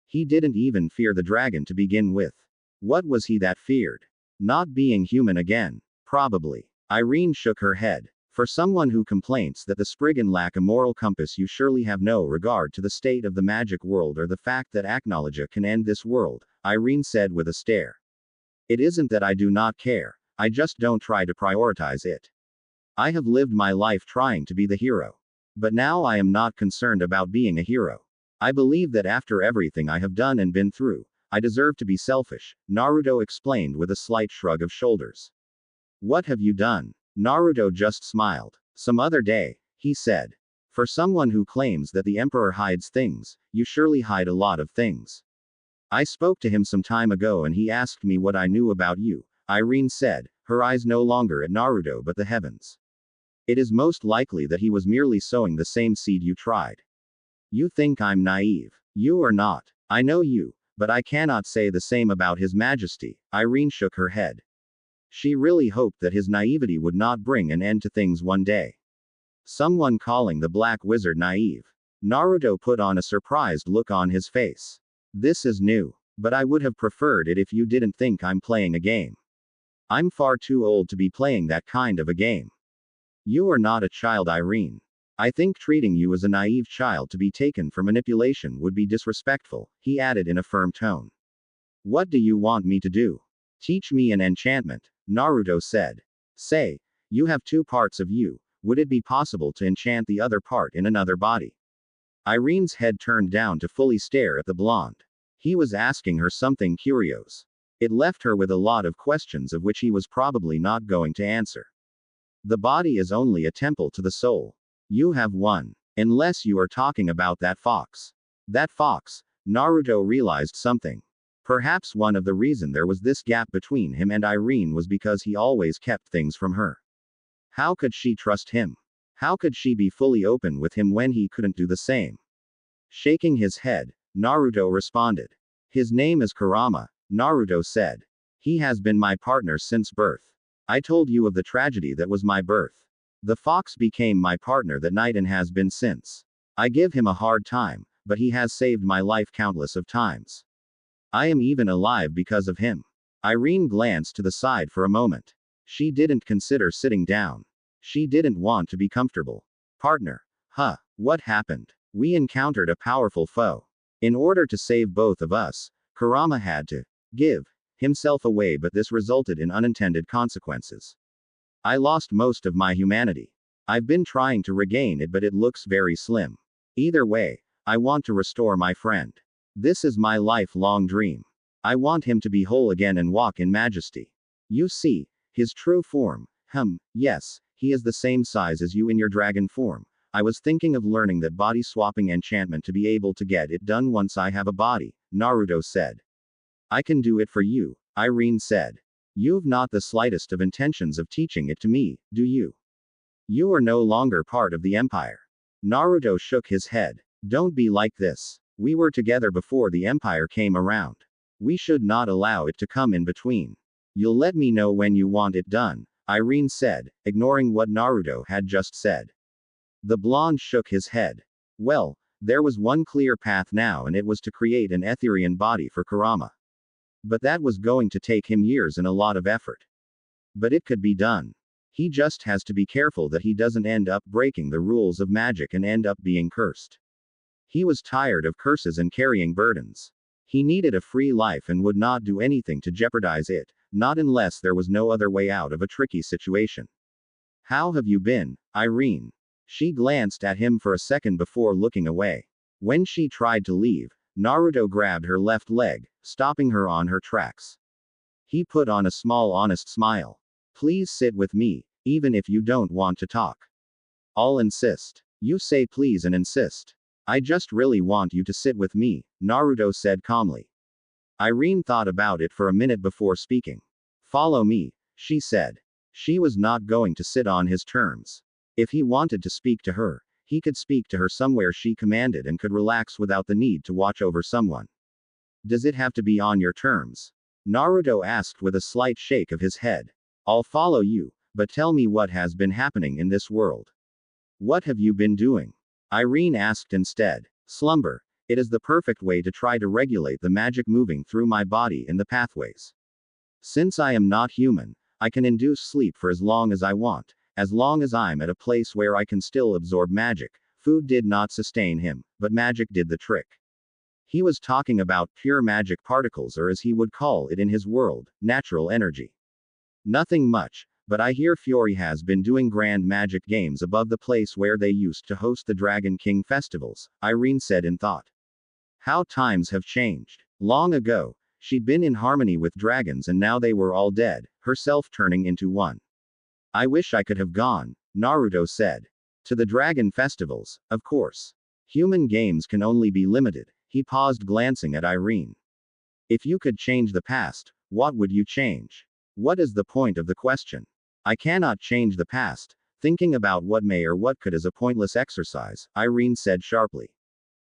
He didn't even fear the dragon to begin with. What was he that feared? Not being human again. Probably. Irene shook her head. For someone who complains that the Spriggan lack a moral compass, you surely have no regard to the state of the magic world or the fact that Acknowledge can end this world, Irene said with a stare. It isn't that I do not care, I just don't try to prioritize it. I have lived my life trying to be the hero. But now I am not concerned about being a hero. I believe that after everything I have done and been through, I deserve to be selfish, Naruto explained with a slight shrug of shoulders. What have you done? Naruto just smiled. Some other day, he said. For someone who claims that the Emperor hides things, you surely hide a lot of things. I spoke to him some time ago and he asked me what I knew about you, Irene said, her eyes no longer at Naruto but the heavens. It is most likely that he was merely sowing the same seed you tried. You think I'm naive. You are not. I know you, but I cannot say the same about His Majesty, Irene shook her head. She really hoped that his naivety would not bring an end to things one day. Someone calling the Black Wizard naive. Naruto put on a surprised look on his face. This is new. But I would have preferred it if you didn't think I'm playing a game. I'm far too old to be playing that kind of a game. You are not a child, Irene. I think treating you as a naive child to be taken for manipulation would be disrespectful, he added in a firm tone. What do you want me to do? Teach me an enchantment, Naruto said. Say, you have two parts of you, would it be possible to enchant the other part in another body? Irene's head turned down to fully stare at the blonde. He was asking her something curious. It left her with a lot of questions of which he was probably not going to answer. The body is only a temple to the soul. You have one. Unless you are talking about that fox. That fox, Naruto realized something. Perhaps one of the reason there was this gap between him and Irene was because he always kept things from her. How could she trust him? How could she be fully open with him when he couldn't do the same? Shaking his head, Naruto responded. His name is Kurama, Naruto said. He has been my partner since birth. I told you of the tragedy that was my birth. The fox became my partner that night and has been since. I give him a hard time, but he has saved my life countless of times. I am even alive because of him. Irene glanced to the side for a moment. She didn't consider sitting down. She didn't want to be comfortable. Partner. Huh, what happened? We encountered a powerful foe. In order to save both of us, Kurama had to give himself away, but this resulted in unintended consequences. I lost most of my humanity. I've been trying to regain it, but it looks very slim. Either way, I want to restore my friend. This is my lifelong dream. I want him to be whole again and walk in majesty. You see, his true form. Yes, he is the same size as you in your dragon form. I was thinking of learning that body swapping enchantment to be able to get it done once I have a body, Naruto said. I can do it for you, Irene said. You've not the slightest of intentions of teaching it to me, do you? You are no longer part of the empire. Naruto shook his head. Don't be like this. We were together before the empire came around. We should not allow it to come in between. You'll let me know when you want it done, Irene said, ignoring what Naruto had just said. The blonde shook his head. Well, there was one clear path now, and it was to create an Etherian body for Kurama. But that was going to take him years and a lot of effort. But it could be done. He just has to be careful that he doesn't end up breaking the rules of magic and end up being cursed. He was tired of curses and carrying burdens. He needed a free life and would not do anything to jeopardize it, not unless there was no other way out of a tricky situation. How have you been, Irene? She glanced at him for a second before looking away. When she tried to leave, Naruto grabbed her left leg, stopping her on her tracks. He put on a small honest smile. Please sit with me, even if you don't want to talk. I'll insist. You say please and insist. I just really want you to sit with me, Naruto said calmly. Irene thought about it for a minute before speaking. Follow me, she said. She was not going to sit on his terms. If he wanted to speak to her, he could speak to her somewhere she commanded and could relax without the need to watch over someone. Does it have to be on your terms? Naruto asked with a slight shake of his head. I'll follow you, but tell me what has been happening in this world. What have you been doing? Irene asked instead. Slumber. It is the perfect way to try to regulate the magic moving through my body in the pathways. Since I am not human, I can induce sleep for as long as I want, as long as I'm at a place where I can still absorb magic. Food did not sustain him, but magic did the trick. He was talking about pure magic particles, or as he would call it in his world, natural energy. Nothing much, but I hear Fiori has been doing grand magic games above the place where they used to host the Dragon King festivals, Irene said in thought. How times have changed. Long ago, she'd been in harmony with dragons and now they were all dead, herself turning into one. I wish I could have gone, Naruto said. To the dragon festivals, of course. Human games can only be limited. He paused, glancing at Irene. If you could change the past, what would you change? What is the point of the question? I cannot change the past. Thinking about what may or what could is a pointless exercise, Irene said sharply.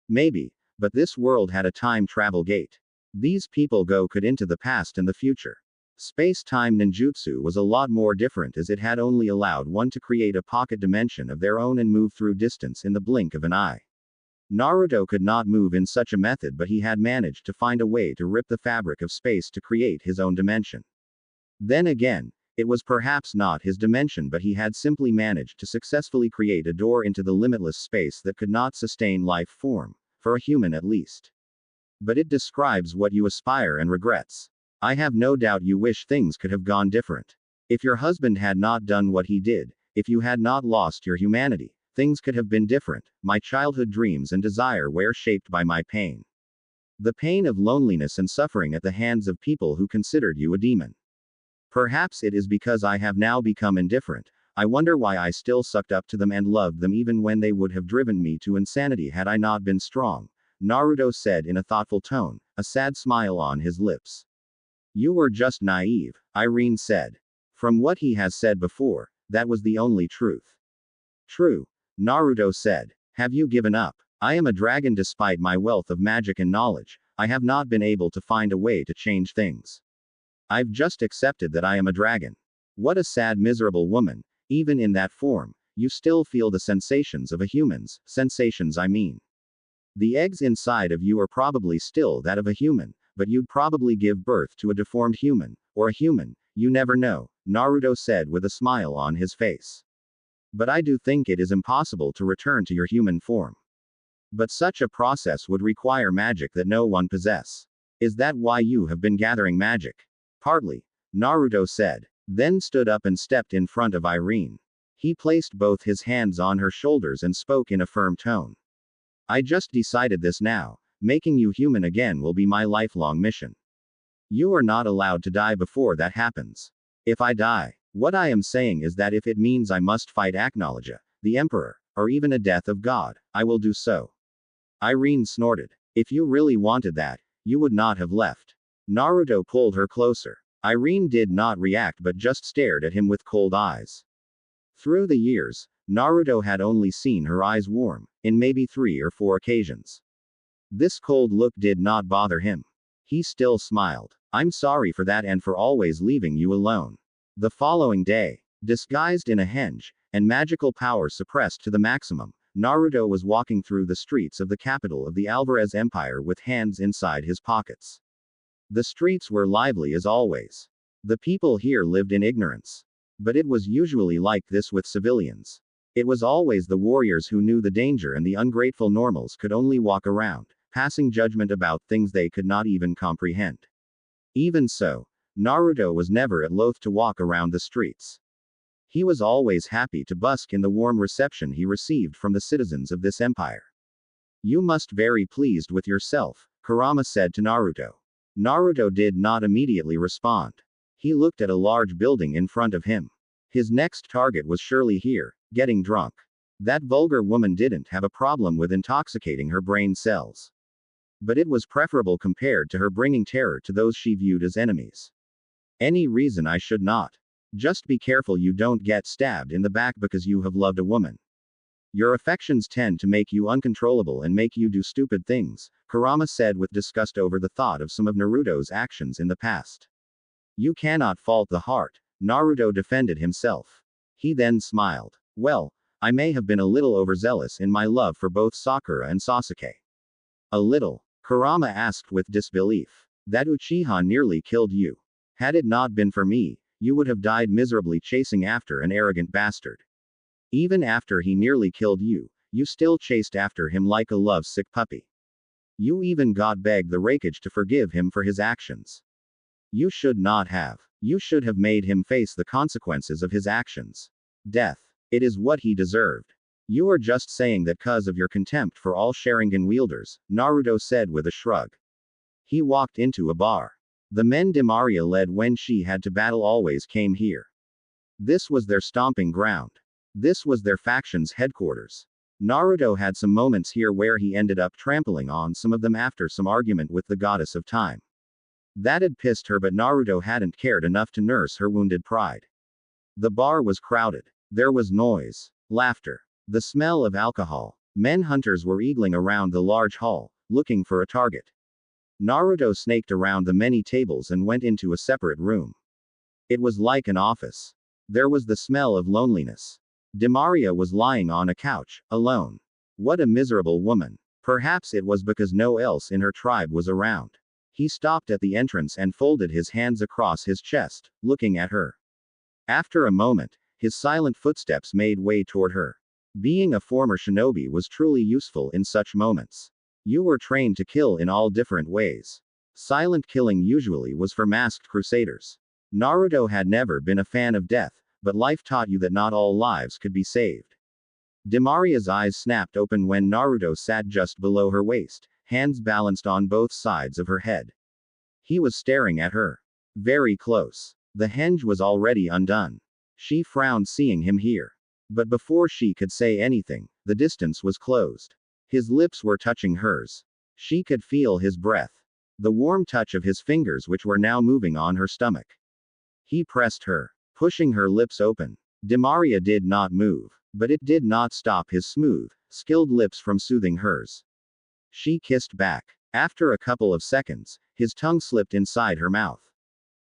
Maybe, but this world had a time travel gate. These people could into the past and the future. Space-time ninjutsu was a lot more different, as it had only allowed one to create a pocket dimension of their own and move through distance in the blink of an eye. Naruto could not move in such a method, but he had managed to find a way to rip the fabric of space to create his own dimension. Then again, it was perhaps not his dimension, but he had simply managed to successfully create a door into the limitless space that could not sustain life form, for a human at least. But it describes what you aspire and regrets. I have no doubt you wish things could have gone different. If your husband had not done what he did, if you had not lost your humanity, things could have been different. My childhood dreams and desire were shaped by my pain. The pain of loneliness and suffering at the hands of people who considered you a demon. Perhaps it is because I have now become indifferent. I wonder why I still sucked up to them and loved them even when they would have driven me to insanity had I not been strong, Naruto said in a thoughtful tone, a sad smile on his lips. You were just naive, Irene said. From what he has said before, That was the only truth. True, Naruto said. Have you given up? I am a dragon despite my wealth of magic and knowledge. I have not been able to find a way to change things. I've just accepted that I am a dragon. What a sad, miserable woman. Even in that form, you still feel the sensations of a human's, sensations I mean. The eggs inside of you are probably still that of a human, but you'd probably give birth to a deformed human, or a human, you never know, Naruto said with a smile on his face. But I do think it is impossible to return to your human form. But such a process would require magic that no one possess. Is that why you have been gathering magic? Partly, Naruto said, then stood up and stepped in front of Irene. He placed both his hands on her shoulders and spoke in a firm tone. I just decided this now. Making you human again will be my lifelong mission. You are not allowed to die before that happens. If I die, what I am saying is that if it means I must fight Aknowledge, the Emperor, or even a death of God, I will do so. Irene snorted. If you really wanted that, you would not have left. Naruto pulled her closer. Irene did not react but just stared at him with cold eyes. Through the years, Naruto had only seen her eyes warm, in maybe 3 or 4 occasions. This cold look did not bother him. He still smiled. I'm sorry for that and for always leaving you alone. The following day, disguised in a henge, and magical power suppressed to the maximum, Naruto was walking through the streets of the capital of the Alvarez Empire with hands inside his pockets. The streets were lively as always. The people here lived in ignorance. But it was usually like this with civilians. It was always the warriors who knew the danger and the ungrateful normals could only walk around, passing judgment about things they could not even comprehend. Even so, Naruto was never at loath to walk around the streets. He was always happy to busk in the warm reception he received from the citizens of this empire. You must be very pleased with yourself, Kurama said to Naruto. Naruto did not immediately respond. He looked at a large building in front of him. His next target was surely here, getting drunk. That vulgar woman didn't have a problem with intoxicating her brain cells. But it was preferable compared to her bringing terror to those she viewed as enemies. Any reason I should not? Just be careful you don't get stabbed in the back because you have loved a woman. Your affections tend to make you uncontrollable and make you do stupid things, Kurama said with disgust over the thought of some of Naruto's actions in the past. You cannot fault the heart, Naruto defended himself. He then smiled. Well, I may have been a little overzealous in my love for both Sakura and Sasuke. A little? Kurama asked with disbelief. That Uchiha nearly killed you. Had it not been for me, you would have died miserably chasing after an arrogant bastard. Even after he nearly killed you, you still chased after him like a love-sick puppy. You even got begged the Raikage to forgive him for his actions. You should not have. You should have made him face the consequences of his actions. Death. It is what he deserved. You are just saying that cause of your contempt for all Sharingan wielders, Naruto said with a shrug. He walked into a bar. The men Demaria led when she had to battle always came here. This was their stomping ground. This was their faction's headquarters. Naruto had some moments here where he ended up trampling on some of them after some argument with the goddess of time. That had pissed her, but Naruto hadn't cared enough to nurse her wounded pride. The bar was crowded. There was noise, laughter, the smell of alcohol. Men hunters were eagling around the large hall, looking for a target. Naruto snaked around the many tables and went into a separate room. It was like an office. There was the smell of loneliness. Demaria was lying on a couch, alone. What a miserable woman. Perhaps it was because no one else in her tribe was around. He stopped at the entrance and folded his hands across his chest, looking at her. After a moment, his silent footsteps made way toward her. Being a former shinobi was truly useful in such moments. You were trained to kill in all different ways. Silent killing usually was for masked crusaders. Naruto had never been a fan of death, but life taught you that not all lives could be saved. Demaria's eyes snapped open when Naruto sat just below her waist, hands balanced on both sides of her head. He was staring at her. Very close. The henge was already undone. She frowned seeing him here. But before she could say anything, the distance was closed. His lips were touching hers. She could feel his breath. The warm touch of his fingers which were now moving on her stomach. He pressed her, pushing her lips open. Demaria did not move, but it did not stop his smooth, skilled lips from soothing hers. She kissed back. After a couple of seconds, his tongue slipped inside her mouth.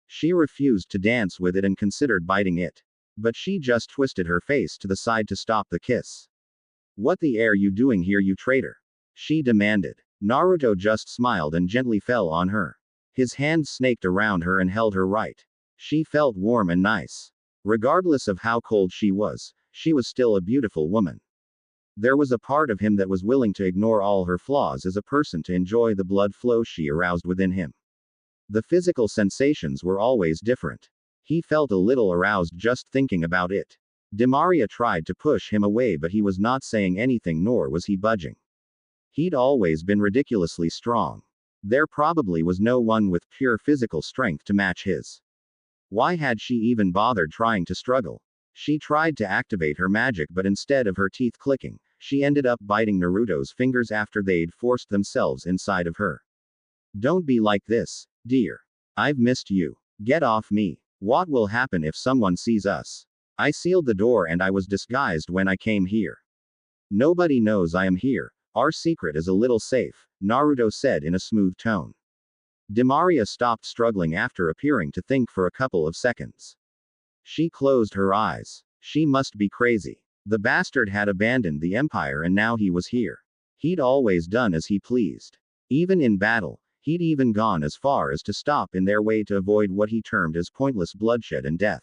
She refused to dance with it and considered biting it. But she just twisted her face to the side to stop the kiss. What the air you doing here, you traitor? She demanded. Naruto just smiled and gently fell on her. His hands snaked around her and held her right. She felt warm and nice. Regardless of how cold she was still a beautiful woman. There was a part of him that was willing to ignore all her flaws as a person to enjoy the blood flow she aroused within him. The physical sensations were always different. He felt a little aroused just thinking about it. Demaria tried to push him away, but he was not saying anything, nor was he budging. He'd always been ridiculously strong. There probably was no one with pure physical strength to match his. Why had she even bothered trying to struggle? She tried to activate her magic, but instead of her teeth clicking, she ended up biting Naruto's fingers after they'd forced themselves inside of her. Don't be like this, dear. I've missed you. Get off me. What will happen if someone sees us? I sealed the door and I was disguised when I came here. Nobody knows I am here. Our secret is a little safe, Naruto said in a smooth tone. Demaria stopped struggling after appearing to think for a couple of seconds. She closed her eyes. She must be crazy. The bastard had abandoned the empire and now he was here. He'd always done as he pleased. Even in battle, he'd even gone as far as to stop in their way to avoid what he termed as pointless bloodshed and death.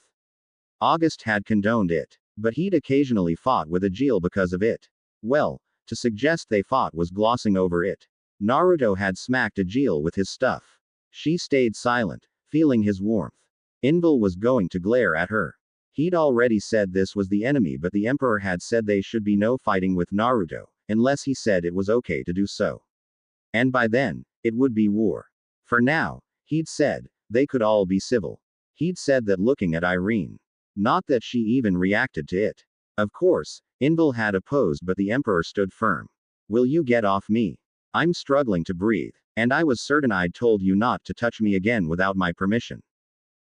August had condoned it, but he'd occasionally fought with Ajil because of it. Well, to suggest they fought was glossing over it. Naruto had smacked Ajil with his stuff. She stayed silent, feeling his warmth. Inval was going to glare at her. He'd already said this was the enemy, but the emperor had said they should be no fighting with Naruto, unless he said it was okay to do so. And by then, it would be war. For now, he'd said, they could all be civil. He'd said that looking at Irene. Not that she even reacted to it. Of course, Inval had opposed, but the emperor stood firm. Will you get off me? I'm struggling to breathe, and I was certain I'd told you not to touch me again without my permission.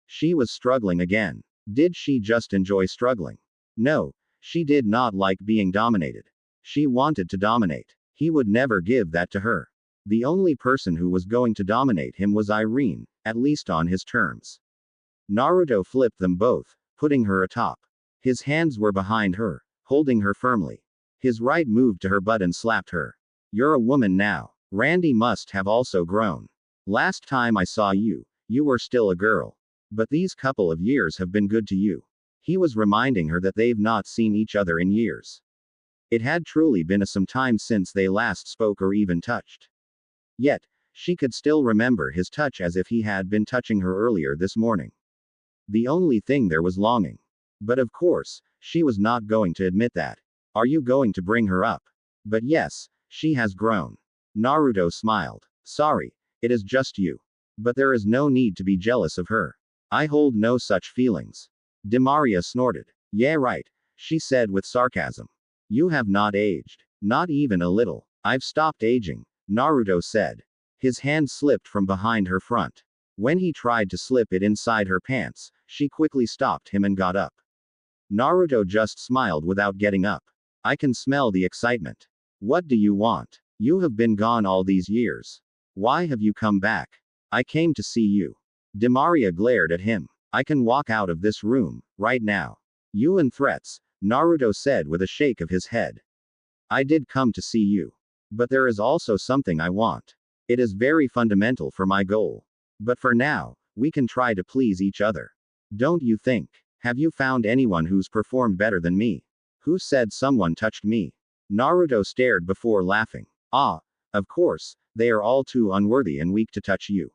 She was struggling again. Did she just enjoy struggling? No, she did not like being dominated. She wanted to dominate. He would never give that to her. The only person who was going to dominate him was Irene, at least on his terms. Naruto flipped them both, putting her atop. His hands were behind her, holding her firmly. His right moved to her butt and slapped her. You're a woman now. Randy must have also grown. Last time I saw you, you were still a girl. But these couple of years have been good to you. He was reminding her that they've not seen each other in years. It had truly been some time since they last spoke or even touched. Yet, she could still remember his touch as if he had been touching her earlier this morning. The only thing there was longing. But of course, she was not going to admit that. Are you going to bring her up? But yes, she has grown. Naruto smiled. Sorry, it is just you. But there is no need to be jealous of her. I hold no such feelings. Demaria snorted. Yeah, right, she said with sarcasm. You have not aged. Not even a little. I've stopped aging, Naruto said. His hand slipped from behind her front. When he tried to slip it inside her pants, she quickly stopped him and got up. Naruto just smiled without getting up. I can smell the excitement. What do you want? You have been gone all these years. Why have you come back? I came to see you. Demaria glared at him. I can walk out of this room, right now. You and threats, Naruto said with a shake of his head. I did come to see you. But there is also something I want. It is very fundamental for my goal. But for now, we can try to please each other. Don't you think? Have you found anyone who's performed better than me? Who said someone touched me? Naruto stared before laughing. Ah, of course, they are all too unworthy and weak to touch you.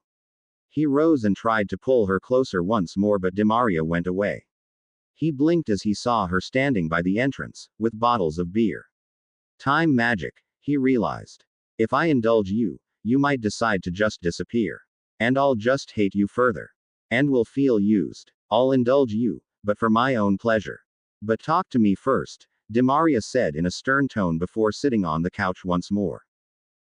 He rose and tried to pull her closer once more, but Demaria went away. He blinked as he saw her standing by the entrance, with bottles of beer. Time magic, he realized. If I indulge you, you might decide to just disappear. And I'll just hate you further. And will feel used. I'll indulge you, but for my own pleasure. But talk to me first, Demaria said in a stern tone before sitting on the couch once more.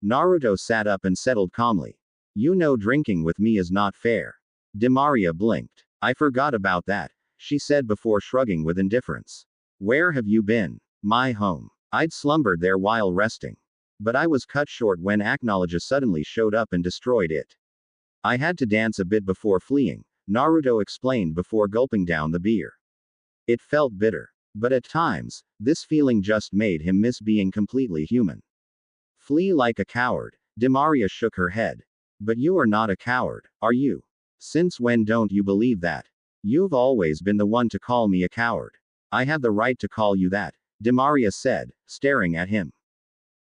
Naruto sat up and settled calmly. You know drinking with me is not fair. Demaria blinked. I forgot about that, she said before shrugging with indifference. Where have you been? My home. I'd slumbered there while resting. But I was cut short when Acknowledges suddenly showed up and destroyed it. I had to dance a bit before fleeing, Naruto explained before gulping down the beer. It felt bitter. But at times, this feeling just made him miss being completely human. Flee like a coward. Demaria shook her head. But you are not a coward, are you? Since when don't you believe that? You've always been the one to call me a coward. I have the right to call you that, Demaria said, staring at him.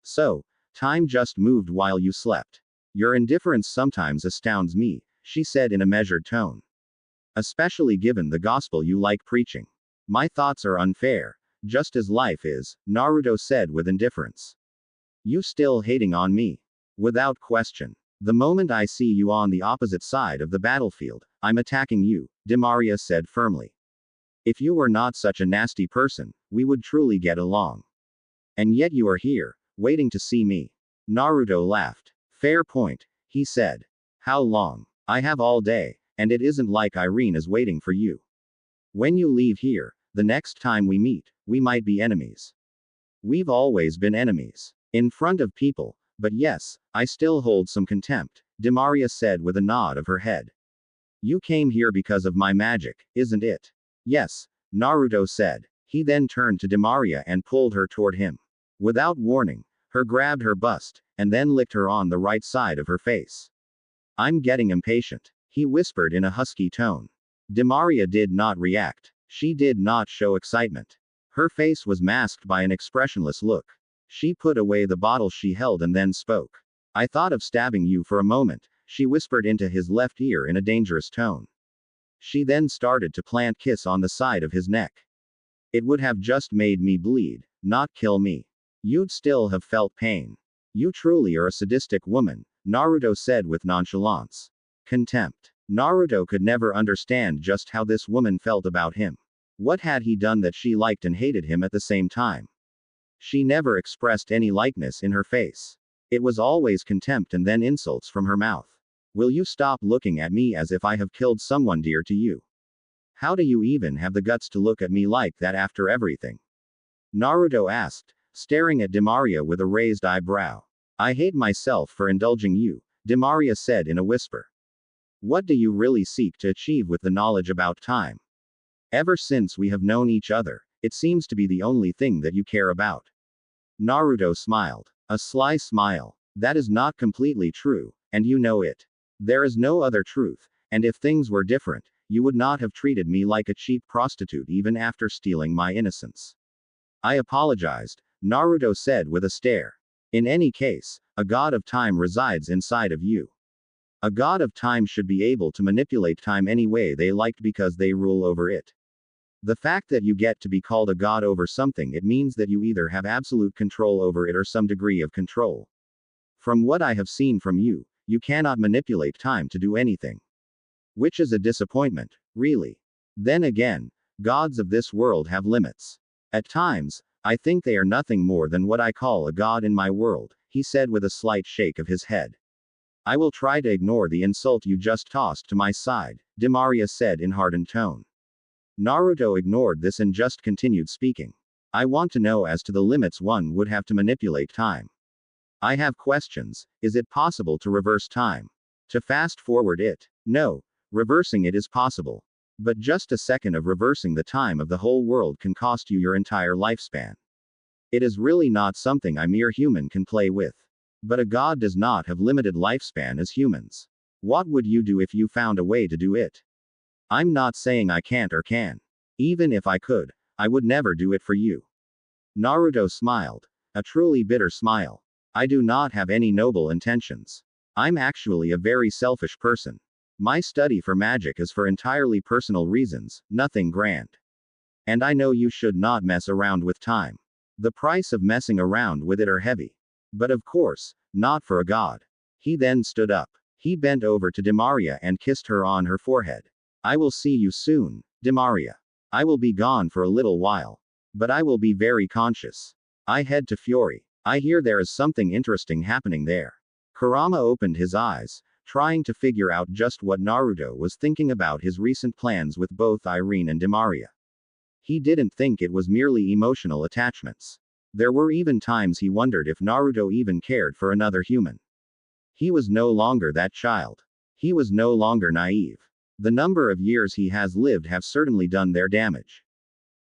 So, time just moved while you slept. Your indifference sometimes astounds me, she said in a measured tone. Especially given the gospel you like preaching. My thoughts are unfair, just as life is, Naruto said with indifference. You still hating on me? Without question. The moment I see you on the opposite side of the battlefield, I'm attacking you, Demaria said firmly. If you were not such a nasty person, we would truly get along. And yet you are here, waiting to see me. Naruto laughed. Fair point, he said. How long? I have all day, and it isn't like Irene is waiting for you. When you leave here, the next time we meet, we might be enemies. We've always been enemies. In front of people, but yes, I still hold some contempt, Demaria said with a nod of her head. You came here because of my magic, isn't it? Yes, Naruto said. He then turned to Demaria and pulled her toward him. Without warning, her grabbed her bust, and then licked her on the right side of her face. I'm getting impatient, he whispered in a husky tone. Demaria did not react. She did not show excitement. Her face was masked by an expressionless look. She put away the bottle she held and then spoke. I thought of stabbing you for a moment, she whispered into his left ear in a dangerous tone. She then started to plant kiss on the side of his neck. It would have just made me bleed, not kill me. You'd still have felt pain. You truly are a sadistic woman, Naruto said with nonchalance. Contempt. Naruto could never understand just how this woman felt about him. What had he done that she liked and hated him at the same time? She never expressed any likeness in her face. It was always contempt and then insults from her mouth. Will you stop looking at me as if I have killed someone dear to you? How do you even have the guts to look at me like that after everything? Naruto asked, staring at Demaria with a raised eyebrow. I hate myself for indulging you, Demaria said in a whisper. What do you really seek to achieve with the knowledge about time? Ever since we have known each other, it seems to be the only thing that you care about. Naruto smiled. A sly smile. That is not completely true, and you know it. There is no other truth, and if things were different, you would not have treated me like a cheap prostitute even after stealing my innocence. I apologized, Naruto said with a stare. In any case, a god of time resides inside of you. A god of time should be able to manipulate time any way they liked because they rule over it. The fact that you get to be called a god over something, it means that you either have absolute control over it or some degree of control. From what I have seen from you, you cannot manipulate time to do anything. Which is a disappointment, really. Then again, gods of this world have limits. At times, I think they are nothing more than what I call a god in my world, he said with a slight shake of his head. I will try to ignore the insult you just tossed to my side, Demaria said in hardened tone. Naruto ignored this and just continued speaking. I want to know as to the limits one would have to manipulate time. I have questions. Is it possible to reverse time? To fast forward it? No. Reversing it is possible. But just a second of reversing the time of the whole world can cost you your entire lifespan. It is really not something a mere human can play with. But a god does not have limited lifespan as humans. What would you do if you found a way to do it? I'm not saying I can't or can. Even if I could, I would never do it for you. Naruto smiled. A truly bitter smile. I do not have any noble intentions. I'm actually a very selfish person. My study for magic is for entirely personal reasons, nothing grand. And I know you should not mess around with time. The price of messing around with it are heavy. But of course, not for a god. He then stood up. He bent over to Demaria and kissed her on her forehead. I will see you soon, Demaria. I will be gone for a little while. But I will be very conscious. I head to Fiori. I hear there is something interesting happening there. Kurama opened his eyes, trying to figure out just what Naruto was thinking about his recent plans with both Irene and Demaria. He didn't think it was merely emotional attachments. There were even times he wondered if Naruto even cared for another human. He was no longer that child. He was no longer naive. The number of years he has lived have certainly done their damage.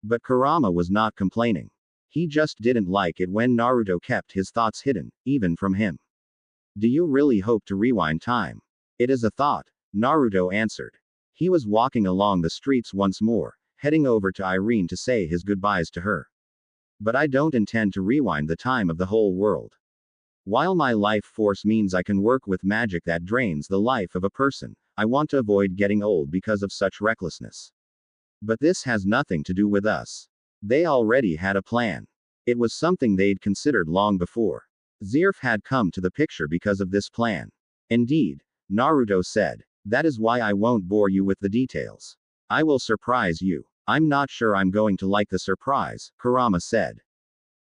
But Kurama was not complaining. He just didn't like it when Naruto kept his thoughts hidden, even from him. Do you really hope to rewind time? It is a thought, Naruto answered. He was walking along the streets once more, heading over to Irene to say his goodbyes to her. But I don't intend to rewind the time of the whole world. While my life force means I can work with magic that drains the life of a person, I want to avoid getting old because of such recklessness. But this has nothing to do with us. They already had a plan. It was something they'd considered long before. Zerf had come to the picture because of this plan. Indeed, Naruto said. That is why I won't bore you with the details. I will surprise you. I'm not sure I'm going to like the surprise, Kurama said.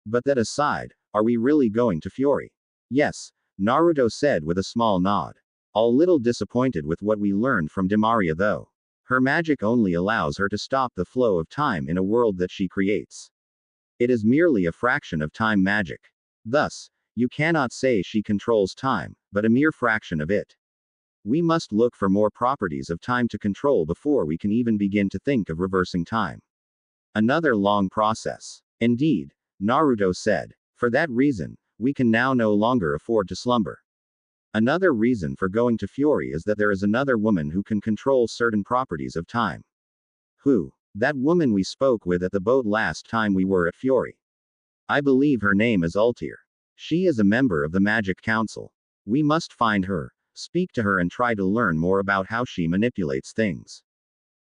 But that aside, are we really going to Fury? Yes, Naruto said with a small nod. A little disappointed with what we learned from Demaria though. Her magic only allows her to stop the flow of time in a world that she creates. It is merely a fraction of time magic. Thus, you cannot say she controls time, but a mere fraction of it. We must look for more properties of time to control before we can even begin to think of reversing time. Another long process. Indeed, Naruto said. For that reason, we can now no longer afford to slumber. Another reason for going to Fury is that there is another woman who can control certain properties of time. Who? That woman we spoke with at the boat last time we were at Fury. I believe her name is Ultir. She is a member of the Magic Council. We must find her, speak to her and try to learn more about how she manipulates things.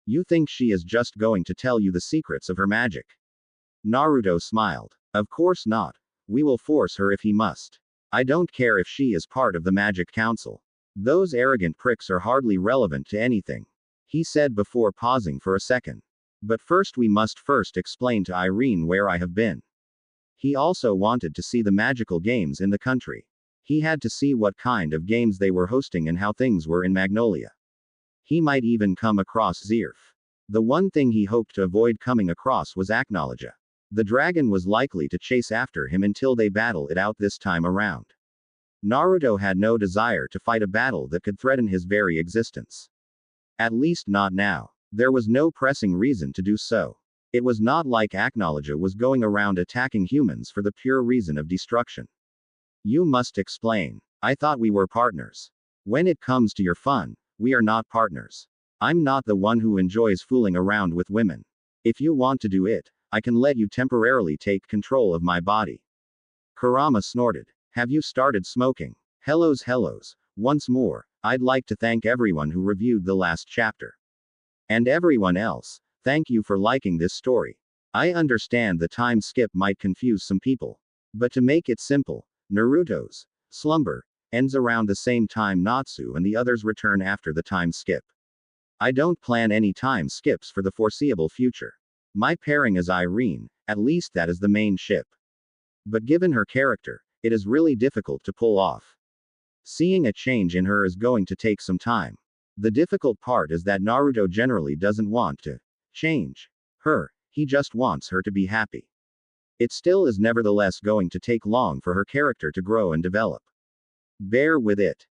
You think she is just going to tell you the secrets of her magic? Naruto smiled. Of course not. We will force her if he must. I don't care if she is part of the Magic Council. Those arrogant pricks are hardly relevant to anything, he said before pausing for a second. But first we must first explain to Irene where I have been. He also wanted to see the magical games in the country. He had to see what kind of games they were hosting and how things were in Magnolia. He might even come across Zerf. The one thing he hoped to avoid coming across was Aknologia. The dragon was likely to chase after him until they battle it out this time around. Naruto had no desire to fight a battle that could threaten his very existence. At least not now. There was no pressing reason to do so. It was not like Aknologia was going around attacking humans for the pure reason of destruction. You must explain. I thought we were partners. When it comes to your fun, we are not partners. I'm not the one who enjoys fooling around with women. If you want to do it, I can let you temporarily take control of my body. Kurama snorted. Have you started smoking? Hellos. Once more, I'd like to thank everyone who reviewed the last chapter. And everyone else, thank you for liking this story. I understand the time skip might confuse some people. But to make it simple, Naruto's slumber ends around the same time Natsu and the others return after the time skip. I don't plan any time skips for the foreseeable future. My pairing is Irene, at least that is the main ship. But given her character, it is really difficult to pull off. Seeing a change in her is going to take some time. The difficult part is that Naruto generally doesn't want to change her, he just wants her to be happy. It still is nevertheless going to take long for her character to grow and develop. Bear with it.